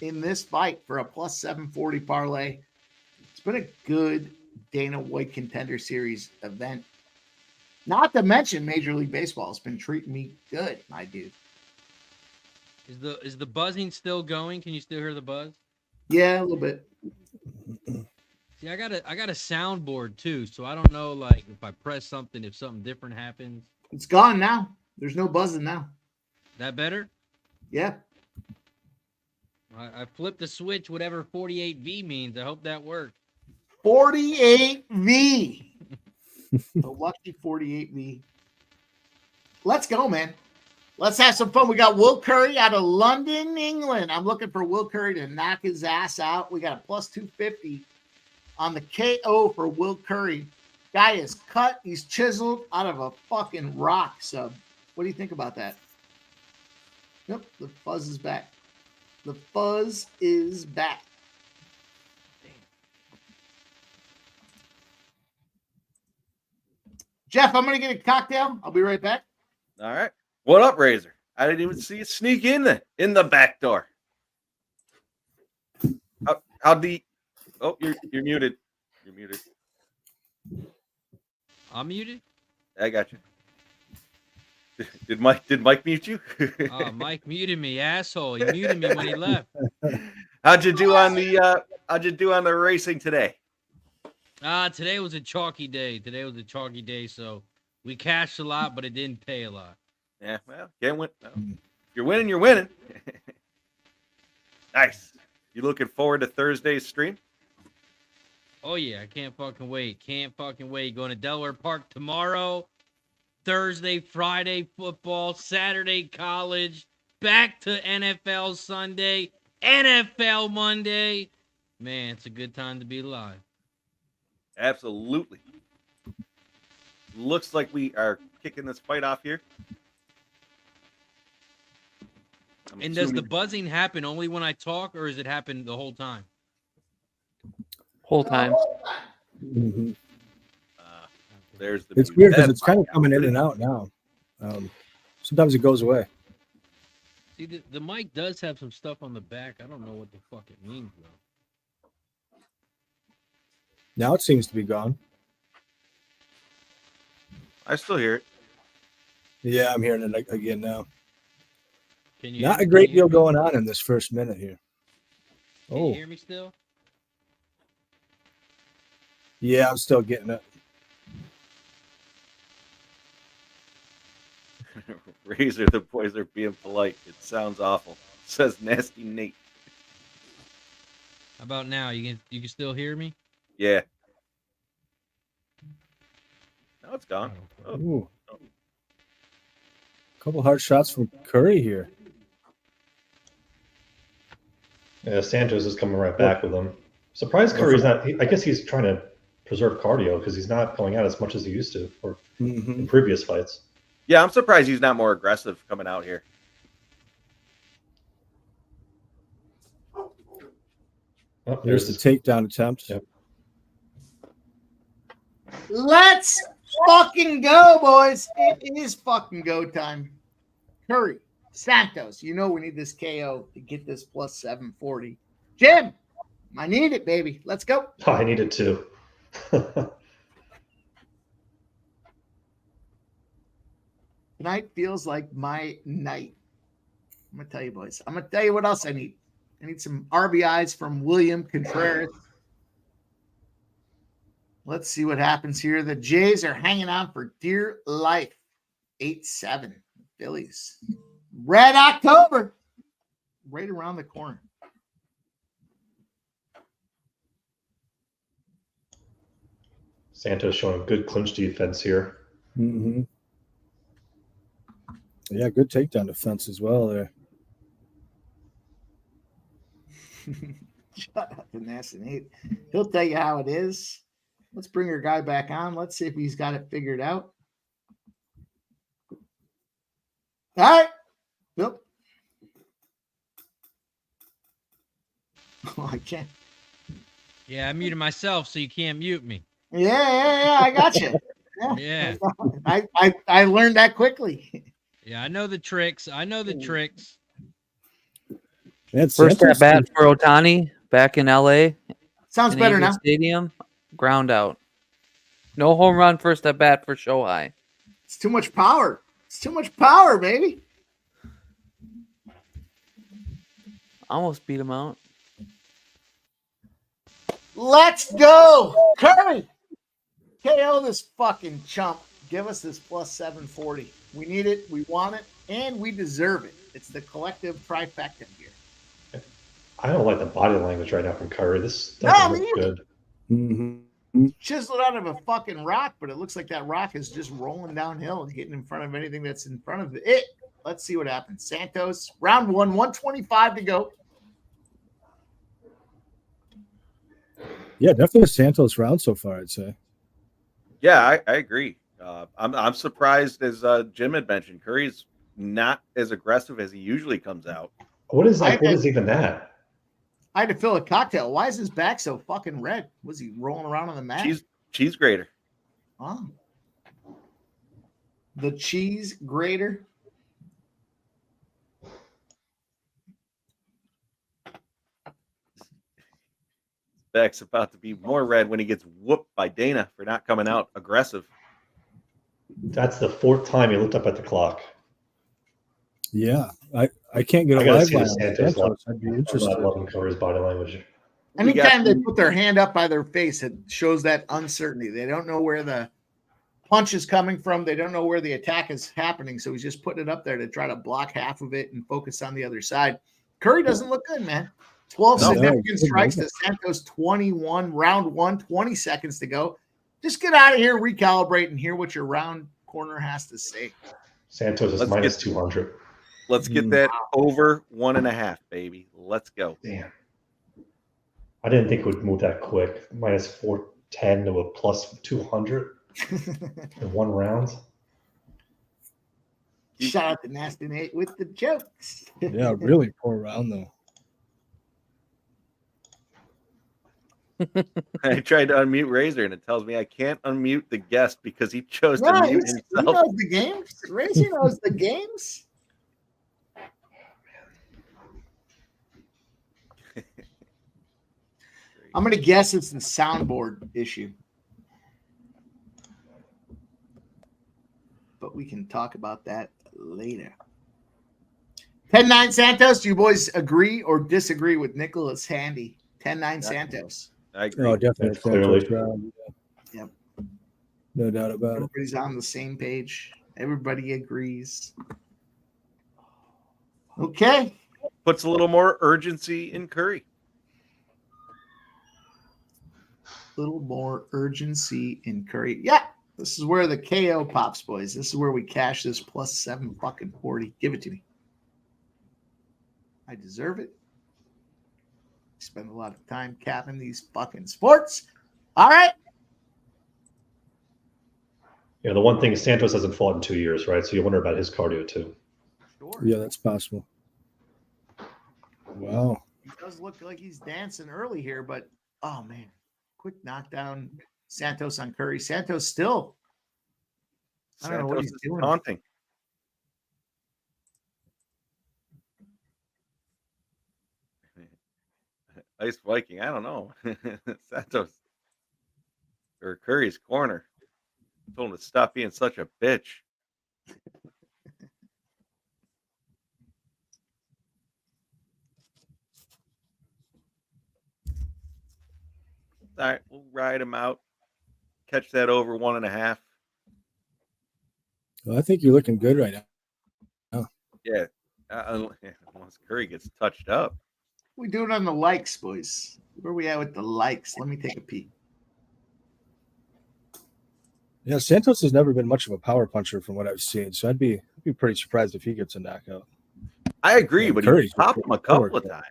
in this fight for a plus 740 parlay. It's been a good Dana White Contender Series event. Not to mention Major League Baseball has been treating me good, my dude. Is the buzzing still going? Can you still hear the buzz? Yeah, a little bit. See, I got a soundboard too, so I don't know like if I press something, if something different happens. It's gone now. There's no buzzing now. That better? Yeah. I flipped the switch, whatever 48V means. I hope that worked. 48V. The lucky 48V. Let's go, man. Let's have some fun. We got Will Currie out of London, England. I'm looking for Will Currie to knock his ass out. We got a plus 250 on the KO for Will Currie. Guy is cut. He's chiseled out of a fucking rock sub. What do you think about that? Yep, the fuzz is back. The fuzz is back. Jeff, I'm going to get a cocktail. I'll be right back. All right. What up, Razor? I didn't even see you sneak in the back door. How deep? Oh, you're muted. You're muted. I'm muted? I got you. Did Mike mute you? Oh, Mike muted me, asshole. He muted me when he left. How'd you do on the racing today? Today was a chalky day. So we cashed a lot, but it didn't pay a lot. Yeah, well, can't win. Well, if you're winning, you're winning. Nice. You looking forward to Thursday's stream? Oh, yeah, I can't fucking wait. Going to Delaware Park tomorrow, Thursday, Friday, football, Saturday, college, back to NFL Sunday, NFL Monday. Man, it's a good time to be alive. Absolutely. Looks like we are kicking this fight off here. And does the buzzing happen only when I talk, or does it happen the whole time? Whole time. Mhm. There's the It's music. weird because That's it's kind of fine. coming in and out now. Sometimes it goes away. See, the mic does have some stuff on the back. I don't know what the fuck it means, though. Now it seems to be gone. I still hear it. Yeah, I'm hearing it again now. Can you Not hear a me? great Can you deal hear me? going on in this first minute here. Can you Oh, hear me still? yeah, I'm still getting it. Razor, the boys are being polite. It sounds awful. Says Nasty Nate. How about now? You can still hear me? Yeah. Now it's gone. Oh. Ooh. Couple hard shots from Currie here. Yeah, Santos is coming right back with him. Surprised Curry's not. I guess he's trying to preserve cardio because he's not going out as much as he used to, or in previous fights. Yeah, I'm surprised he's not more aggressive coming out here. Oh, There's the takedown attempt. Yep. Let's fucking go, boys. It is fucking go time. Currie, Santos, you know we need this KO to get this plus 740. Jim, I need it, baby. Let's go. Oh, I need it too. Tonight feels like my night. I'm going to tell you, boys. I'm going to tell you what else I need. I need some RBIs from William Contreras. Let's see what happens here. The Jays are hanging on for dear life. 8-7. Phillies. Red October. Right around the corner. Santos showing good clinch defense here. Mm-hmm. Yeah, good takedown defense as well there. Shut up, Nasty Nate. He'll tell you how it is. Let's bring our guy back on. Let's see if he's got it figured out. All right. Yep. Oh, I can't. Yeah, I muted myself, so you can't mute me. Yeah. I got you. Yeah. I learned that quickly. Yeah, I know the tricks. That's First at bat for Otani back in LA. Sounds in better Angel now. Stadium, ground out. No home run first at bat for Shohei. It's too much power. It's too much power, baby. Almost beat him out. Let's go. Currie. KO this fucking chump. Give us this plus 740. We need it. We want it. And we deserve it. It's the collective trifecta here. I don't like the body language right now from Curry. This No, doesn't me look neither. good. Mm-hmm. Chiseled out of a fucking rock, but it looks like that rock is just rolling downhill and hitting in front of anything that's in front of it. Let's see what happens. Santos, round one, 125 to go. Yeah, definitely a Santos round so far, I'd say. Yeah, I agree. I'm surprised, as Jim had mentioned, Curry's not as aggressive as he usually comes out. What is that? What is even that? I had to fill a cocktail. Why is his back so fucking red? Was he rolling around on the mat? Cheese grater. Oh. The cheese grater. Back's about to be more red when he gets whooped by Dana for not coming out aggressive. That's the fourth time he looked up at the clock. Yeah, I can't get I a gotta live see line the on Santos Santos. I'd be I'm interested. not loving Curry's body language. Anytime they put their hand up by their face, it shows that uncertainty. They don't know where the punch is coming from. They don't know where the attack is happening. So he's just putting it up there to try to block half of it and focus on the other side. Currie doesn't look good, man. 12 significant strikes to Santos, 21, round one, 20 seconds to go. Just get out of here, recalibrate, and hear what your round corner has to say. Santos is minus 200. Let's get that over 1.5, baby. Let's go. Damn. I didn't think it would move that quick. Minus 410 to a plus 200 in 1 round. Shout out to Nasty Nate with the jokes. Yeah, really poor round though. I tried to unmute Razor and it tells me I can't unmute the guest because he chose to No, mute he himself. knows the games. Razor knows the games. I'm going to guess it's the soundboard issue. But we can talk about that later. 10-9 Santos, do you boys agree or disagree with Nicholas Handy? 10-9 Santos. I agree. Oh, definitely. That's clearly. Round. Yep. No doubt about it. Everybody's on the same page. Everybody agrees. Okay. Puts a little more urgency in Currie. Little more urgency in Currie. Yeah. This is where the KO pops, boys. This is where we cash this plus 7 fucking 40. Give it to me. I deserve it. Spend a lot of time capping these fucking sports. All right. Yeah, the one thing is Santos hasn't fought in 2 years, right? So you wonder about his cardio too. Sure. Yeah, that's possible. Wow. He does look like he's dancing early here, but oh man. Quick knockdown. Santos on Currie. Santos still. I don't know what he's doing. Taunting. Ice Viking. I don't know. Santos or Curry's corner. Told him to stop being such a bitch. All right, we'll ride him out. Catch that over 1.5. Well, I think you're looking good right now. Yeah, unless Curry gets touched up. We do it on the likes, boys. Where we at with the likes? Let me take a peek. Yeah, Santos has never been much of a power puncher from what I've seen, so I'd be pretty surprised if he gets a knockout. I agree, Yeah, but Curry's he popped him a couple of times.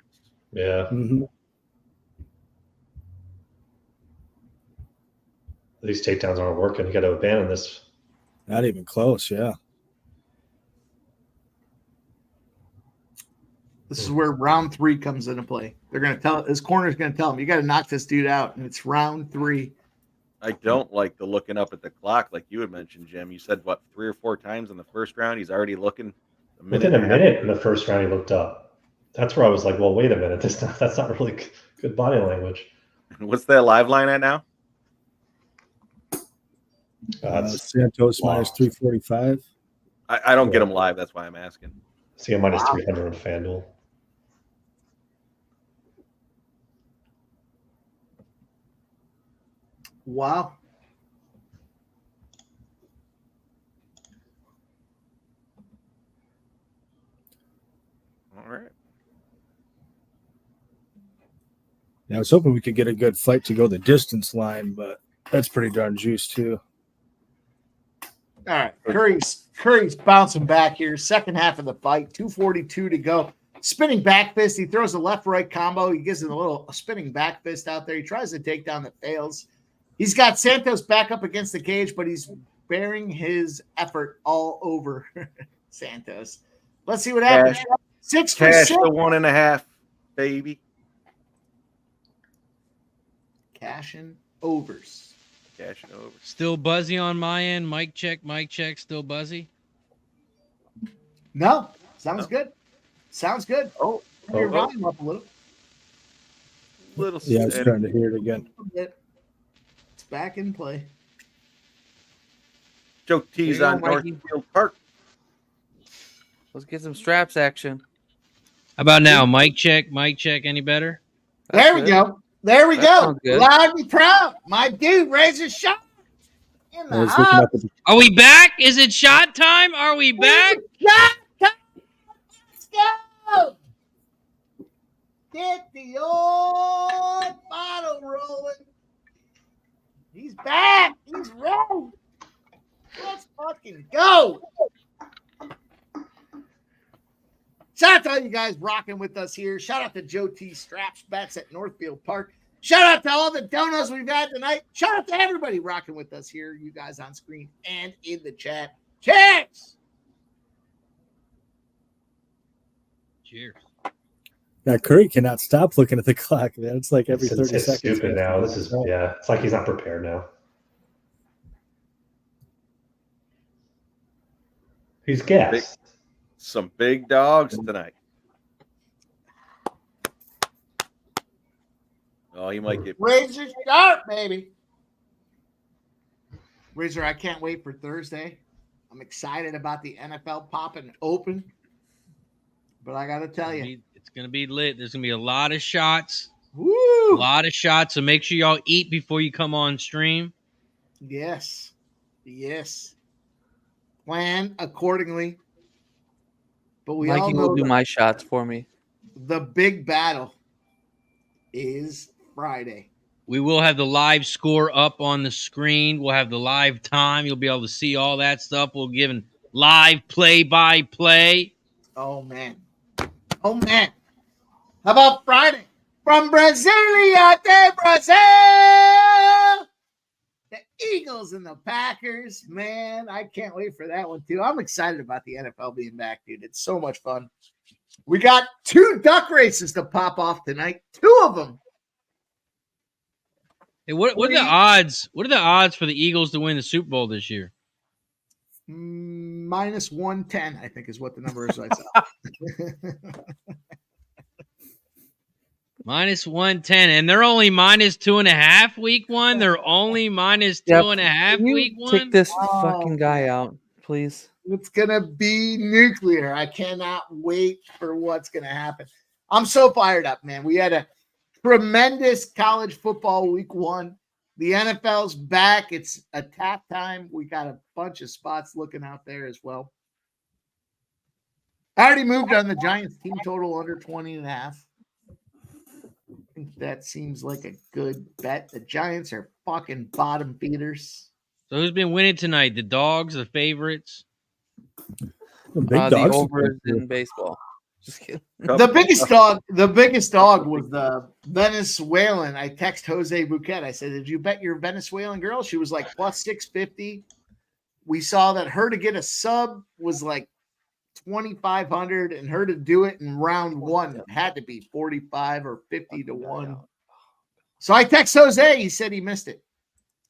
Yeah. Mm-hmm. These takedowns aren't working. You got to abandon this. Not even close, yeah. This is where round 3 comes into play. They're going to tell his corner's going to tell him, you got to knock this dude out, and it's round 3. I don't like the looking up at the clock like you had mentioned, Jim. You said, what, 3 or 4 times in the first round? He's already looking Within a minute in the first round, he looked up. That's where I was like, well, wait a minute. That's not really good body language. What's that live line at now? Santos minus 345. I don't get him live. That's why I'm asking. See a minus 300 on FanDuel. Wow. All right. Yeah, I was hoping we could get a good fight to go the distance line, but that's pretty darn juiced too. All right. Curry's bouncing back here. Second half of the fight. 2:42 to go. Spinning back fist. He throws a left-right combo. He gives it a spinning back fist out there. He tries to take down that fails. He's got Santos back up against the cage, but he's bearing his effort all over Santos. Let's see what happens. 6 for Cash 6. the 1.5, baby. Cashing overs. Cashing over. Still buzzy on my end. Mic check. Still buzzy. No. Sounds good. Sounds good. Oh, Turn your volume up a little. Yeah, I'm starting to hear it again. It's back in play. Joke tease There you on go, Mikey. Northfield Park. Let's get some straps action. How about now? Mic check. Any better? There we good. go. There we That go. sounds good. Loud and proud. My dude, Razor shot. In I the was looking house. up at the, Are we back? Is it shot time? Are we back? Shot time. Let's go. Get the old bottle rolling. He's back. He's ready. Let's fucking go. you guys rocking with us here. Shout out to Joe T. Straps Bats at Northfield Park. Shout out to all the donuts we've had tonight. Shout out to everybody rocking with us here, you guys on screen and in the chat. Cheers! Cheers. Now Currie cannot stop looking at the clock, man. It's like every 30 It's seconds. stupid now. This is it's like he's not prepared now. He's gassed. Some big dogs tonight. Oh, he might get Razor sharp, baby. Razor, I can't wait for Thursday. I'm excited about the NFL popping open. But I got to tell you, It's going to be lit. There's going to be a lot of shots. woo! A lot of shots. So make sure y'all eat before you come on stream. Yes. Yes. Plan accordingly. But we all Mikey know will do that my shots for me. the big battle is Friday. We will have the live score up on the screen. We'll have the live time. You'll be able to see all that stuff. We'll give live play-by-play. Oh, man. Oh, man. How about Friday? From Brasilia de Brazil, the Eagles and the Packers. Man, I can't wait for that one, too. I'm excited about the NFL being back, dude. It's so much fun. We got 2 duck races to pop off tonight. 2 of them. Hey, what are the odds? What are the odds for the Eagles to win the Super Bowl this year? Minus 110, I think, is what the number is. I saw. Minus 110, and they're only minus 2.5 week one. They're only minus Yep. 2.5 Can you week one. take this Oh. fucking guy out, please? It's going to be nuclear. I cannot wait for what's going to happen. I'm so fired up, man. We had a tremendous college football week 1. The NFL's back. It's attack time. We got a bunch of spots looking out there as well. I already moved on the Giants team total under 20.5. I think that seems like a good bet. The Giants are fucking bottom feeders. So who's been winning tonight? The dogs, the favorites. The big The dogs. overs in baseball. Just kidding. The biggest dog was the Venezuelan. I text Jose Bouquet. I said, "Did you bet your Venezuelan girl?" She was like plus 650. We saw that her to get a sub was like 2,500, and her to do it in round 1 had to be 45 or 50 to 1. So I text Jose. He said he missed it.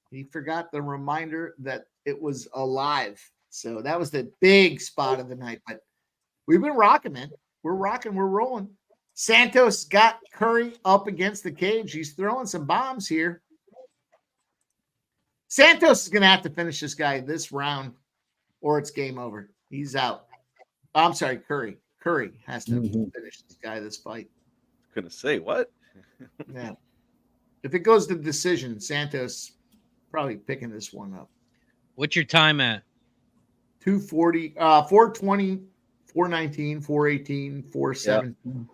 He forgot the reminder that it was alive. So that was the big spot of the night. But we've been rocking, man. We're rocking. We're rolling. Santos got Currie up against the cage. He's throwing some bombs here. Santos is going to have to finish this guy this round or it's game over. He's out. I'm sorry, Currie. Currie has to finish this guy this fight. Gonna say what? Yeah. If it goes to decision, Santos probably picking this one up. What's your time at? 240, 420, 419, 418, 417.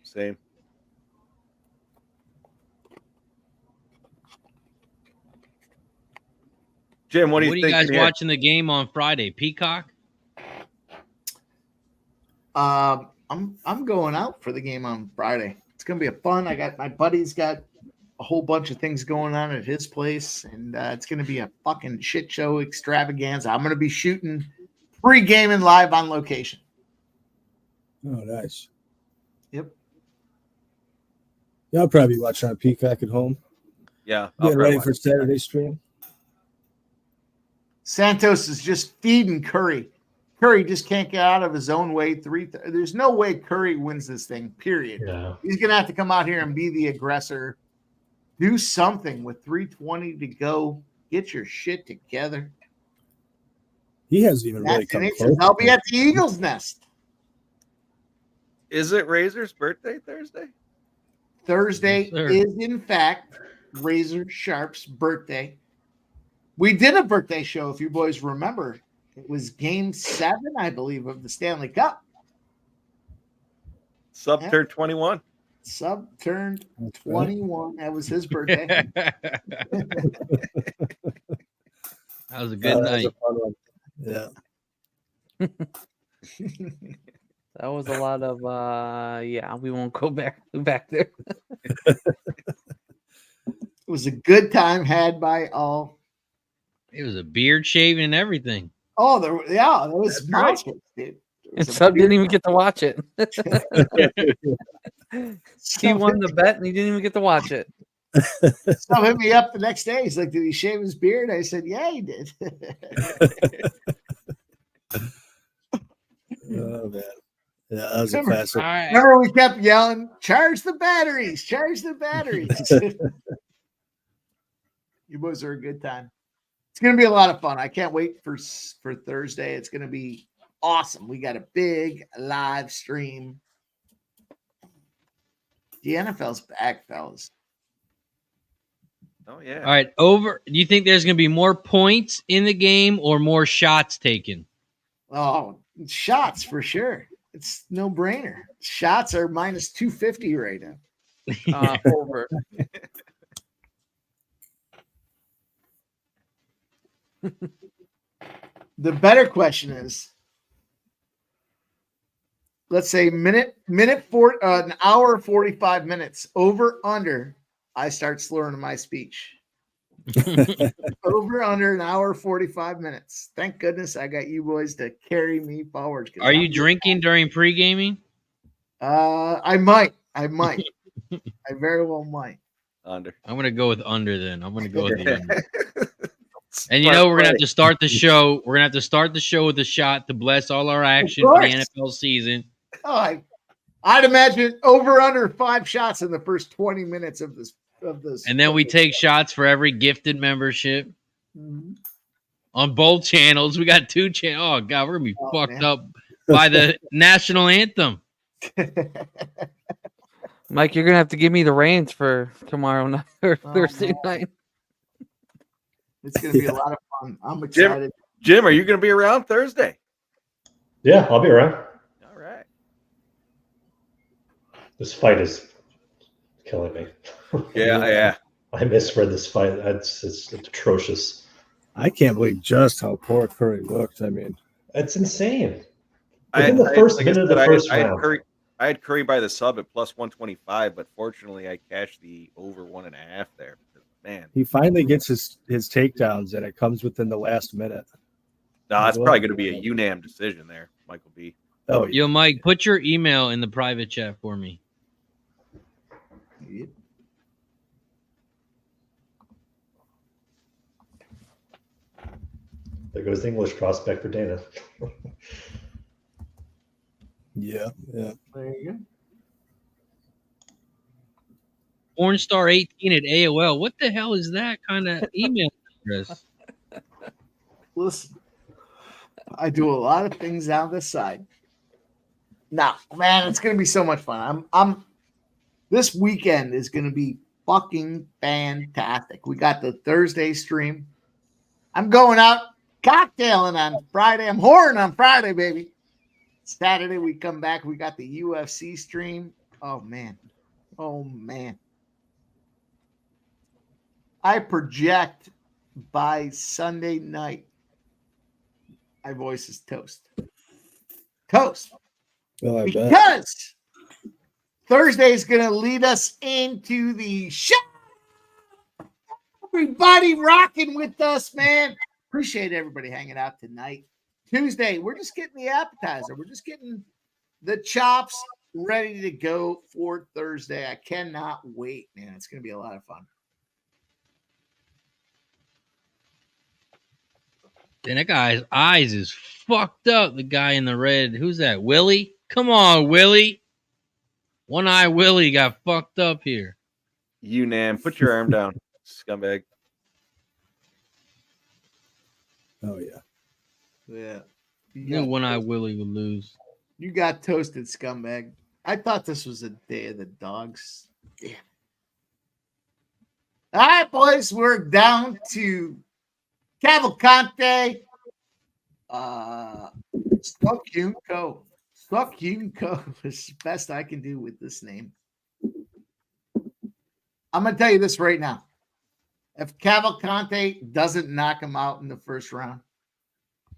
Same. Jim, what do you What are think? you guys watching the game on Friday? Peacock? I'm going out for the game on Friday. It's gonna be a fun. I got my buddy's got a whole bunch of things going on at his place, and it's gonna be a fucking shit show extravaganza. I'm gonna be shooting pre-game and live on location. Oh, nice. Yep. Yeah, I'll probably be watching on Peacock at home. Yeah. Getting ready for Saturday stream. Santos is just feeding Currie. Currie just can't get out of his own way. There's no way Currie wins this thing, period. Yeah. He's going to have to come out here and be the aggressor. Do something with 3:20 to go. Get your shit together. He hasn't even really come close. I'll be at the Eagles' nest. Is it Razor's birthday Thursday? Thursday Yes, sir. is, in fact, Razor Sharp's birthday. We did a birthday show, if you boys remember. It was game 7, I believe, of the Stanley Cup. Sub Yeah. turned 21. Sub turned That's right. 21. That was his birthday. That was a good That was night. a fun one. Yeah. That was a lot of yeah, we won't go back there. It was a good time had by all. It was a beard shaving and everything. Oh, that was monstrous, dude. And Sub didn't even get to watch it. He won the bet and he didn't even get to watch it. Sub hit me up the next day. He's like, "Did he shave his beard?" I said, "Yeah, he did." Oh man, yeah, that was a classic. All right. Remember, we kept yelling, "Charge the batteries! Charge the batteries!" You boys are a good time. It's going to be a lot of fun. I can't wait for Thursday. It's going to be awesome. We got a big live stream. The NFL's back, fellas. Oh yeah. All right. Over. Do you think there's going to be more points in the game or more shots taken? Oh, shots for sure. It's no brainer. Shots are minus 250 right now. Over. The better question is, let's say an hour 45 minutes over under. I start slurring my speech. Over under an hour 45 minutes. Thank goodness I got you boys to carry me forward. Are you drinking during pre-gaming? I might. I very well might. Under. I'm going to go with under then. I'm going to go with the under. And we're going to have to start the show. We're going to have to start the show with a shot to bless all our action for the NFL season. Oh, I'd imagine over under 5 shots in the first 20 minutes of this. And then we take shots for every gifted membership Mhm. on both channels. We got 2 channels. Oh God, we're going to be fucked up by the national anthem. Mike, you're gonna have to give me the reins for tomorrow night or Thursday night. It's going to be a lot of fun. I'm excited. Jim, are you going to be around Thursday? Yeah, I'll be around. All right. This fight is killing me. Yeah. I misread this fight. It's atrocious. I can't believe just how poor Currie looked. I mean, It's insane. I Within the first like I minute of said, the first round. I had Curry by the sub at plus 125, but fortunately I cashed the over 1.5 there. Man, he finally gets his takedowns, and it comes within the last minute. no, that's probably going to be a UNAM decision there, Michael B. Oh, Yo, Mike, put your email in the private chat for me. Yep. There goes the English prospect for Dana. yeah. There you go. Pornstar18 at AOL. What the hell is that kind of email address? Listen, I do a lot of things on this side. Nah, man, it's gonna be so much fun. I'm this weekend is gonna be fucking fantastic. We got the Thursday stream. I'm going out cocktailing on Friday. I'm whoring on Friday, baby. Saturday we come back. We got the UFC stream. Oh man. I project by Sunday night. My voice is toast. Toast. Well, I bet. Because Thursday is going to lead us into the show. Everybody rocking with us, man. Appreciate everybody hanging out tonight. Tuesday, we're just getting the appetizer. We're just getting the chops ready to go for Thursday. I cannot wait, man. It's going to be a lot of fun. And that guy's eyes is fucked up. The guy in the red. Who's that? Willie? Come on, Willie. One eye Willie got fucked up here. UNAM, put your arm down, scumbag. Oh yeah. Yeah. Knew one eye Willie would lose. You got toasted, scumbag. I thought this was a day of the dogs. Damn. All right, boys, we're down to Cavalcanti. Seok-hyun Ko. Seok-hyun Ko is the best I can do with this name. I'm going to tell you this right now. If Cavalcanti doesn't knock him out in the first round,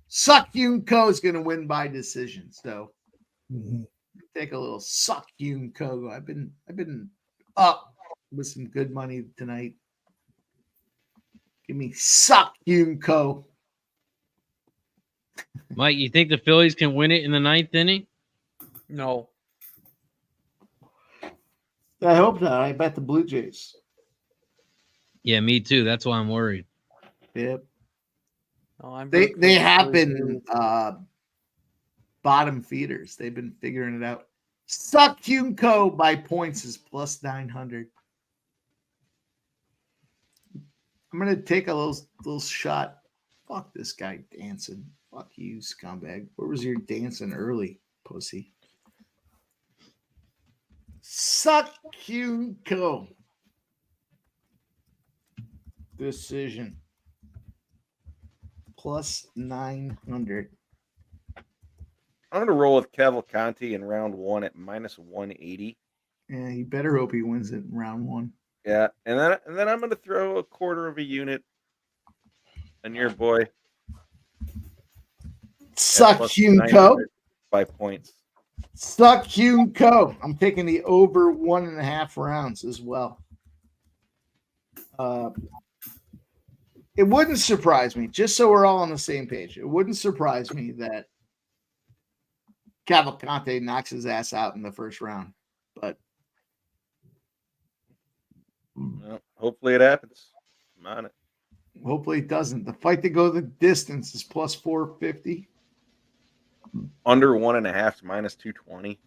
Seok-hyun Ko is going to win by decision. So take a little Seok-hyun Ko. I've been up with some good money tonight. Give me Seok-hyun Ko. Mike, you think the Phillies can win it in the ninth inning? No. I hope not. I bet the Blue Jays. Yeah, me too. That's why I'm worried. Yep. No, I'm They rooting for the have Blue been Jays. bottom feeders. They've been figuring it out. Seok-hyun Ko by points is plus 900. I'm gonna take a little shot. Fuck this guy dancing. Fuck you, scumbag. Where was your dancing early, pussy? Seok-hyun Ko. Decision. Plus 900. I'm going to roll with Cavalcanti in round 1 at minus 180. Yeah, you better hope he wins it in round 1. Yeah, and then I'm going to throw a quarter of a unit on your boy. Seok-hyun Ko. By points. Seok-hyun Ko. I'm taking the over 1.5 rounds as well. It wouldn't surprise me, just so we're all on the same page. It wouldn't surprise me that Cavalcanti knocks his ass out in the first round. But well, hopefully it happens. I'm on it. hopefully it doesn't. The fight to go the distance is plus 450. Under 1.5 to minus 220.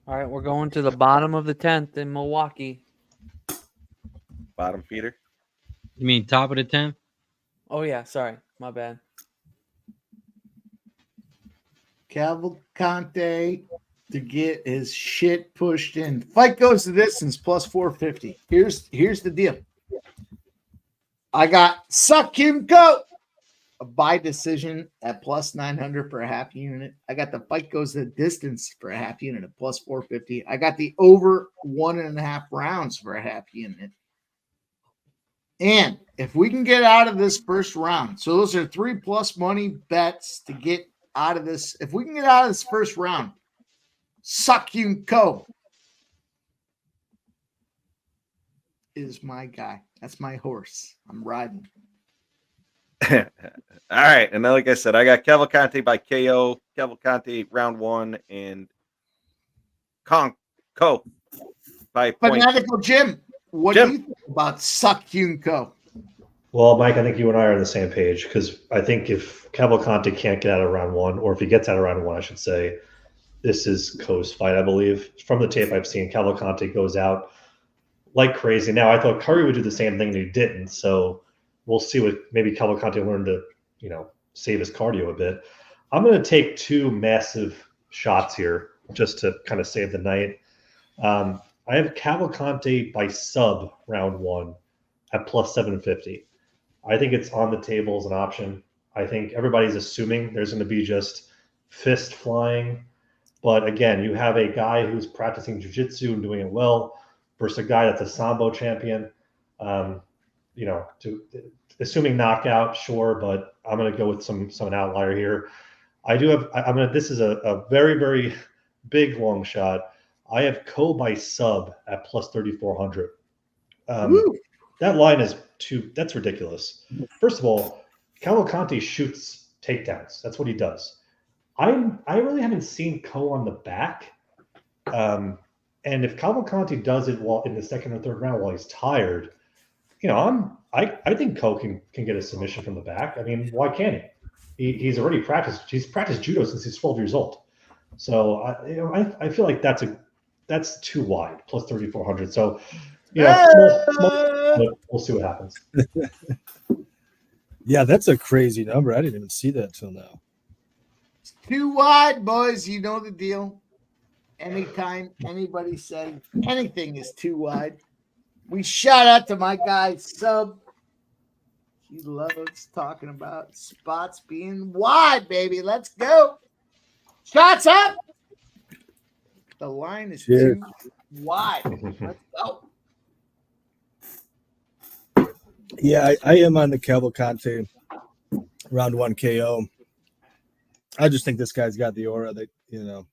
All right, we're going to the bottom of the 10th in Milwaukee. Bottom feeder. You mean top of the 10th? Oh, yeah. Sorry. My bad. Cavalcanti to get his shit pushed in. Fight goes the distance plus 450. Here's the deal. I got Seok-hyun Ko, a by decision at plus 900 for a half unit. I got the fight goes the distance for a half unit at plus 450. I got the over 1.5 rounds for a half unit. And if we can get out of this first round, so those are 3+ money bets to get out of this. If we can get out of this first round, Seok-hyun Ko is my guy. That's my horse. I'm riding. All right. And then, like I said, I got Cavalcanti by KO, Cavalcanti round 1, and Ko by point. Fanatical Jim, what do you think about Seok-hyun Ko? Well, Mike, I think you and I are on the same page because I think if Cavalcanti can't get out of round 1, or if he gets out of round 1, I should say, this is Ko's fight, I believe. From the tape I've seen, Cavalcanti goes out like crazy. Now, I thought Currie would do the same thing, and he didn't. So we'll see what maybe Cavalcanti learned to, save his cardio a bit. I'm going to take 2 massive shots here just to kind of save the night. I have Cavalcanti by sub round 1 at plus 750. I think it's on the table as an option. I think everybody's assuming there's going to be just fist flying. But again, you have a guy who's practicing jiu-jitsu and doing it well versus a guy that's a Sambo champion. Assuming knockout, sure, but I'm going to go with some outlier here. This is a very, very big long shot. I have Ko by sub at plus 3,400. That line is that's ridiculous. First of all, Cavalcanti shoots takedowns. That's what he does. I really haven't seen Ko on the back. And if Cavalcanti does it while in the second or third round while he's tired, I think Ko can get a submission from the back. I mean, why can't he? He's already practiced. He's practiced judo since he's 12 years old. So I feel like that's too wide. Plus 3,400. So we'll see what happens. Yeah, that's a crazy number. I didn't even see that till now. It's too wide, boys. You know the deal. Anytime anybody says anything is too wide, we shout out to my guy Sub. He loves talking about spots being wide, baby. Let's go. Shots up. The line is too wide. Let's go. Yeah, I am on the Cavalcanti round 1 KO. I just think this guy's got the aura that, you know.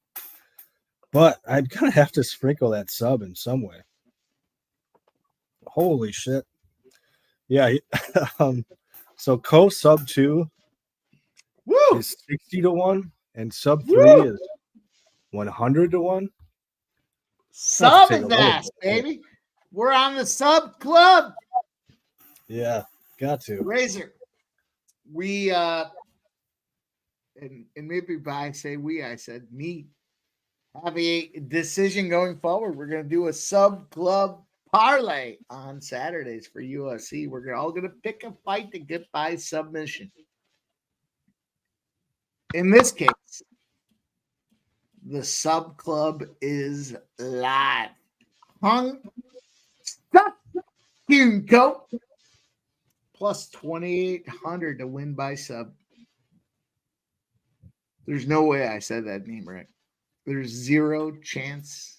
But I'd kind of have to sprinkle that sub in some way. Holy shit. Yeah. So Co sub 2 Woo! is 60-1, and sub 3 Woo! is 100-1. Sub take is a little ass, bit. baby. We're on the sub club. Yeah, got to. Razor. We and maybe by I say we, I said me. Have a decision going forward. We're gonna do a sub club parlay on Saturdays for UFC. We're all gonna pick a fight to get by submission. In this case, the sub club is live. Hung Seok-hyun Co. plus 2,800 to win by sub. There's no way I said that name right. There's zero chance.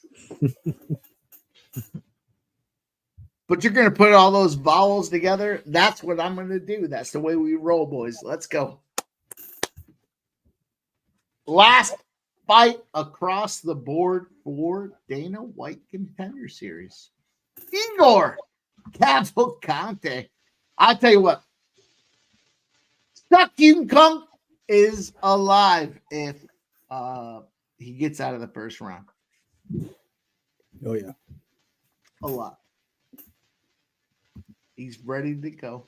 But you're going to put all those vowels together. That's what I'm going to do. That's the way we roll, boys. Let's go. Last fight across the board for Dana White Contender Series. Igor Cavalcanti. I'll tell you what. Seok-hyun is alive if he gets out of the first round. Oh, yeah. A lot. He's ready to go.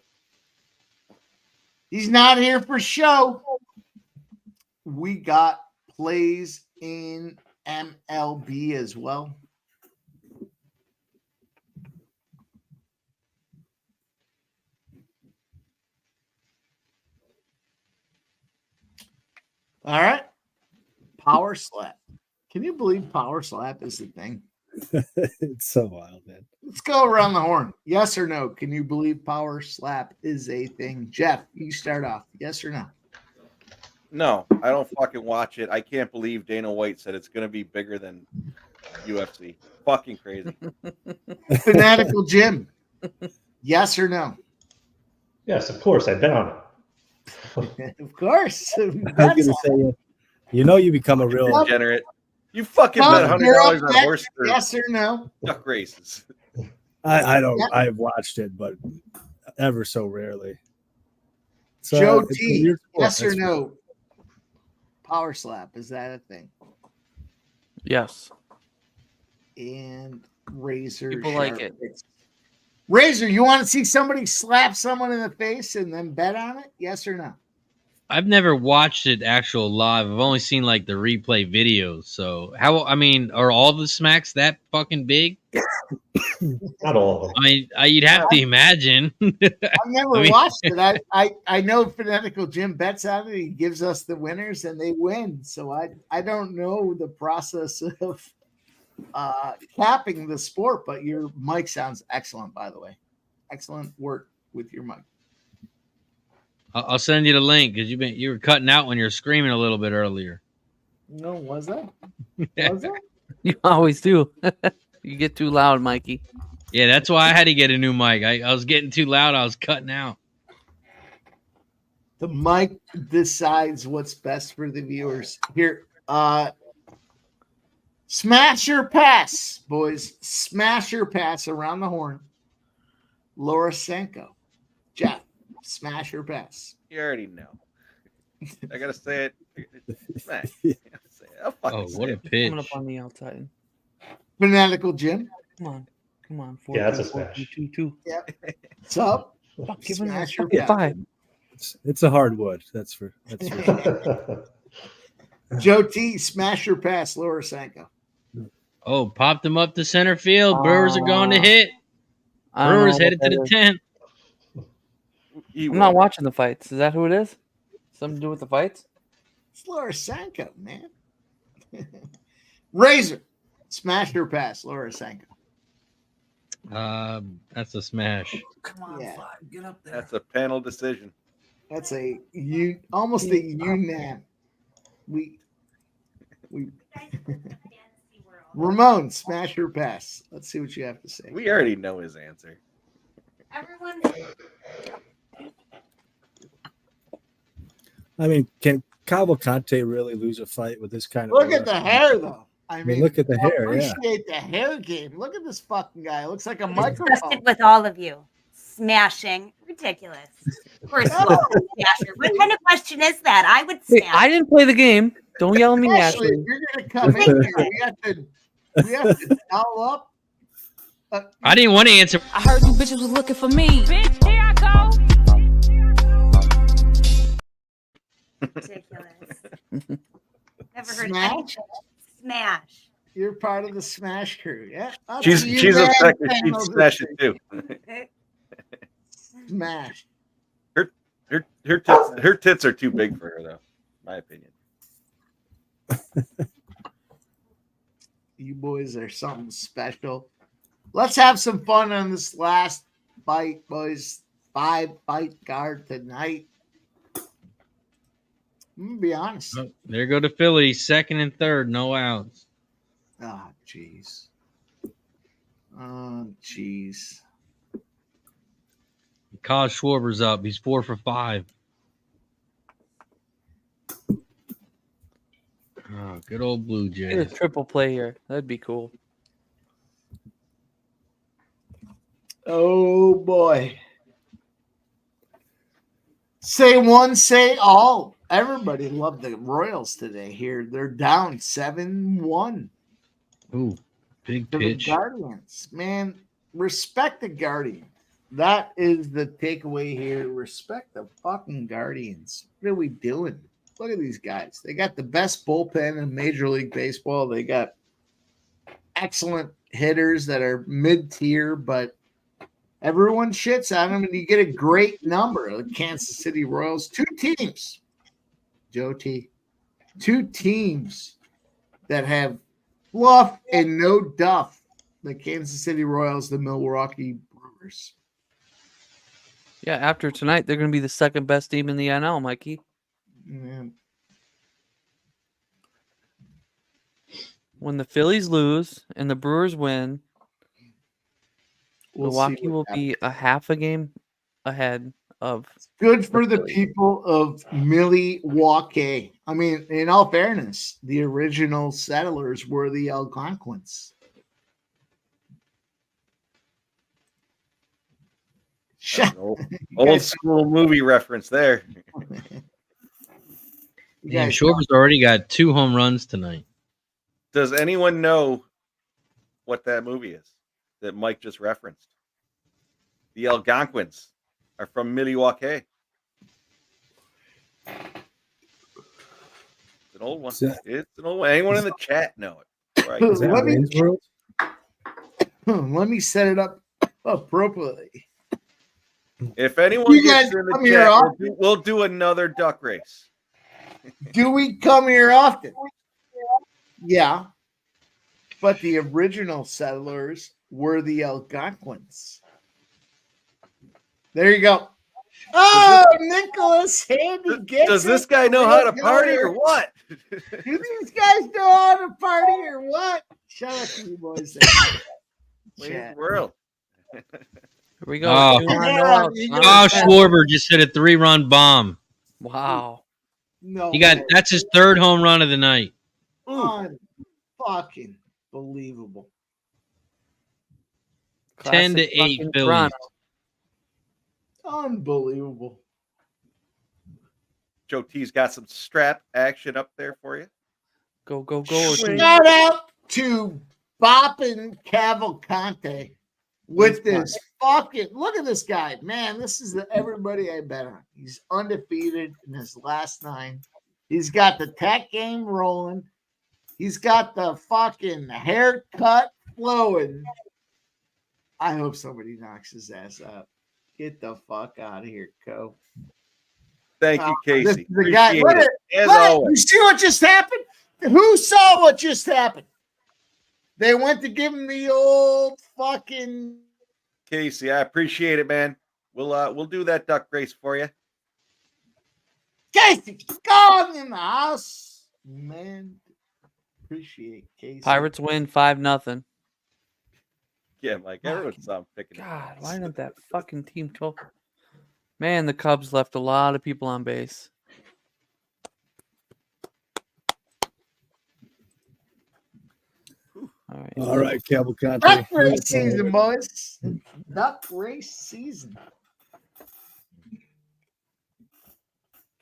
He's not here for show. We got plays in MLB as well. All right. Power slap. Can you believe power slap is the thing? It's so wild, man. Let's go around the horn. Yes or no? Can you believe power slap is a thing? Jeff, you start off. Yes or no? No, I don't fucking watch it. I can't believe Dana White said it's going to be bigger than UFC. Fucking crazy. Fanatical Jim. Yes or no? Yes, of course. I bet on it. Of course. I was going to say, you know, you become a real. Degenerate. You fucking bet $100 on horse yes or no? duck races. I don't. Yep. I've watched it, but ever so rarely. So Joe it's a T. weird sport, Yes or that's for no? sure. Power slap. Is that a thing? Yes. And Razor. People like Sharp. it. Razor, you want to see somebody slap someone in the face and then bet on it? Yes or no? I've never watched it actual live. I've only seen like the replay videos. So are all the smacks that fucking big? Not all of them. I mean, you'd have to imagine. I've never I mean- watched it. I know Fanatical Jim bets on it. He gives us the winners and they win. So I don't know the process of capping the sport, but your mic sounds excellent, by the way. Excellent work with your mic. I'll send you the link because you were cutting out when you were screaming a little bit earlier. No, was that? Was that? You always do. You get too loud, Mikey. Yeah, that's why I had to get a new mic. I was getting too loud. I was cutting out. The mic decides what's best for the viewers. Here, smash your pass, boys. Smash your pass around the horn. Laura Senko. Jeff, smash your pass. You already know. I gotta say it. Man, I'll fucking Oh, say what a it. pitch! Coming up on the outside. Fanatical Jim. Come on. Yeah, that's a smash. 2. What's up? Fuck, give him Smash a your fucking pass. 5. It's a hard wood. That's for sure. Joe T, smash your pass, Laura Senko. Oh, popped him up to center field. Brewers are going to hit. I don't know Brewers what headed to that the is. 10th. I'm not watching the fights. Is that who it is? Something to do with the fights? It's Laura Senko, man. Razor, smash your pass, Laura Senko. That's a smash. Come on, Yeah. Get up there. That's a panel decision. That's almost a unam. We Ramon, smash your pass. Let's see what you have to say. We already know his answer. Everyone, I mean, Cavalcanti really lose a fight with this kind of? Look at the hair, though. I mean, look at the hair. Yeah. Appreciate the hair game. Look at this fucking guy. It looks like a Disgusted microphone. with all of you. Smashing. Ridiculous. Of course you are a smasher. What kind of question is that? I would Hey, smash. I didn't play the game. Don't yell at me, Ashley, Ashley. if you're gonna come in here, we have to dial up. I didn't want to answer. I heard you bitches was looking for me. Bitch, here I go. Ridiculous. Never heard Smash? anything. Smash. You're part of the Smash crew, yeah? I'll She's see you upset guys because she'd panels smash this it too. week. Smash. Her tits are too big for her, though. My opinion. You boys are something special. Let's have some fun on this last fight, boys. 5-fight card tonight. I'm gonna be honest. Oh, there go the Phillies, second and third, no outs. Oh, jeez. Oh, jeez. Kyle Schwarber's up. He's 4 for 5. Oh, good old Blue Get a Jays. triple play here. That'd be cool. Oh, boy. Say one, say all. Everybody loved the Royals today here. They're down 7-1 Ooh, big to the pitch. Guardians. Man, respect the Guardians. That is the takeaway here. Respect the fucking Guardians. What are we doing? Look at these guys. They got the best bullpen in Major League Baseball. They got excellent hitters that are mid-tier, but everyone shits on them, and you get a great number. The Kansas City Royals, 2 teams, Joe T, 2 teams that have fluff and no duff. The Kansas City Royals, the Milwaukee Brewers. Yeah, after tonight, they're going to be the second best team in the NL, Mikey. Man. When the Phillies lose and the Brewers win, We'll see Milwaukee what will happens. be a half a game ahead of. Good for the Phillies. people of Milwaukee. I mean, in all fairness, the original settlers were the Algonquins. Old school movie reference there. Damn, Schwarber's already got 2 home runs tonight. Does anyone know what that movie is that Mike just referenced? The Algonquins are from Milwaukee. It's an old one. It's an old one. Anyone in the chat know it? Right. Let me set it up appropriately. If anyone You gets guys in the come here chat, often? we'll do another duck race. Do we come here often? Yeah. But the original settlers were the Algonquins. There you go. Oh, Nicholas Handy gets Does this it. guy know how to Great party or color. what? Do these guys know how to party or what? Shout out to you boys. Wayne's World. Here we go. Oh, 2 on, no outs. oh Schwarber just hit a 3-run bomb. Wow. No, That's his 3rd home run of the night. fucking believable. 10 to Classic 8 fucking Phillies. Toronto. Unbelievable. Joe T's got some strap action up there for you. Go, go, go. Shout out to Boppin' Cavalcanti with this fucking look at this guy. Man, this is everybody I bet on. He's undefeated in his last 9. He's got the tech game rolling. He's got the fucking haircut flowing. I hope somebody knocks his ass up. Get the fuck out of here, Co. Thank you, This Casey. is the guy. Appreciate it. As always. You see what just happened? Who saw what just happened? They went to give him the old fucking. Casey, I appreciate it, man. We'll do that duck race for you. Casey, gone in the house. Man, appreciate Casey. Pirates win 5-0. Yeah, Mike. Everyone's picking. God, why didn't that fucking team talk? Man, the Cubs left a lot of people on base. All right. All right, Cavalcanti. Duck race season, boys. Duck race season.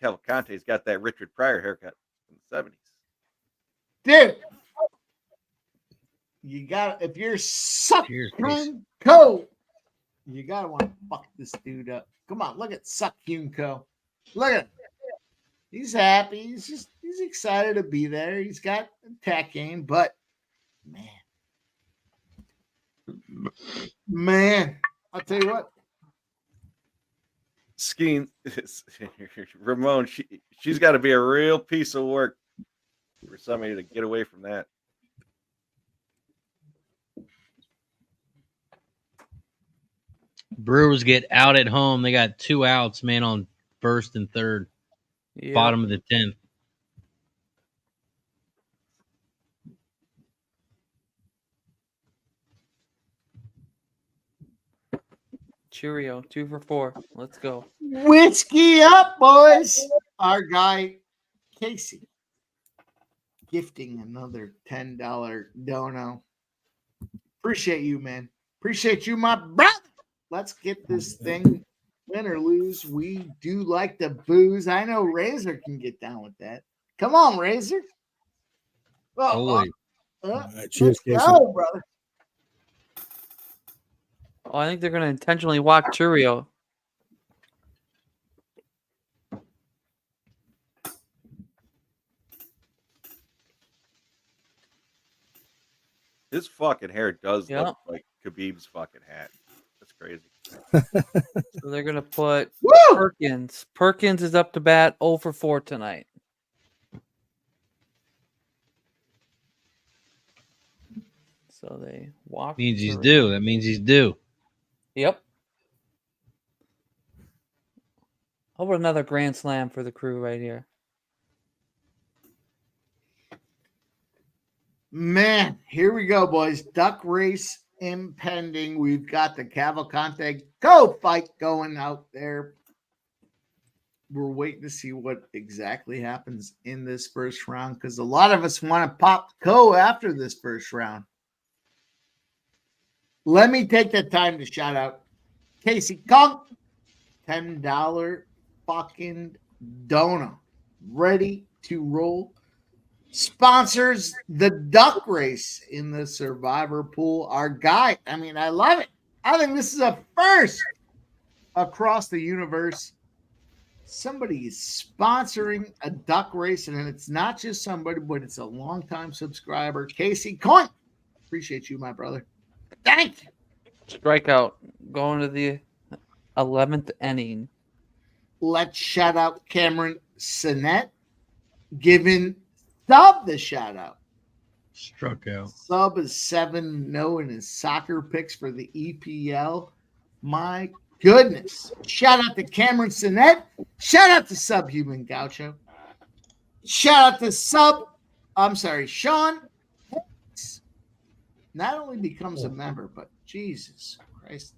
Cavalcanti's got that Richard Pryor haircut from the 70s. Dude, you got if you're Cheers, Seok-hyun Co, you gotta want to fuck this dude up. Come on, look at Seok-hyun Co. Look at him. He's happy. He's excited to be there. He's got attack game, but man, I'll tell you what. Skeen, Ramon, she's got to be a real piece of work for somebody to get away from that. Brewers get out at home. They got 2 outs, man, on first and third, bottom of the 10th. Cheerio, 2 for 4. Let's go. Whiskey up, boys. Our guy, Casey, gifting another $10 dono. Appreciate you, man. Appreciate you, my brother. Let's get this thing, win or lose. We do like the booze. I know Razor can get down with that. Come on, Razor. Holy. Cheers, let's Casey. go, brother. Oh, I think they're going to intentionally walk Cheerio. His fucking hair does Yeah. look like Khabib's fucking hat. That's crazy. So they're going to put Woo! Perkins. Perkins is up to bat 0 for 4 tonight. So they walk. Means he's Cheerio. due. That means he's due. Yep. How about another grand slam for the crew right here? Man, here we go, boys. Duck race impending. We've got the Cavalcanti Go fight going out there. We're waiting to see what exactly happens in this first round because a lot of us want to pop Go after this first round. Let me take the time to shout out Casey Kong, $10 fucking dono, ready to roll. Sponsors the duck race in the survivor pool. Our guy, I mean, I love it. I think this is a first across the universe. Somebody is sponsoring a duck race, and it's not just somebody, but it's a longtime subscriber. Casey Coin, appreciate you, my brother. Thank you. Strikeout going to the 11th inning. Let's shout out Cameron Sinet, giving Sub the shout out. Struck out. Sub is 7-0 in his soccer picks for the EPL. My goodness. Shout out to Cameron Sinet. Shout out to Subhuman Gaucho. Shout out to Sean. Not only becomes a member, but Jesus Christ.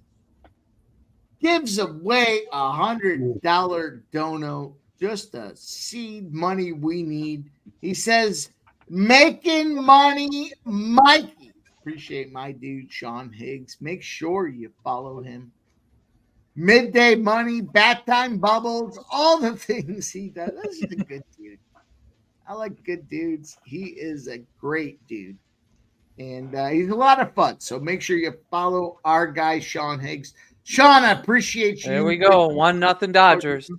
Gives away $100 dono, just a seed money we need. He says, making money, Mikey. Appreciate my dude, Sean Higgs. Make sure you follow him. Midday money, bat time bubbles, all the things he does. This is a good dude. I like good dudes. He is a great dude. And he's a lot of fun. So make sure you follow our guy, Sean Higgs. Sean, I appreciate you. There we go. 1-0 Dodgers.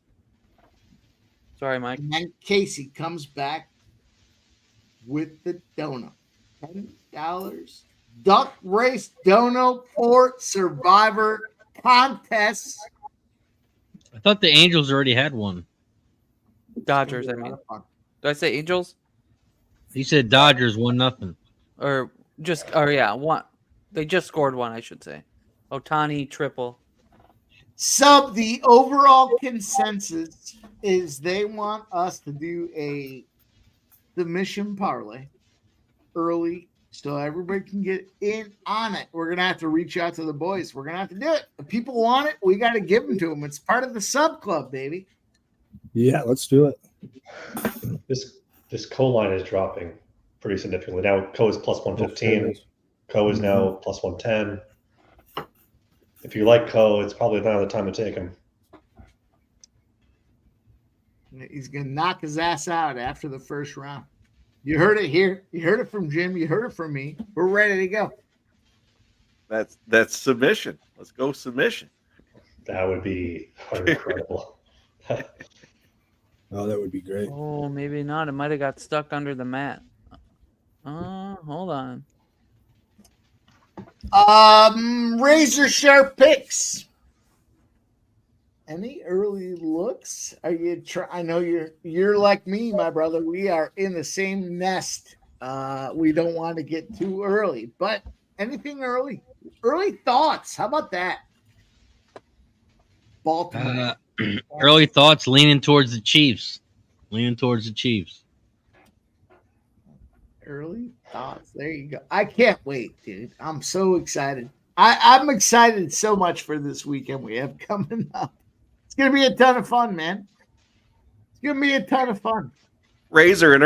Sorry, Mike. And then Casey comes back with the dono. $10. Duck race dono for Survivor contest. I thought the Angels already had one. Dodgers, I mean. Did I say Angels? He said Dodgers 1-0. One. They just scored one, I should say. Ohtani triple. Sub, the overall consensus is they want us to do a submission parlay early so everybody can get in on it. We're going to have to reach out to the boys. We're going to have to do it. If people want it, we got to give them to them. It's part of the sub club, baby. Yeah, let's do it. This co line is dropping pretty significantly. Now co is plus 115. Ko is now plus 110. If you like Ko, it's probably not the time to take him. He's going to knock his ass out after the first round. You heard it here. You heard it from Jim. You heard it from me. We're ready to go. That's submission. Let's go submission. That would be incredible. Oh, that would be great. Oh, maybe not. It might have got stuck under the mat. Hold on. Razor sharp picks. Any early looks? Are you I know you're like me, my brother. We are in the same nest. We don't want to get too early, but anything early? Early thoughts. How about that? Baltimore. Early thoughts leaning towards the Chiefs. Early thoughts. There you go. I can't wait, dude. I'm so excited. I'm excited so much for this weekend we have coming up. It's gonna be a ton of fun, man. It's gonna be a ton of fun. Razor, an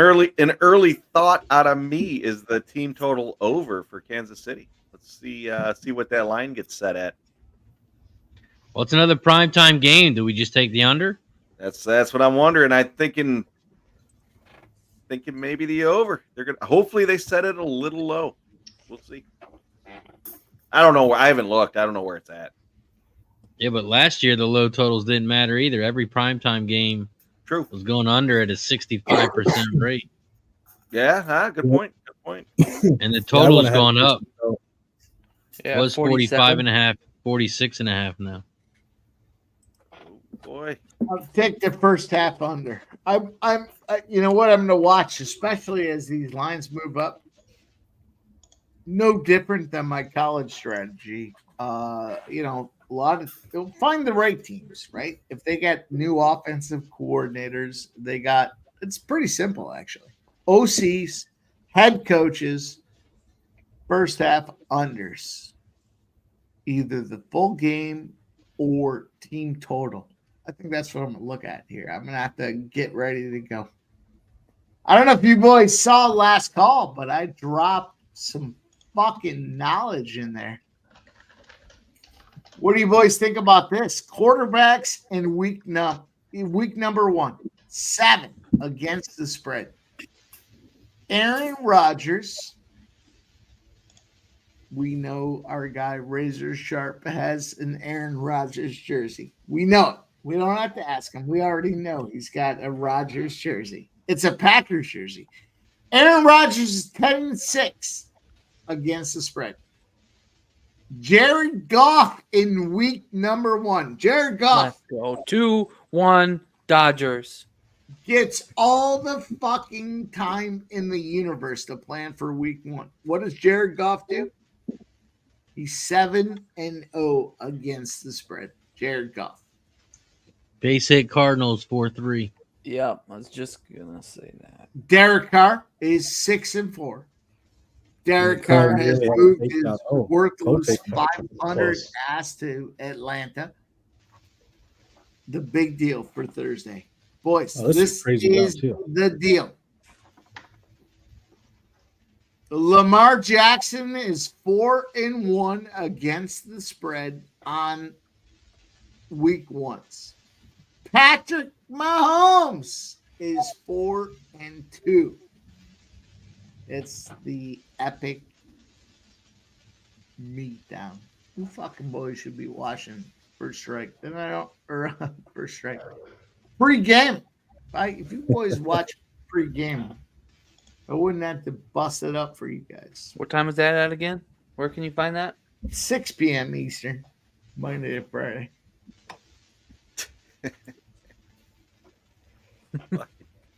early thought out of me is the team total over for Kansas City. Let's see what that line gets set at. Well, it's another primetime game. Do we just take the under? That's what I'm wondering. I'm thinking maybe the over. Hopefully they set it a little low. We'll see. I don't know. I haven't looked. I don't know where it's at. Yeah, but last year the low totals didn't matter either. Every primetime game was going under at a 65% rate. Yeah, good point. Good point. And the total's gone up. Yeah, It was 45.5, 46.5 now. Boy, I'll take the first half under. You know what I'm going to watch, especially as these lines move up. No different than my college strategy. They'll find the right teams, right? If they got new offensive coordinators, it's pretty simple actually. OCs, head coaches, first half unders, either the full game or team total. I think that's what I'm going to look at here. I'm going to have to get ready to go. I don't know if you boys saw last call, but I dropped some fucking knowledge in there. What do you boys think about this? Quarterbacks in week number 1, 7 against the spread. Aaron Rodgers. We know our guy Razor Sharp has an Aaron Rodgers jersey. We know it. We don't have to ask him. We already know he's got a Rodgers jersey. It's a Packers jersey. Aaron Rodgers is 10-6 against the spread. Jared Goff in week number 1. Jared Goff. Let's go 2-1 Dodgers. Gets all the fucking time in the universe to plan for week 1. What does Jared Goff do? He's 7-0 against the spread. Jared Goff. Base hit Cardinals 4-3. Yep, I was just gonna say that. Derek Carr is 6-4. Derek Carr has moved his worthless 500 ass to Atlanta. The big deal for Thursday. Boys, this is the deal. Lamar Jackson is 4-1 against the spread on week 1s. Patrick Mahomes is 4-2. It's the epic meat down. Who fucking boys should be watching First Strike? Then I don't, or First Strike. Pre-game. If you boys watch pre-game, I wouldn't have to bust it up for you guys. What time is that at again? Where can you find that? 6 p.m. Eastern, Monday to Friday.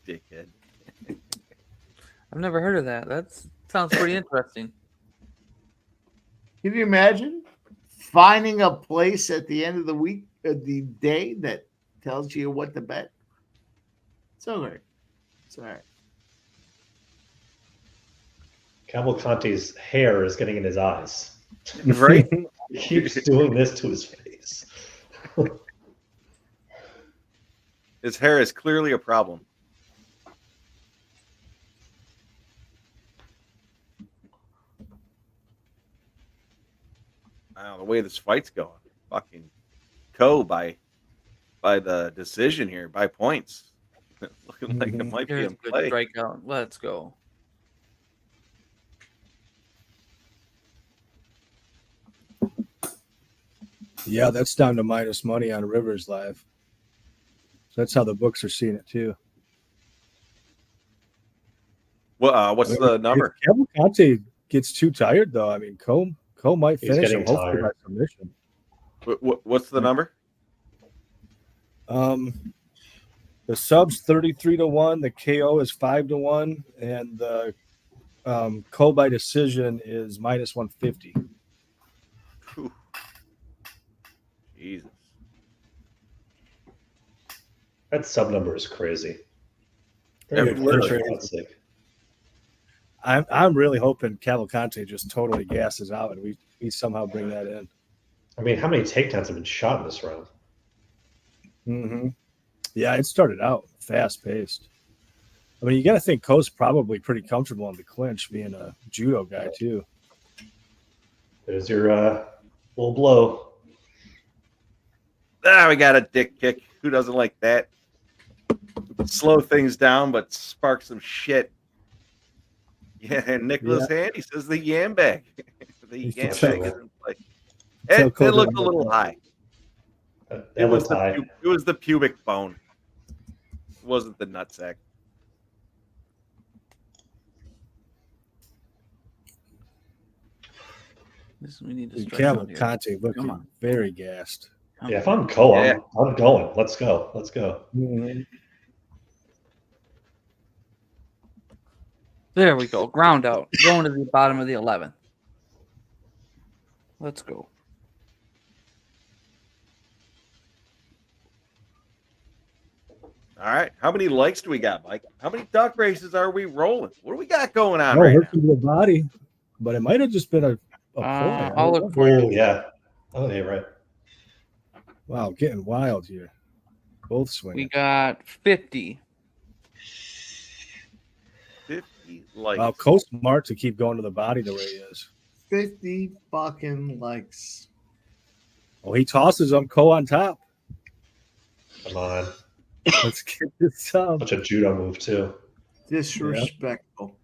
Dickhead. I've never heard of that. That sounds pretty interesting. Can you imagine finding a place at the end of the week, the day that tells you what to bet? It's all right. It's all right. Cavalcanti's hair is getting in his eyes. Right? He keeps doing this to his face. His hair is clearly a problem. Wow, the way this fight's going, fucking by the decision here, by points. Looking like it might be Here's in a good play. strikeout. Let's go. Yeah, that's down to minus money on Rivers Live. So that's how the books are seeing it too. Well, what's the number? If Cavalcanti gets too tired, though, I mean, Cole might He's finish getting him hopefully by tired. submission. What's the number? The sub's 33-1, the KO is 5-1, and the Cole by decision is minus 150. Whew. Jesus. That sub number is crazy. Yeah, For literally. God's sake. I'm really hoping Cavalcanti just totally gasses out and we somehow bring that in. I mean, how many takedowns have been shot in this round? Mm-hmm. Yeah, it started out fast paced. I mean, you got to think Cole's probably pretty comfortable in the clinch, being a judo guy too. There's your little blow. We got a dick kick. Who doesn't like that? Slow things down, but spark some shit. Yeah, and Nicholas Handy says the yam bag. The yam bag is in play. It looked a little high. It was the pubic bone. It wasn't the nutsack. We need to strike out here. Cavalcanti looking very gassed. Yeah, if I'm Cole, I'm going. Let's go. Let's go. Mm-hmm. There we go. Ground out. Going to the bottom of the 11th. Let's go. All right. How many likes do we got, Mike? How many duck races are we rolling? What do we got going on Right right to the body, but it might have just been a point. I'll look for Oh, you. yeah. Oh, yeah, right. Wow, getting wild here. Both We swinging. got 50. 50 likes. Wow, Cole's smart to keep going to the body the way he is. 50 fucking likes. Oh, he tosses him. Cole on top. Come on. Let's get this up. Such a judo move, too. Disrespectful.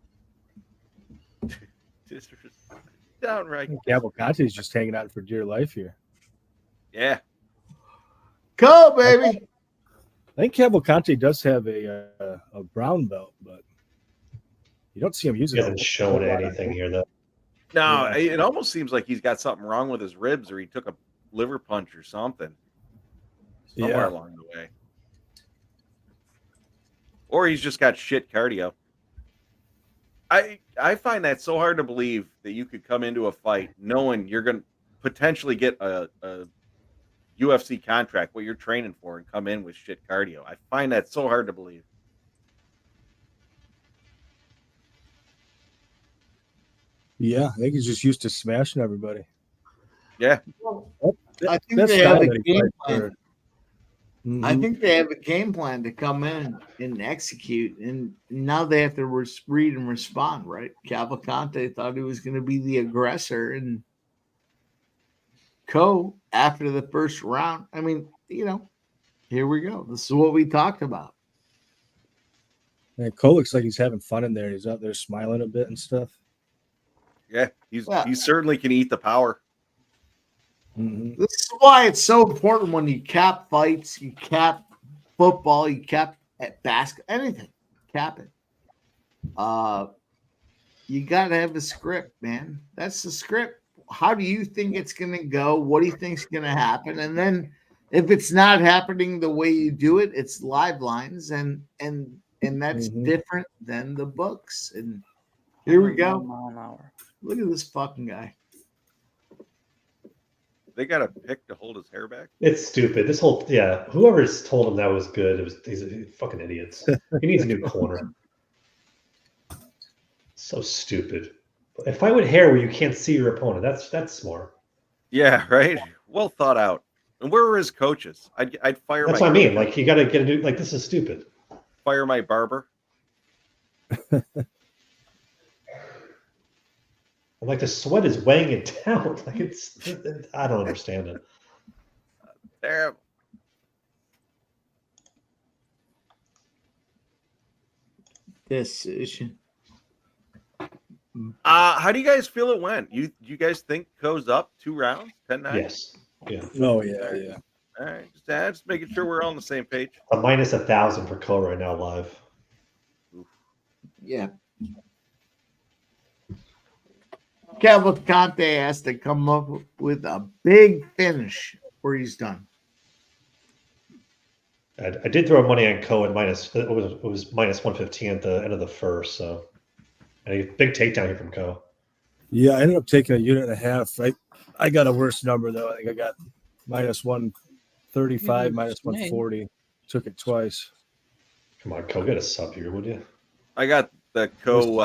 Downright. Cavalcanti's just hanging out for dear life here. Yeah. Go, baby. I think Cavalcanti does have a brown belt, but you don't see him He using it. hasn't shown anything here, though. No, Yeah. it almost seems like he's got something wrong with his ribs or he took a liver punch or something somewhere along the way. Or he's just got shit cardio. I find that so hard to believe that you could come into a fight knowing you're going to potentially get a UFC contract, what you're training for, and come in with shit cardio. I find that so hard to believe. Yeah, I think he's just used to smashing everybody. Yeah. I think That's they have not a any game fight plan. for- I Mhm. think they have a game plan to come in and execute, and now they have to read and respond. Right? Cavalcanti thought he was going to be the aggressor, and after the first round. I mean, here we go. This is what we talked about. And Cole looks like he's having fun in there. He's out there smiling a bit and stuff. Yeah, he certainly can eat the power. Mhm. This is why it's so important when you cap fights, you cap football, you cap at basketball, anything, cap it. You got to have a script, man. That's the script. How do you think it's going to go? What do you think's going to happen? And then if it's not happening the way you do it, it's live lines, and that's different than the books. And here we go. 1 mile an hour. Look at this fucking guy. They got a pick to hold his hair back. It's stupid. This whole whoever's told him that was good, these fucking idiots. He needs a new corner. So stupid. A fight with hair where you can't see your opponent. That's smart. Yeah, right. Well thought out. And where were his coaches? I'd fire. That's my what I mean. coach. Like you got to get a new. Like this is stupid. Fire my barber. And like the sweat is weighing it down. Like I don't understand it. Terrible. Decision. How do you guys feel it went? You guys think Co's up 2 rounds, 10-9? Yes. Yeah. Oh yeah. All right, just making sure we're all on the same page. A minus 1,000 for Cole right now live. Yeah. Cavalcanti has to come up with a big finish where he's done. I did throw money on Coe at it was minus 115 at the end of the first. So a big takedown here from Coe. Yeah, I ended up taking a unit and a half. I got a worse number though. I think I got minus 135, minus 140. Took it twice. Come on, Coe, get a sub here, would you? I got the Co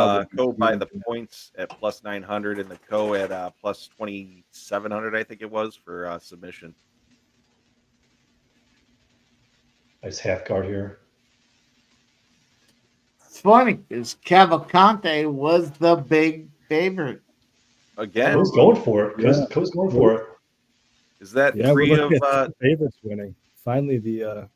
by the points at plus 900 and the Co at plus 2,700, I think it was, for submission. Nice half guard here. It's funny because Cavalcanti was the big favorite. Again, Coe's going for it. Coe's going for it. Is that Yeah, three of favorites winning? Finally, the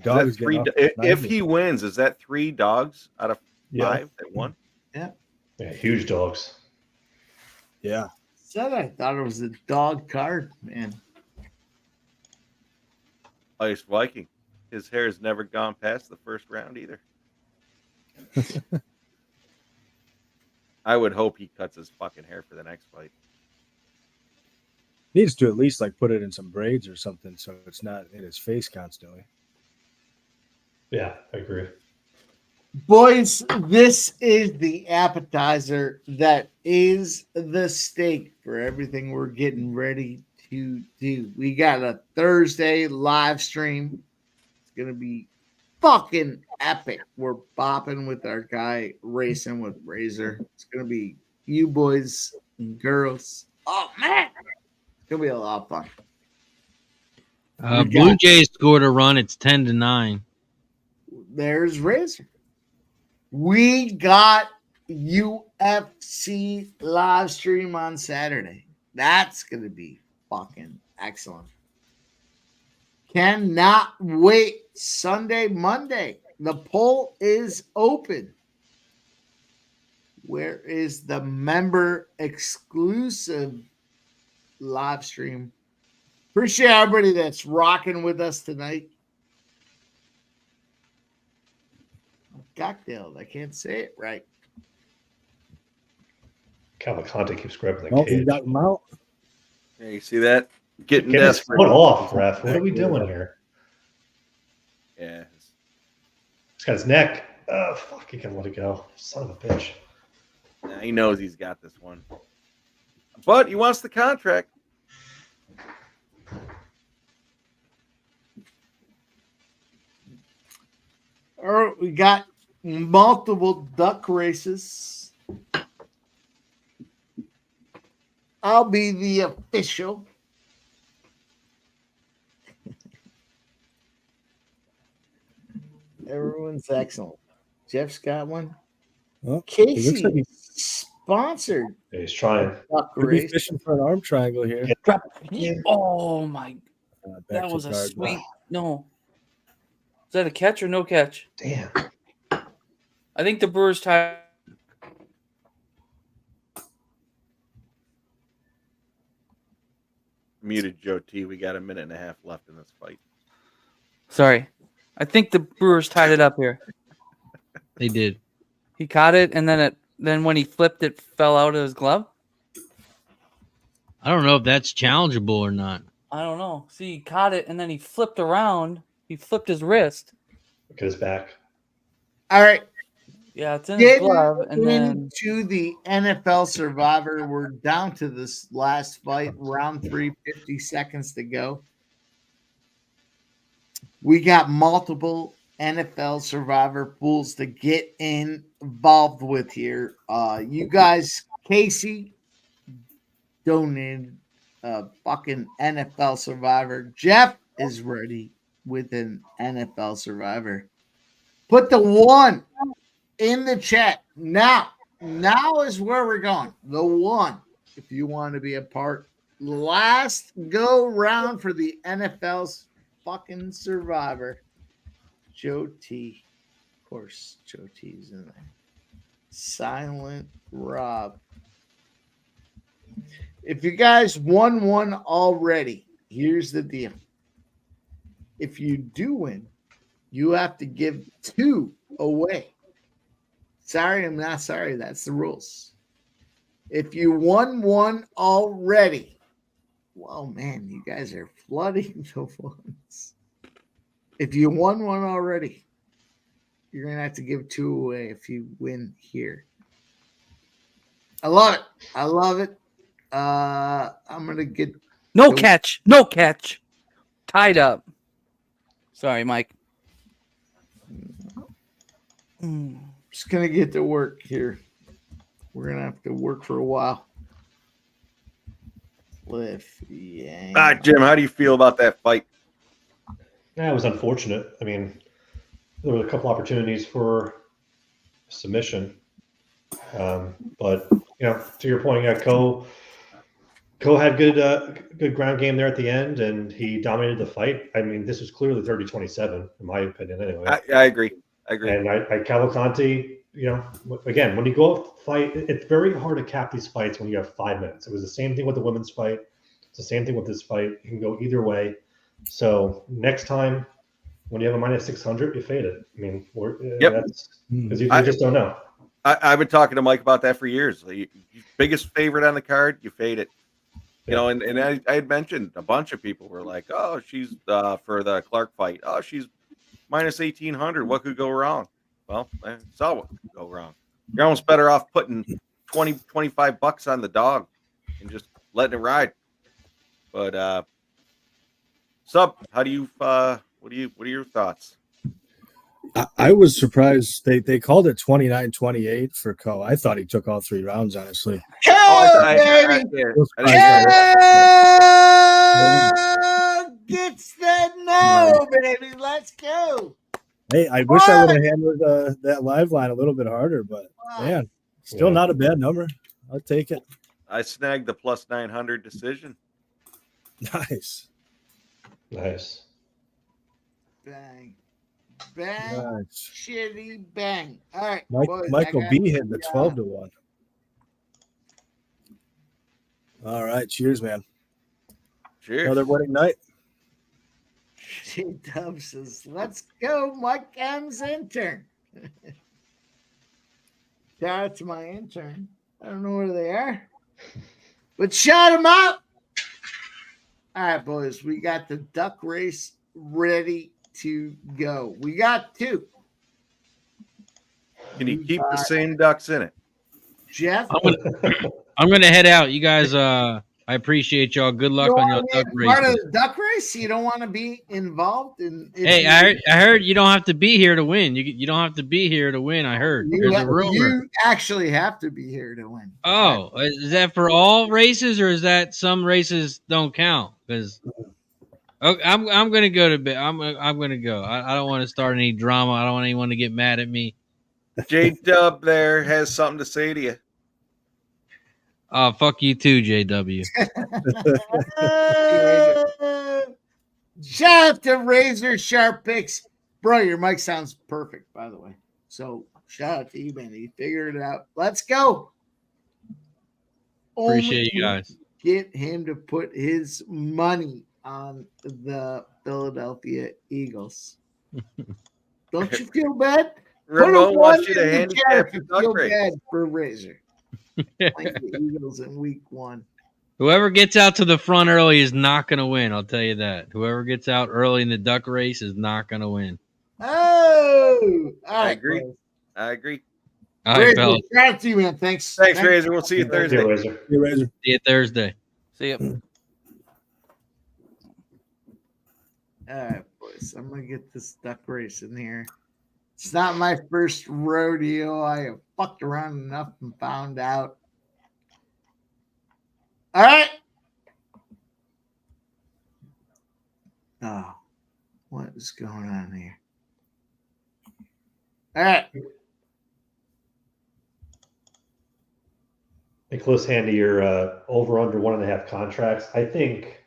dog is getting if he wins, is that 3 dogs out of 5 that won? Yeah. Yeah, huge dogs. Yeah. Said I thought it was a dog card, man. Ice Viking. His hair has never gone past the first round either. I would hope he cuts his fucking hair for the next fight. Needs to at least put it in some braids or something so it's not in his face constantly. Yeah, I agree. Boys, this is the appetizer that is the steak for everything we're getting ready to do. We got a Thursday live stream. It's going to be fucking epic. We're bopping with our guy racing with Razor. It's going to be you boys and girls. Oh, man. It's going to be a lot of fun. Blue Jays scored a run. It's 10-9. There's Razor. We got UFC live stream on Saturday. That's going to be fucking excellent. Cannot wait. Sunday, Monday. The poll is open. Where is the member exclusive live stream? Appreciate everybody that's rocking with us tonight. Cocktailed. I can't say it right. Cavalcanti keeps grabbing the Oh, cage. he got him out. Yeah, you see that? Getting Get his desperate. foot off, ref. What are we doing here? Yeah. He's got his neck. Oh, fuck. He can let it go. Son of a bitch. Nah, he knows he's got this one. But he wants the contract. All right, we got multiple duck races. I'll be the official. Everyone's excellent. Jeff's got one. Oh, Casey it looks like he's sponsored Yeah, he's trying. duck could be race. fishing for an arm triangle here. Oh my! Back That to was a guard. sweet. No. Is that a catch or no catch? Damn. I think the Brewers tied. Muted Joe T. We got a minute and a half left in this fight. Sorry, I think the Brewers tied it up here. They did. He caught it, and then when he flipped, it fell out of his glove. I don't know if that's challengeable or not. I don't know. See, he caught it, and then he flipped around. He flipped his wrist. Look at his back. All right. Yeah, it's in his Getting glove, and then into the NFL Survivor. We're down to this last fight, round 3, 50 seconds to go. We got multiple NFL Survivor pools to get involved with here. You guys, Casey donated a fucking NFL Survivor. Jeff is ready with an NFL Survivor. Put the 1 in the chat now. now is where we're going. The one, if you want to be a part, last go round for the NFL's fucking survivor. Joe T. Of course, Joe T's in there. Silent Rob. If you guys won one already, here's the deal. If you do win, you have to give 2 away. Sorry, I'm not sorry. That's the rules. If you won one already, well, man, you guys are flooding the ones. If you won one already, you're going to have to give 2 away if you win here. I love it. I love it. I'm going to get No catch. No catch. Tied up. Sorry, Mike. just going to get to work here. We're going to have to work for a while. Yeah. Jim, how do you feel about that fight? Yeah, it was unfortunate. I mean, there were a couple opportunities for submission. But, to your point, Ko had good ground game there at the end, and he dominated the fight. I mean, this was clearly 30-27, in my opinion, anyway. I agree. And Cavalcanti, again, when you go out fight, it's very hard to cap these fights when you have 5 minutes. It was the same thing with the women's fight. It's the same thing with this fight. It can go either way. So next time, when you have a minus 600, you fade it. I mean, because you just don't know. I've been talking to Mike about that for years. The biggest favorite on the card, you fade it. And I had mentioned a bunch of people were like, "Oh, she's for the Clark fight. Oh, she's minus 1,800. What could go wrong?" Well, I saw what could go wrong. You're almost better off putting $20-25 on the dog and just letting it ride. But Sub, how do you? What are your thoughts? I was surprised they called it 29-28 for Ko. I thought he took all 3 rounds, honestly. Baby! Gets the no, baby. Let's go. Hey, I wish I would have hammered that live line a little bit harder, but man, still not a bad number. I'll take it. I snagged the plus 900 decision. Nice. Bang. Bang. Nice. Shitty bang. All right. Michael B hitting the 12-1. All right. Cheers, man. Cheers. Another winning night. J-Dub says, let's go, Mike M's intern. Shout out to my intern. I don't know where they are, but shout them out. All right, boys, we got the duck race ready to go. We got 2. Can you keep the same ducks in it? Jeff? I'm gonna head out. You guys, I appreciate y'all. Good luck on your duck race. Part of the duck race? You don't want to be involved in? Hey, I heard you don't have to be here to win. You don't have to be here to win. I heard. There's a rumor. You actually have to be here to win. Oh, is that for all races, or is that some races don't count? Because I'm gonna go to bed. I'm gonna go. I don't want to start any drama. I don't want anyone to get mad at me. J-Dub there has something to say to you. Fuck you too, JW. Shout out to Razor Sharp Picks. Bro, your mic sounds perfect, by the way. So shout out to you, man. You figured it out. Let's go. Appreciate you guys. Get him to put his money on the Philadelphia Eagles. Don't you feel bad? Ramon wants you to handicap your duck race. Bad for Razor. Like the Eagles in week 1. Whoever gets out to the front early is not going to win. I'll tell you that. Whoever gets out early in the duck race is not going to win. Oh, I agree. I agree. All right, fellas. Shout out to you, man. Thanks, Razor. We'll see you Thursday. See you, Razor. See you Thursday. See ya. All right, boys. I'm gonna get this duck race in here. It's not my first rodeo. I have fucked around enough and found out. All right. Oh, what is going on here? All right. close hand to your over under 1.5 contracts. I think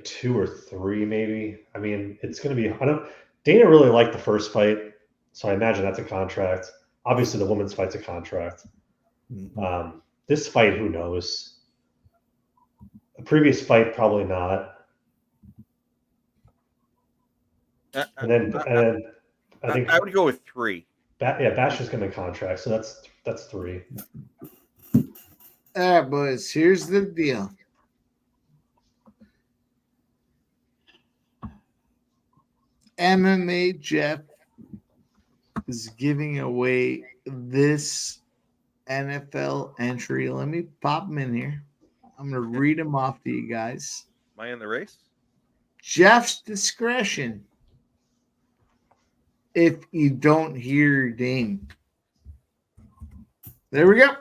2 or 3 maybe. I mean, it's going to be. Dana really liked the first fight, so I imagine that's a contract. Obviously, the women's fight's a contract. This fight, who knows? A previous fight, probably not. And then I think I would go with 3. Bash is going to contract, so that's 3. All right, boys. Here's the deal. MMA Jeff is giving away this NFL entry. Let me pop them in here. I'm going to read them off to you guys. Am I in the race? Jeff's discretion. If you don't hear your name. There we go.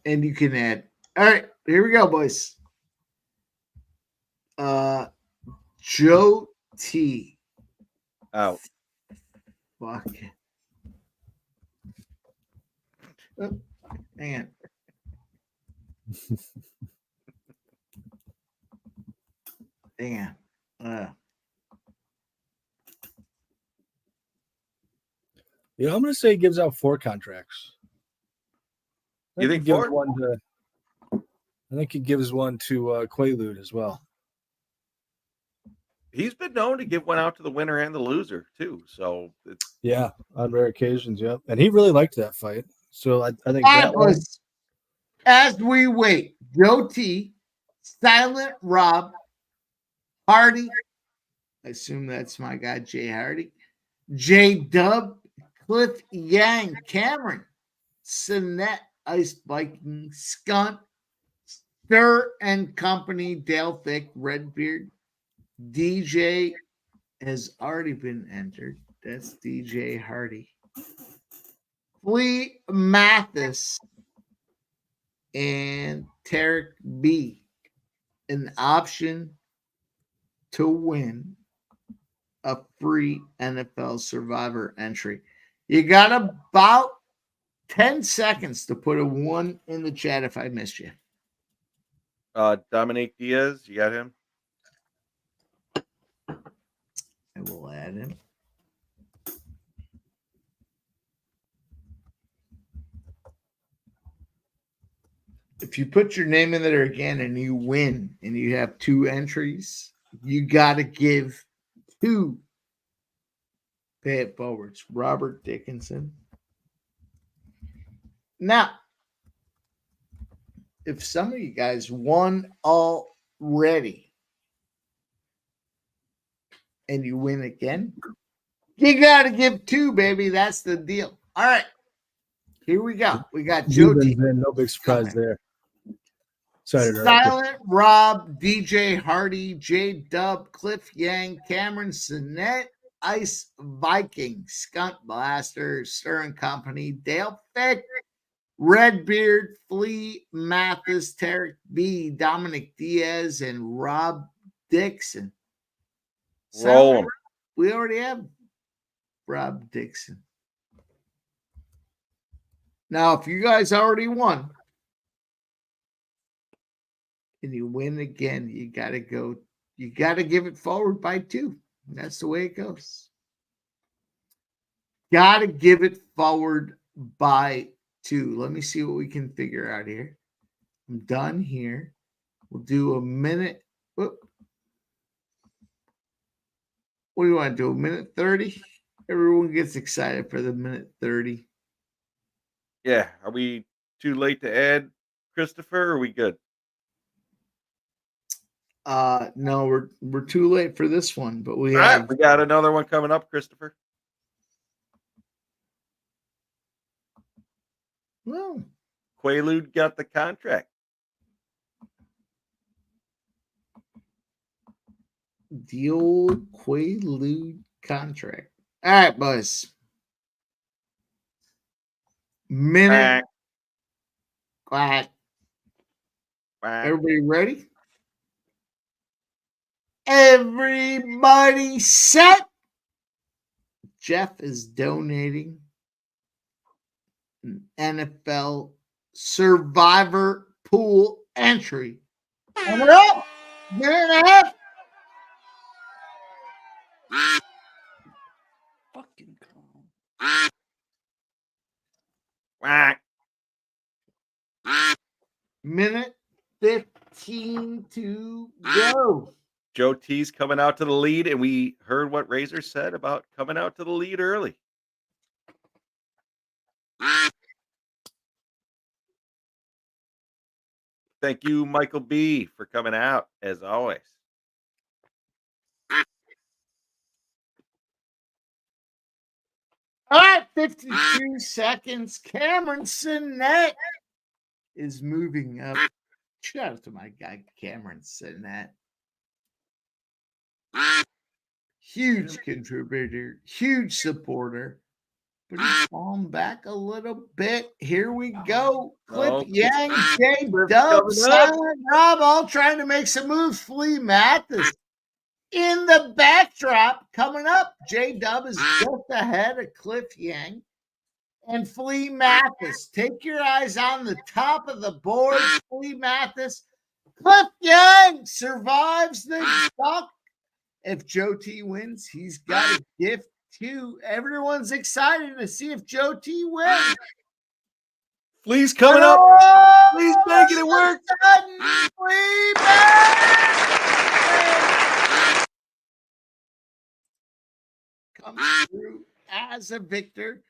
And you can add. All right, here we go, boys. Joe T. Out. Fuck. Oh, hang on. Hang on. You know, I'm going to say he gives out 4 contracts. You think he gives 4? one to? I think he gives one to Quaalude as well. He's been known to give one out to the winner and the loser too. So it's Yeah, on rare occasions, yeah. And he really liked that fight. So I think That that one, was as we wait. Joe T, Silent Rob, Hardy. I assume that's my guy, Jay Hardy. J Dub, Cliff Yang, Cameron, Sinette, Ice Viking, Skunt, Stir and Company, Dale Thick, Redbeard. DJ has already been entered. That's DJ Hardy. Flea Mathis and Tarek B. An option to win a free NFL Survivor entry. You got about 10 seconds to put a 1 in the chat if I missed you. Dominic Diaz, you got him? I will add him. If you put your name in there again and you win and you have 2 entries, you got to give 2 pay it forwards. Robert Dickinson. Now, if some of you guys won already and you win again, you got to give 2, baby. That's the deal. All right. Here we go. We got Joe T. no big surprise there. Sorry to interrupt you. Silent Rob, DJ Hardy, J Dub, Cliff Yang, Cameron Sinette, Ice Viking, Skunt Blaster, Stir and Company, Dale Fick, Redbeard, Flea Mathis, Tarek B, Dominic Diaz, and Rob Dixon. Roll 'em. We already have Rob Dixon. Now, if you guys already won and you win again, you got to go. You got to give it forward by 2. That's the way it goes. Got to give it forward by 2. Let me see what we can figure out here. I'm done here. We'll do a minute. Whoop. What do you want to do? A minute 30? Everyone gets excited for the minute 30. Yeah. Are we too late to add Christopher? Or are we good? No, we're too late for this one, but we All have right, we got another one coming up, Christopher. well, Quaalude got the contract. the old Quaalude contract. All right, boys. Minute. Quack. Everybody ready? Everybody set. Jeff is donating an NFL Survivor pool entry. Coming up, minute and a half. Fucking clown. Whack. Minute 15 to go. Joe T's coming out to the lead, and we heard what Razor said about coming out to the lead early. Thank you, Michael B, for coming out, as always. All right, 52 seconds. Cameron Sinet is moving up. Shout out to my guy, Cameron Sinet. Huge contributor, huge supporter. But he's fallen back a little bit. Here we go. Cliff Yang, J Dub, Silent Rob, all trying to make some moves. Flea Mathis in the backdrop coming up. J Dub is just ahead of Cliff Yang and Flea Mathis. Take your eyes on the top of the board. Flea Mathis. Cliff Yang survives the shock. If Joe T wins, he's got a gift too. Everyone's excited to see if Joe T wins. Flea's coming up. Flea's making it work. Flea Mathis comes through as a victor,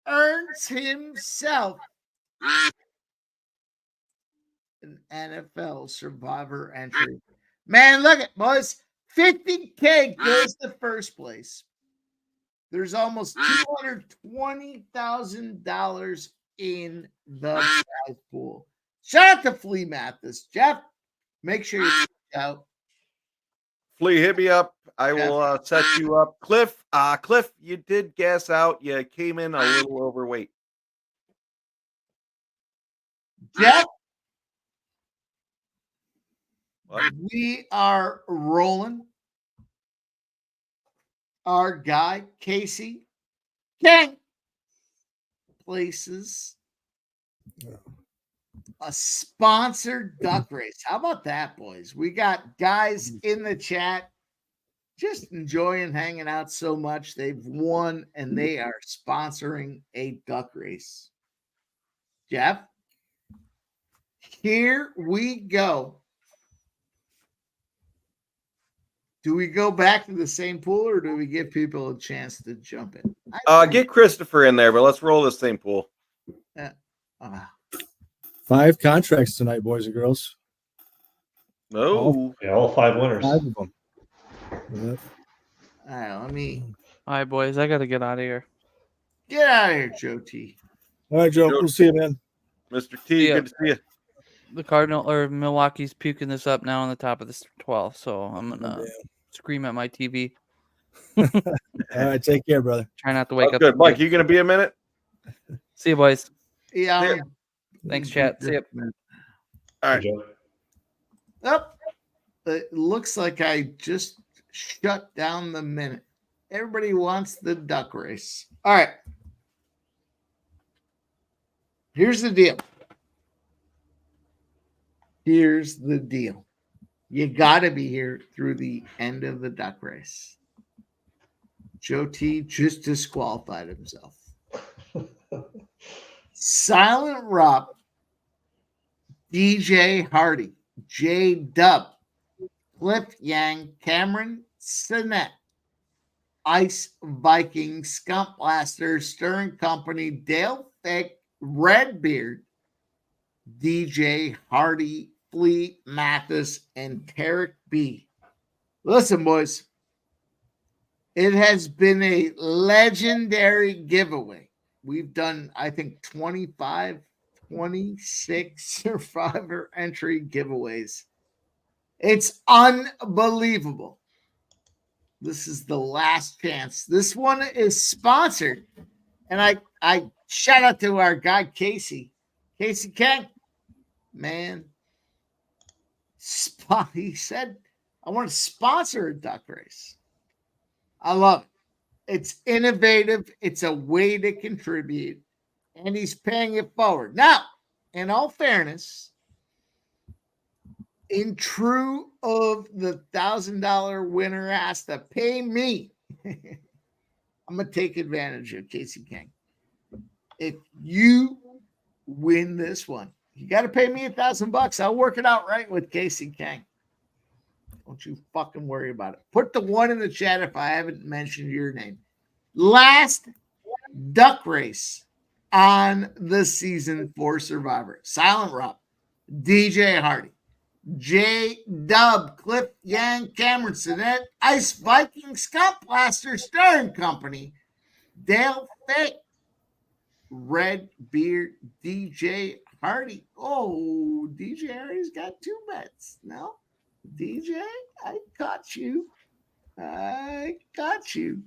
earns himself an NFL Survivor entry. Man, look at boys. 50K goes to first place. There's almost $220,000 in the prize pool. Shout out to Flea Mathis. Jeff, make sure you check out. Flea, hit me up. I will set you up. Cliff, you did gas out. You came in a little overweight. Jeff, What? we are rolling. Our guy, Casey King, places a sponsored duck race. How about that, boys? We got guys in the chat just enjoying hanging out so much. They've won and they are sponsoring a duck race. Jeff, here we go. Do we go back to the same pool or do we give people a chance to jump in? Get Christopher in there, but let's roll the same pool. 5 contracts tonight, boys and girls. No. Yeah, all 5 winners. 5 of them. Yep. All right, let me All right, boys. I got to get out of here. get out of here, Joe T. All right, Joe. We'll see you, man. Mr. T, Yeah. good to see you. The Cardinal or Milwaukee's puking this up now on the top of this 12, so I'm gonna scream at my TV. All right, take care, brother. Try not to wake up. Good. Mike, you going to be a minute? See you, boys. Yeah. Thanks, chat. See you. All right. Up. It looks like I just shut down the minute. Everybody wants the duck race. All right. Here's the deal. Here's the deal. You got to be here through the end of the duck race. Joe T just disqualified himself. Silent Rob, DJ Hardy, J Dub, Cliff Yang, Cameron Sinet, Ice Viking, Skunk Blaster, Stern Company, Dale Fick, Redbeard, DJ Hardy, Flea Mathis, and Tarek B. Listen, boys, it has been a legendary giveaway. We've done, I think, 25, 26 Survivor entry giveaways. It's unbelievable. This is the last chance. This one is sponsored. And I shout out to our guy, Casey. Casey King. Man, he said, I want to sponsor a duck race. I love it. It's innovative. It's a way to contribute. And he's paying it forward. Now, in all fairness, in true of the $1,000 winner has to pay me, I'm going to take advantage of Casey King. If you win this one, you got to pay me $1,000. I'll work it out right with Casey King. Don't you fucking worry about it. Put the one in the chat if I haven't mentioned your name. Last duck race on the season for Survivor. Silent Rob, DJ Hardy, J Dub, Cliff Yang, Cameron Sinet, Ice Viking, Scott Blaster, Stern Company, Dale Fick, Red Beard, DJ Hardy. Oh, DJ Hardy's got 2 bets. No, DJ, I got you. I got you.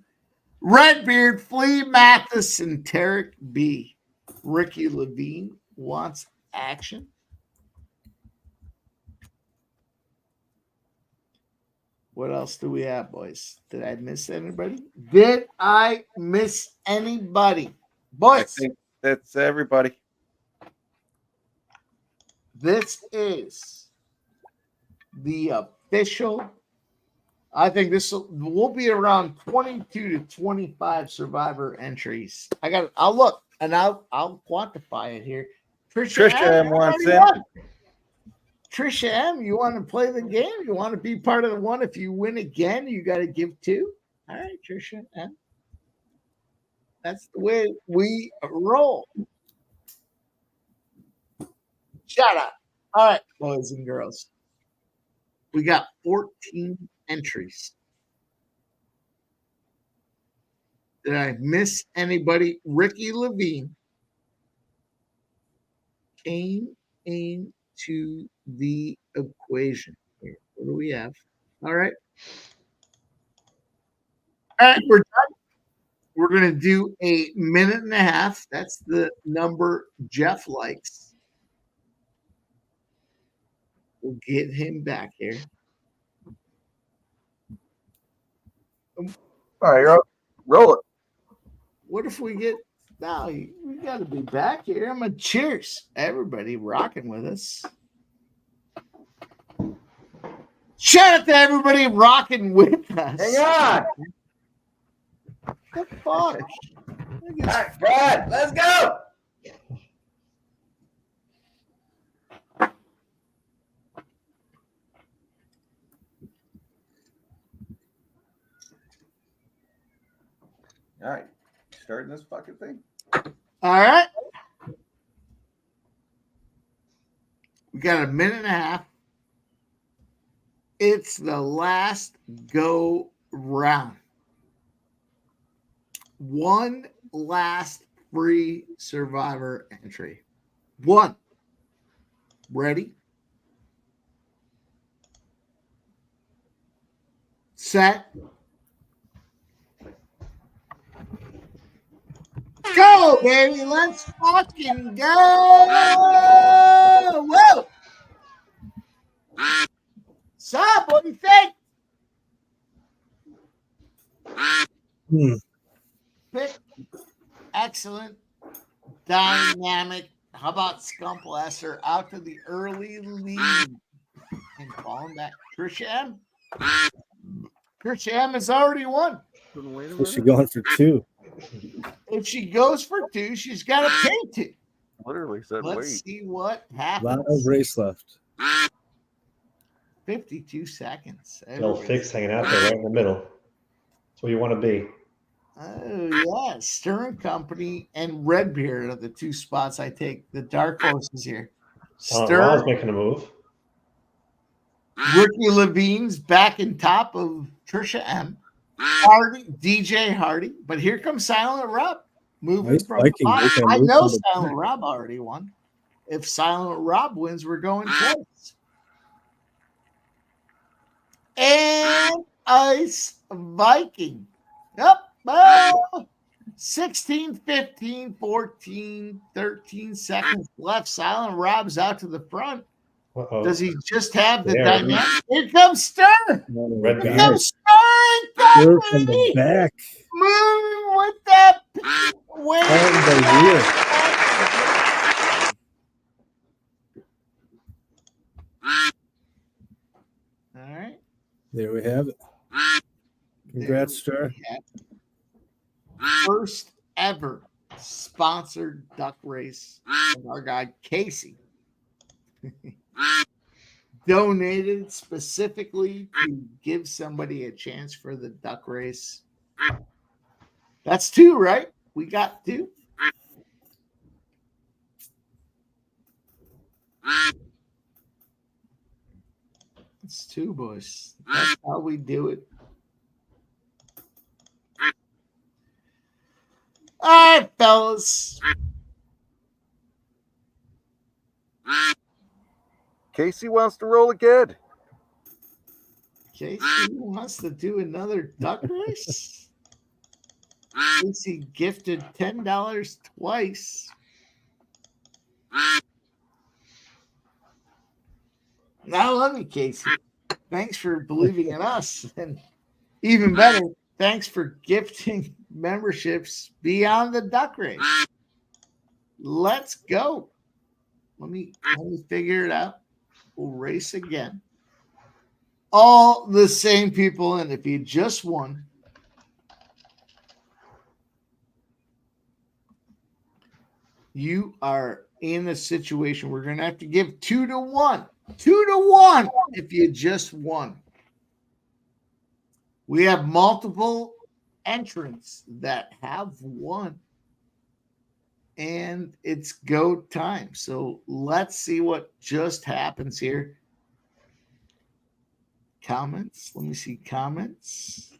Redbeard, Flea Mathis, and Tarek B. Ricky Levine wants action. What else do we have, boys? Did I miss anybody? Did I miss anybody? I Boys, think that's everybody. this is the official. I think this will be around 22 to 25 Survivor entries. I'll look and I'll quantify it here. Trisha M wants in. Trisha M, you want to play the game? You want to be part of the one? If you win again, you got to give 2. All right, Trisha M. That's the way we roll. Shut up. All right, boys and girls. We got 14 entries. Did I miss anybody? Ricky Levine came into the equation here. What do we have? All right. All right, we're done. We're going to do a minute and a half. That's the number Jeff likes. We'll get him back here. All right, roll it. What if we get now? We got to be back here. I'm going to cheers everybody rocking with us. Shout out to everybody rocking with us. Hang on. What the fuck? All right, Brad, let's go. All right, starting this fucking thing. All right. We got a minute and a half. It's the last go round. One last free Survivor entry. One. Ready? Set. Go, baby. Let's fucking go. Whoa. Sup? What do you think? Pick. Excellent. Dynamic. How about Scumplasser out to the early lead and falling back? Trisha M. Trisha M has already won. So she going for 2. If she goes for 2, she's got to pay 2. Literally said Let's wait. see what A lot happens. of race left. 52 seconds. Bill Fix hanging out there right in the middle. That's where you want to be. Oh, yeah. Stern Company and Redbeard are the 2 spots I take. The dark horses here. Ron's Stern, making a move. Ricky Levine's back in top of Trisha M. Hardy, DJ Hardy. But here comes Silent Rob. Moving Nice from the Viking bottom. making a I move know from the Silent back. Rob already won. If Silent Rob wins, we're going twice. And Ice Viking. Yep. 16, 15, 14, 13 seconds left. Silent Rob's out to the front. Uh-oh. Does he just have the There. dynamic? Here comes Stern. Red Here Beard. comes Stern. Third from the back. Moving with that win. On the rear. right. There we have it. Congrats, Star. First ever sponsored duck race from our guy Casey. Donated specifically to give somebody a chance for the duck race. That's 2, right? We got 2. It's 2, boys. That's how we do it. All right, fellas. Casey wants to roll again. Casey wants to do another duck race. Casey gifted $10 twice. I love you, Casey. Thanks for believing in us. And even better, thanks for gifting memberships beyond the duck race. Let's go. Let me figure it out. We'll race again. All the same people, and if you just won, you are in a situation we're going to have to give 2 to 1. 2 to 1 if you just won. We have multiple entrants that have won. And it's go time. So let's see what just happens here. Comments. Let me see comments.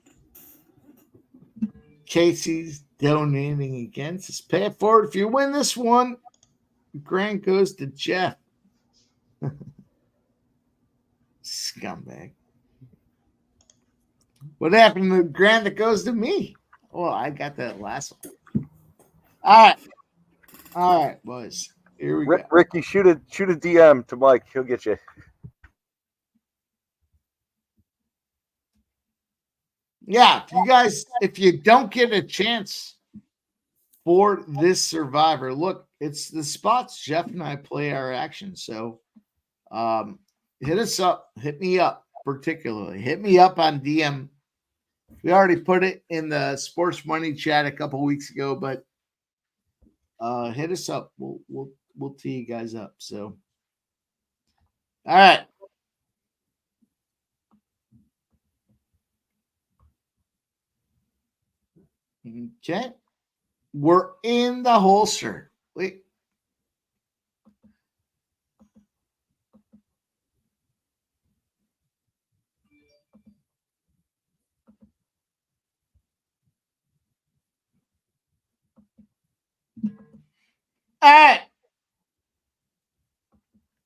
Casey's donating again. Says pay it forward. If you win this one, grand goes to Jeff. Scumbag. What happened to the grand that goes to me? Oh, I got that last one. All right, boys. Here we go. Ricky, shoot a DM to Mike. He'll get you. Yeah, if you don't get a chance for this Survivor, look, it's the spots Jeff and I play our action. So hit us up. Hit me up particularly. Hit me up on DM. We already put it in the Sports Money chat a couple weeks ago, but hit us up. We'll tee you guys up. So, all right. Okay. We're in the holster. Wait.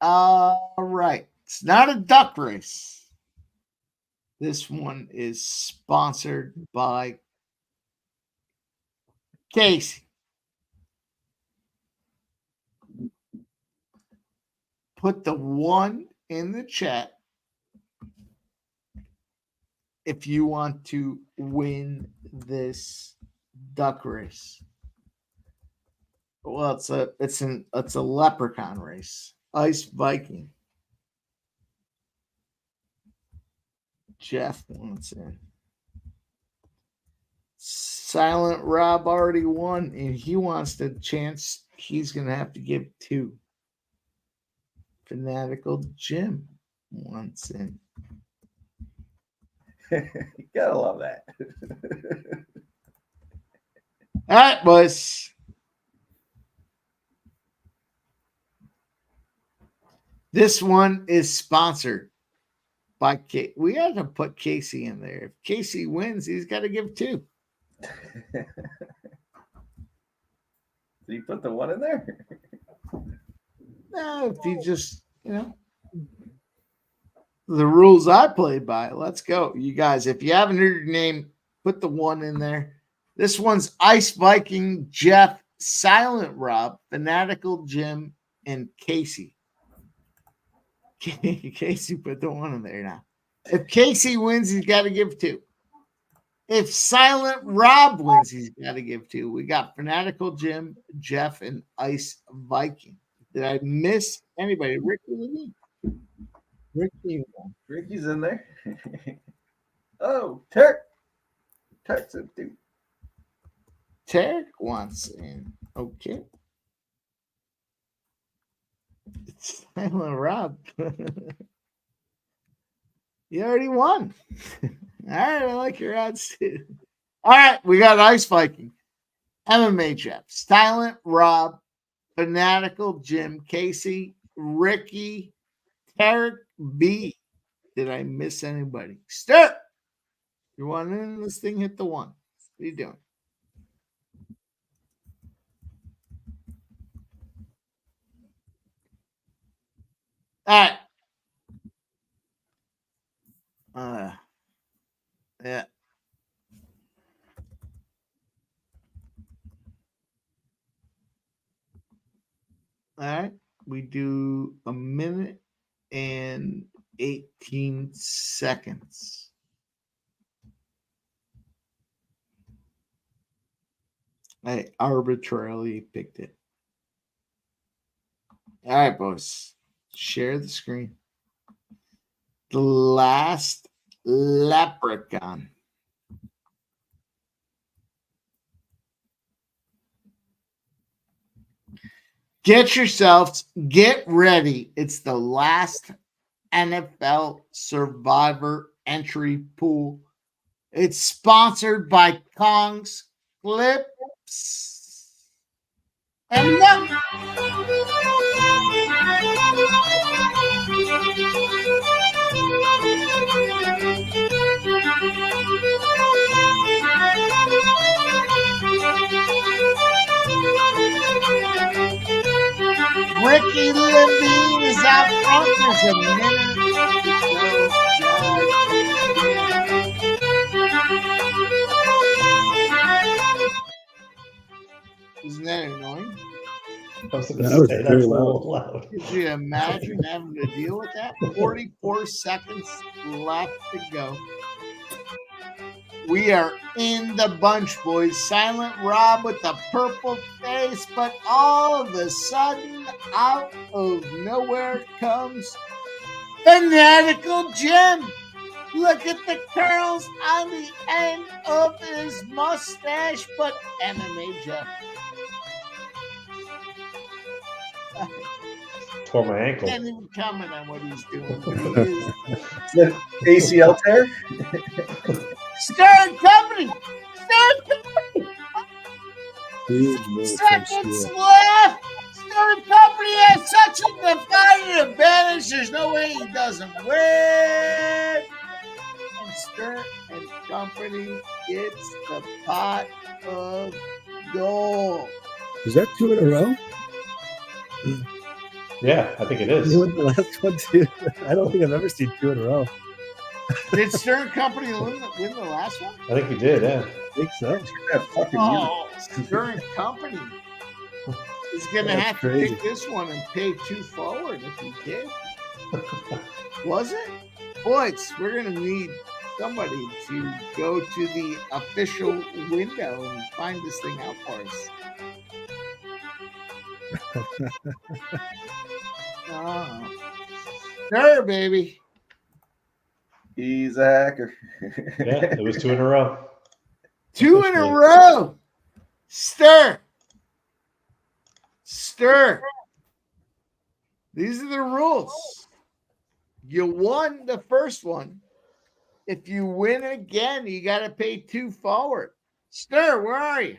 All right. It's not a duck race. This one is sponsored by Casey. Put the 1 in the chat if you want to win this duck race. Well, it's a leprechaun race. Ice Viking. Jeff wants in. Silent Rob already won, and he wants the chance. He's going to have to give 2. Fanatical Jim wants in. You gotta love that. All right, boys. This one is sponsored by Casey. We had to put Casey in there. If Casey wins, he's got to give 2. Did you put the 1 in there? No, if you just, the rules I play by. Let's go. You guys, if you haven't heard your name, put the 1 in there. This one's Ice Viking, Jeff, Silent Rob, Fanatical Jim, and Casey. Casey put the 1 in there now. If Casey wins, he's got to give 2. If Silent Rob wins, he's got to give 2. We got Fanatical Jim, Jeff, and Ice Viking. Did I miss anybody? Ricky Levine. Ricky. Ricky's in there. Oh, Turk. Turk's in too. Tarek wants in. Okay. It's Silent Rob. You already won. All right, I like your odds too. All right, we got Ice Viking, MMA Jeff, Silent Rob, Fanatical Jim, Casey, Ricky, Tarek B. Did I miss anybody? Start. You want in this thing? Hit the one. What are you doing? All right. Yeah. All right. We do a minute and 18 seconds. I arbitrarily picked it. All right, boys. Share the screen. The last leprechaun. Get ready. It's the last NFL Survivor entry pool. It's sponsored by Kong's Clips. And look. Ricky Levine is out front. There's a minute to go. Isn't that annoying? I was going That to was say very that's a little loud. Could you imagine having to deal with that? 44 seconds left to go. We are in the bunch, boys. Silent Rob with the purple face, but all of a sudden, out of nowhere comes Fanatical Jim. Look at the curls on the end of his mustache, but MMA Jeff. Tore my ankle. Can't even comment on what he's doing. But he is Is that ACL tear? Stern Company. Stern Company. Huge move from Seconds Stewart. left. Stern Company has such a defining advantage. There's no way he doesn't win. And Stern and Company gets the pot of gold. Is that 2 in a row? Yeah, I think it is. You won the last one too. I don't think I've ever seen 2 in a row. Did Stern Company win the last one? I think he did, yeah. I think so. Yeah, fucking Oh, Stern Company is going to That's have crazy. to pick this one and pay 2 forward if he did. Was it? Boys, we're going to need somebody to go to the official window and find this thing out for us. Oh. Sure, baby. He's a hacker. Yeah, it was 2 in a row. 2 in a row. Stir. These are the rules. You won the first one. If you win again, you got to pay 2 forward. Stir, where are you?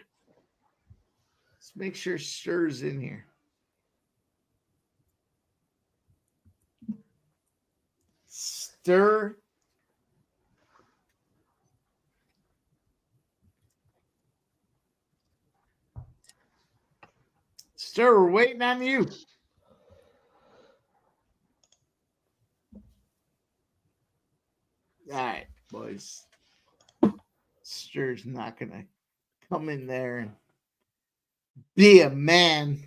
Let's make sure Stir's in here. Stir. Stir, we're waiting on you. All right, boys. Stir's not going to come in there and be a man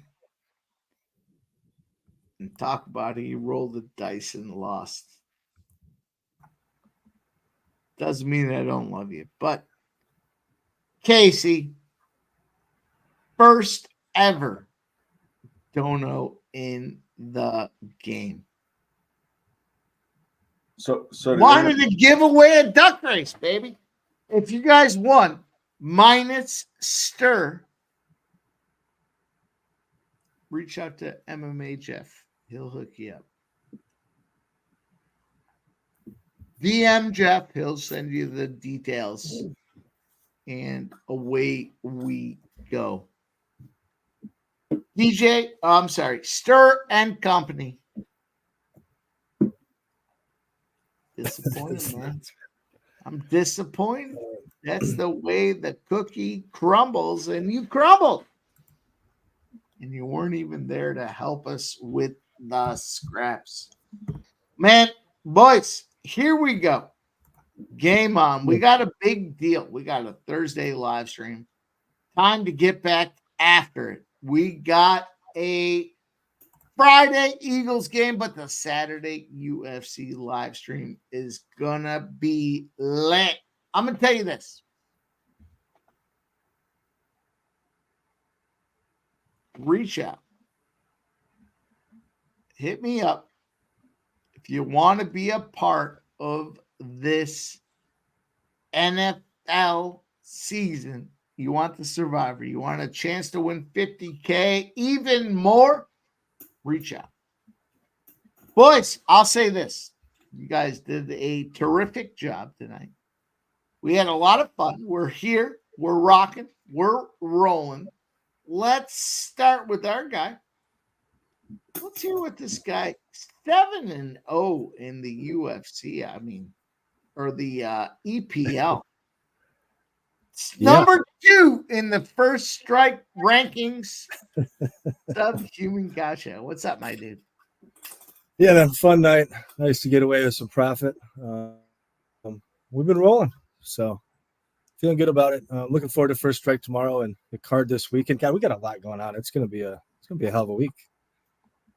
and talk about it. He rolled the dice and lost. Doesn't mean I don't love you, but Casey, first ever dono in the game. So Wanted to give away a duck race, baby. If you guys won minus stir, reach out to MMA Jeff. He'll hook you up. DM Jeff. He'll send you the details. And away we go. DJ, I'm sorry, Stir and Company. Disappointed, man. I'm disappointed. That's the way the cookie crumbles, and you crumbled. And you weren't even there to help us with the scraps. Man, boys, here we go. Game on. We got a big deal. We got a Thursday live stream. Time to get back after it. We got a Friday Eagles game, but the Saturday UFC live stream is gonna be lit. I'm gonna tell you this. Reach out. Hit me up if you want to be a part of this NFL season. You want the Survivor. You want a chance to win $50K, even more. Reach out. Boys, I'll say this. You guys did a terrific job tonight. We had a lot of fun. We're here. We're rocking. We're rolling. Let's start with our guy. Let's hear what this guy 7-0 in the UFC. I mean, or the EPL. Number 2 in the first strike rankings. Subhuman Gotcha. What's up, my dude? Yeah, man, fun night. Nice to get away with some profit. We've been rolling, so feeling good about it. Looking forward to first strike tomorrow and the card this weekend. God, we got a lot going on. It's gonna be a hell of a week.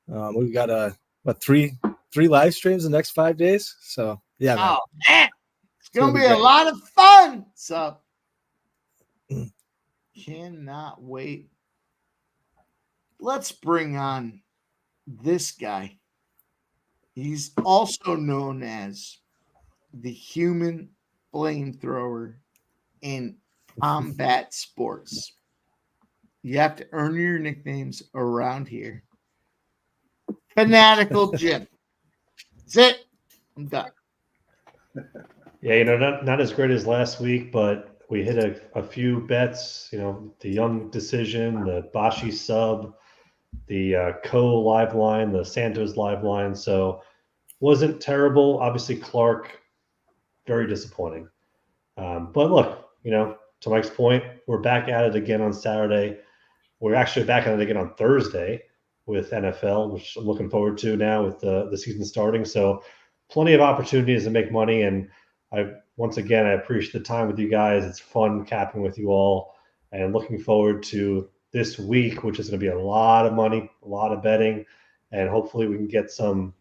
We've got three live streams the next 5 days. So yeah, man. Oh man, it's gonna be a lot of fun. So cannot wait. Let's bring on this guy. He's also known as the human flamethrower in combat sports. You have to earn your nicknames around here. Fanatical Jim. That's it. I'm done. Yeah, not as great as last week, but we hit a few bets. The Young decision, the Bashi sub, the Co live line, the Santos live line. So wasn't terrible. Obviously, Clark, very disappointing. But look, to Mike's point, we're back at it again on Saturday. We're actually back at it again on Thursday with NFL, which I'm looking forward to now with the season starting. So plenty of opportunities to make money. And once again, I appreciate the time with you guys. It's fun capping with you all and looking forward to this week, which is going to be a lot of money, a lot of betting, and hopefully we can get some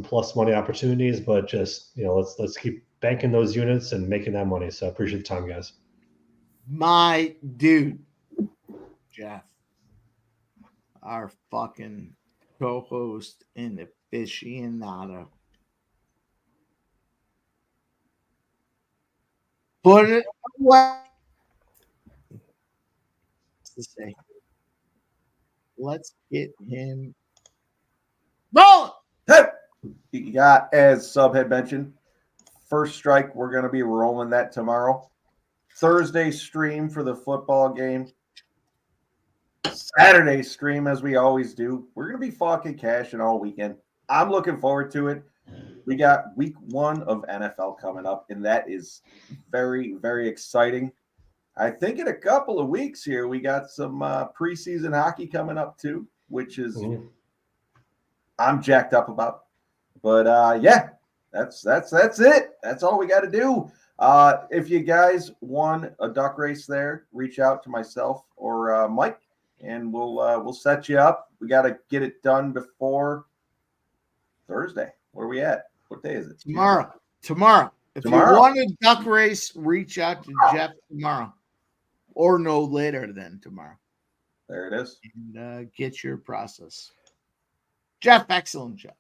plus money opportunities, but just, let's keep banking those units and making that money. So I appreciate the time, guys. My dude, Jeff, our fucking co-host and aficionado. Put it away. To say, let's get him rolling. Hey, you got, as Sub had mentioned, first strike. We're going to be rolling that tomorrow. Thursday stream for the football game. Saturday stream, as we always do. We're going to be fucking cashing all weekend. I'm looking forward to it. We got week 1 of NFL coming up, and that is very, very exciting. I think in a couple of weeks here, we got some preseason hockey coming up too, which is I'm jacked up about. But yeah, that's it. That's all we got to do. If you guys won a duck race there, reach out to myself or Mike, and we'll set you up. We got to get it done before Thursday. Where are we at? What day is it? Tomorrow. If you want a duck race, reach out to Jeff tomorrow, or no later than tomorrow. There it is. And get your process. Jeff, excellent job.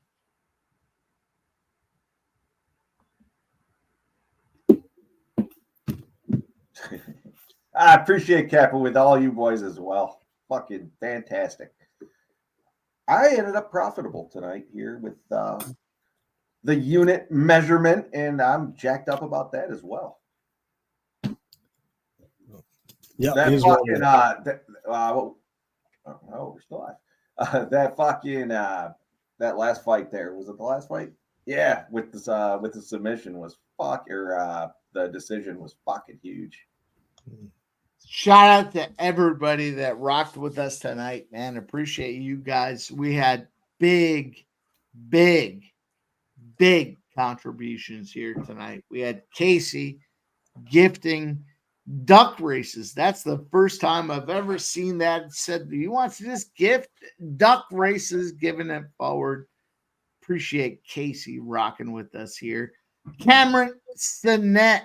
I appreciate Kappa with all you boys as well. Fucking fantastic. I ended up profitable tonight here with the unit measurement, and I'm jacked up about that as well. Yeah, That he's fucking rolling. oh, we're still live. That fucking that last fight there, was it the last fight? Yeah, with the submission was the decision was fucking huge. Shout out to everybody that rocked with us tonight, man. Appreciate you guys. We had big contributions here tonight. We had Casey gifting duck races. That's the first time I've ever seen that. Said, do you want to just gift duck races? Giving it forward. Appreciate Casey rocking with us here. Cameron Sinet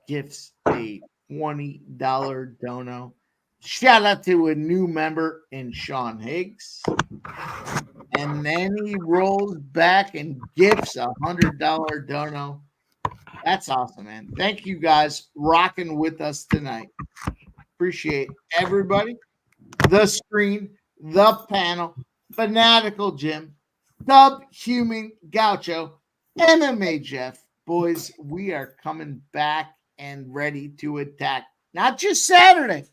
gifts a $20 dono. Shout out to a new member in Sean Higgs. And then he rolls back and gifts a $100 dono. That's awesome, man. Thank you guys rocking with us tonight. Appreciate everybody. The screen, the panel, Fanatical Jim, Subhuman Gaucho, MMA Jeff. Boys, we are coming back and ready to attack. Not just Saturday,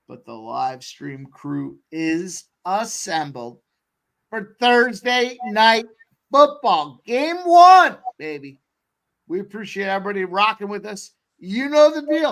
but the live stream crew is assembled for Thursday night football. Game 1, baby. We appreciate everybody rocking with us. You know the deal.